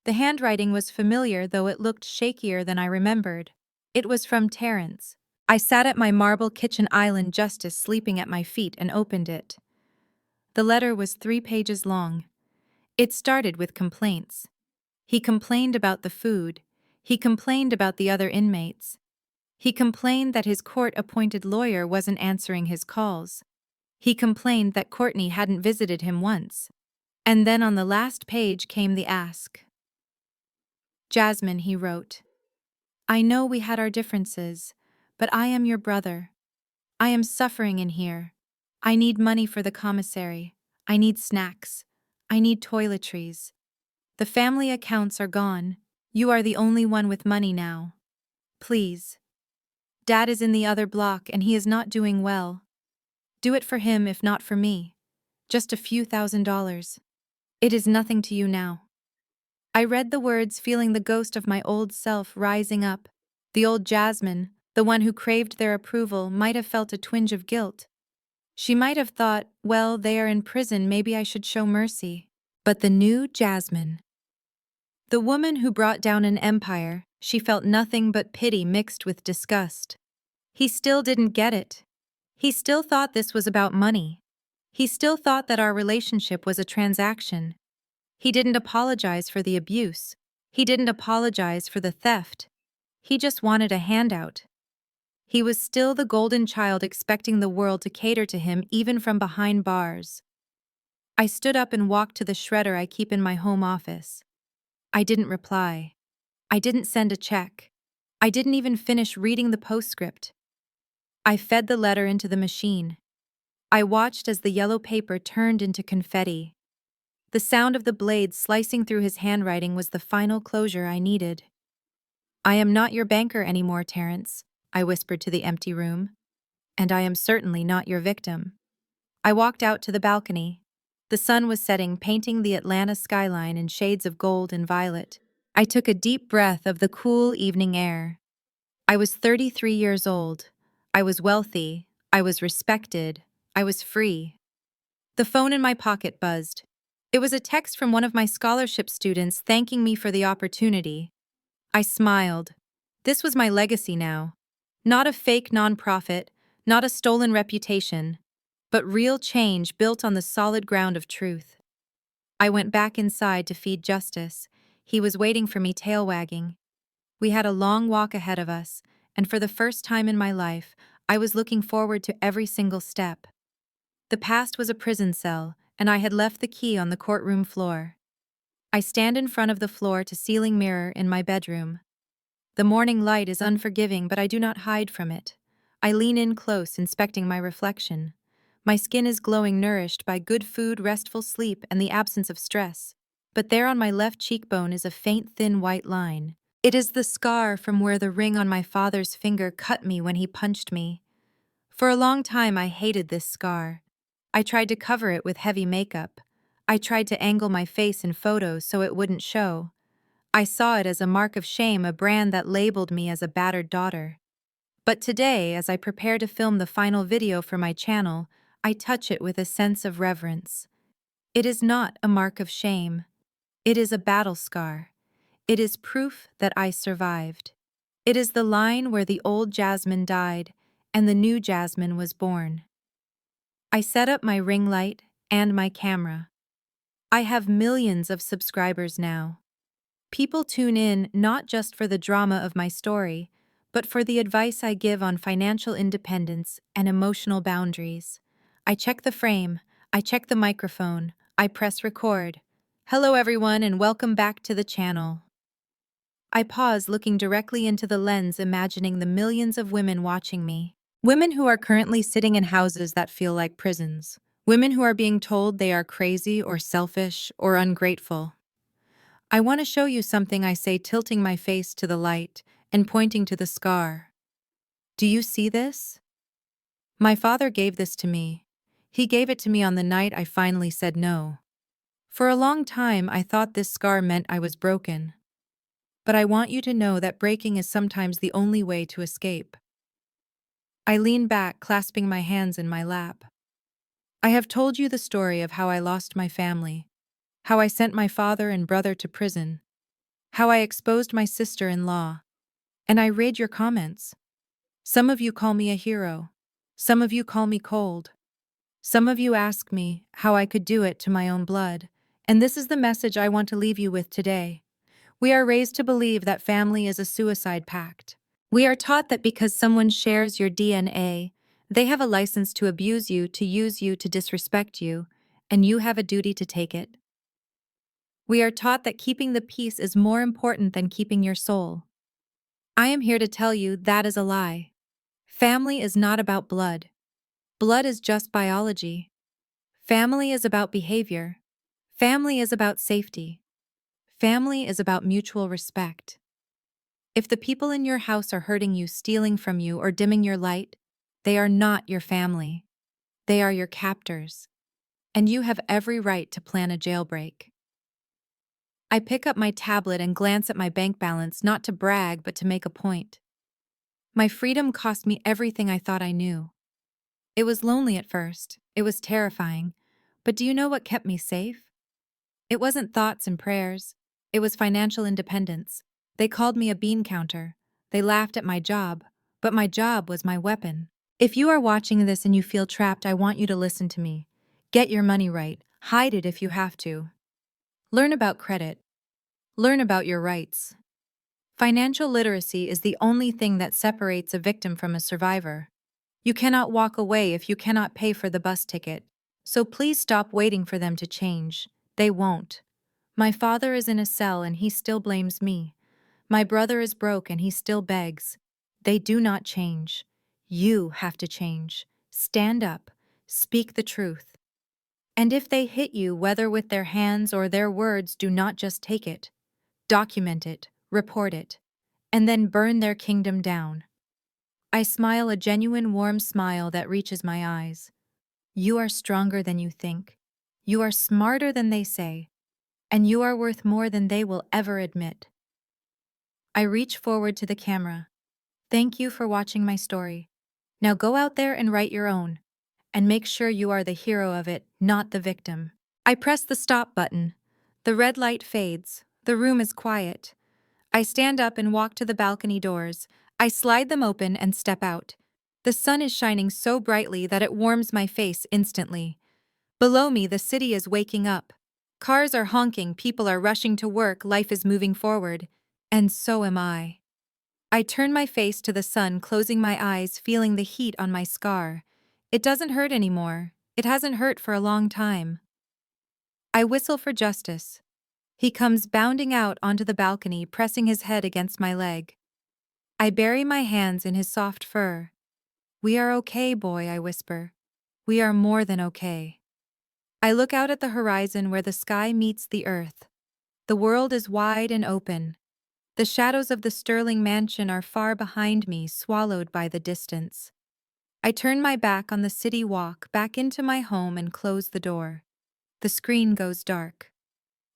The handwriting was familiar, though it looked shakier than I remembered. It was from Terrence. I sat at my marble kitchen island, justice sleeping at my feet, and opened it. The letter was 3 pages long. It started with complaints. He complained about the food. He complained about the other inmates. He complained that his court-appointed lawyer wasn't answering his calls. He complained that Courtney hadn't visited him once. And then on the last page came the ask. Jasmine, he wrote, I know we had our differences, but I am your brother. I am suffering in here. I need money for the commissary. I need snacks. I need toiletries. The family accounts are gone. You are the only one with money now. Please. Dad is in the other block and he is not doing well. Do it for him if not for me. Just a few $1,000s. It is nothing to you now. I read the words, feeling the ghost of my old self rising up. The old Jasmine, the one who craved their approval, might have felt a twinge of guilt. She might have thought, well, they are in prison, maybe I should show mercy. But the new Jasmine, the woman who brought down an empire, she felt nothing but pity mixed with disgust. He still didn't get it. He still thought this was about money. He still thought that our relationship was a transaction. He didn't apologize for the abuse. He didn't apologize for the theft. He just wanted a handout. He was still the golden child expecting the world to cater to him even from behind bars. I stood up and walked to the shredder I keep in my home office. I didn't reply. I didn't send a check. I didn't even finish reading the postscript. I fed the letter into the machine. I watched as the yellow paper turned into confetti. The sound of the blade slicing through his handwriting was the final closure I needed. I am not your banker anymore, Terrence, I whispered to the empty room. And I am certainly not your victim. I walked out to the balcony. The sun was setting, painting the Atlanta skyline in shades of gold and violet. I took a deep breath of the cool evening air. I was 33 years old. I was wealthy. I was respected. I was free. The phone in my pocket buzzed. It was a text from one of my scholarship students thanking me for the opportunity. I smiled. This was my legacy now. Not a fake nonprofit, not a stolen reputation, but real change built on the solid ground of truth. I went back inside to feed Justice. He was waiting for me, tail wagging. We had a long walk ahead of us, and for the first time in my life, I was looking forward to every single step. The past was a prison cell, and I had left the key on the courtroom floor. I stand in front of the floor-to-ceiling mirror in my bedroom. The morning light is unforgiving, but I do not hide from it. I lean in close, inspecting my reflection. My skin is glowing, nourished by good food, restful sleep, and the absence of stress. But there on my left cheekbone is a faint, thin white line. It is the scar from where the ring on my father's finger cut me when he punched me. For a long time, I hated this scar. I tried to cover it with heavy makeup. I tried to angle my face in photos so it wouldn't show. I saw it as a mark of shame, a brand that labeled me as a battered daughter. But today, as I prepare to film the final video for my channel, I touch it with a sense of reverence. It is not a mark of shame. It is a battle scar. It is proof that I survived. It is the line where the old Jasmine died and the new Jasmine was born. I set up my ring light and my camera. I have millions of subscribers now. People tune in not just for the drama of my story, but for the advice I give on financial independence and emotional boundaries. I check the frame, I check the microphone, I press record. Hello everyone and welcome back to the channel. I pause, looking directly into the lens, imagining the millions of women watching me. Women who are currently sitting in houses that feel like prisons. Women who are being told they are crazy or selfish or ungrateful. I want to show you something, I say, tilting my face to the light and pointing to the scar. Do you see this? My father gave this to me. He gave it to me on the night I finally said no. For a long time, I thought this scar meant I was broken. But I want you to know that breaking is sometimes the only way to escape. I lean back, clasping my hands in my lap. I have told you the story of how I lost my family, how I sent my father and brother to prison, how I exposed my sister-in-law, and I read your comments. Some of you call me a hero. Some of you call me cold. Some of you ask me how I could do it to my own blood. And this is the message I want to leave you with today. We are raised to believe that family is a suicide pact. We are taught that because someone shares your DNA, they have a license to abuse you, to use you, to disrespect you, and you have a duty to take it. We are taught that keeping the peace is more important than keeping your soul. I am here to tell you that is a lie. Family is not about blood. Blood is just biology. Family is about behavior. Family is about safety. Family is about mutual respect. If the people in your house are hurting you, stealing from you, or dimming your light, they are not your family. They are your captors. And you have every right to plan a jailbreak. I pick up my tablet and glance at my bank balance, not to brag, but to make a point. My freedom cost me everything I thought I knew. It was lonely at first. It was terrifying. But do you know what kept me safe? It wasn't thoughts and prayers. It was financial independence. They called me a bean counter. They laughed at my job. But my job was my weapon. If you are watching this and you feel trapped, I want you to listen to me. Get your money right. Hide it if you have to. Learn about credit. Learn about your rights. Financial literacy is the only thing that separates a victim from a survivor. You cannot walk away if you cannot pay for the bus ticket. So please stop waiting for them to change. They won't. My father is in a cell and he still blames me. My brother is broke and he still begs. They do not change. You have to change. Stand up. Speak the truth. And if they hit you, whether with their hands or their words, do not just take it. Document it, report it, and then burn their kingdom down. I smile, a genuine warm smile that reaches my eyes. You are stronger than you think. You are smarter than they say. And you are worth more than they will ever admit. I reach forward to the camera. Thank you for watching my story. Now go out there and write your own. And make sure you are the hero of it, not the victim. I press the stop button. The red light fades. The room is quiet. I stand up and walk to the balcony doors. I slide them open and step out. The sun is shining so brightly that it warms my face instantly. Below me, the city is waking up. Cars are honking, people are rushing to work, life is moving forward. And so am I. I turn my face to the sun, closing my eyes, feeling the heat on my scar. It doesn't hurt anymore. It hasn't hurt for a long time. I whistle for Justice. He comes bounding out onto the balcony, pressing his head against my leg. I bury my hands in his soft fur. We are okay, boy, I whisper. We are more than okay. I look out at the horizon where the sky meets the earth. The world is wide and open. The shadows of the Sterling mansion are far behind me, swallowed by the distance. I turn my back on the city, walk back into my home and close the door. The screen goes dark.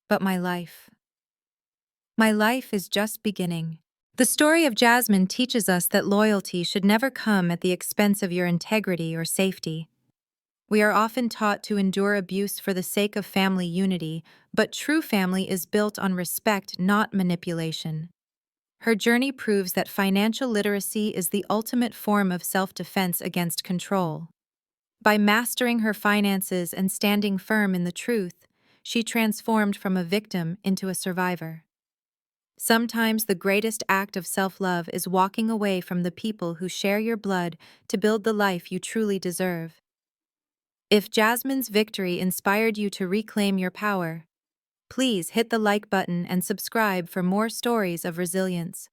But my life is just beginning. The story of Jasmine teaches us that loyalty should never come at the expense of your integrity or safety. We are often taught to endure abuse for the sake of family unity, but true family is built on respect, not manipulation. Her journey proves that financial literacy is the ultimate form of self-defense against control. By mastering her finances and standing firm in the truth, she transformed from a victim into a survivor. Sometimes the greatest act of self-love is walking away from the people who share your blood to build the life you truly deserve. If Jasmine's victory inspired you to reclaim your power, please hit the like button and subscribe for more stories of resilience.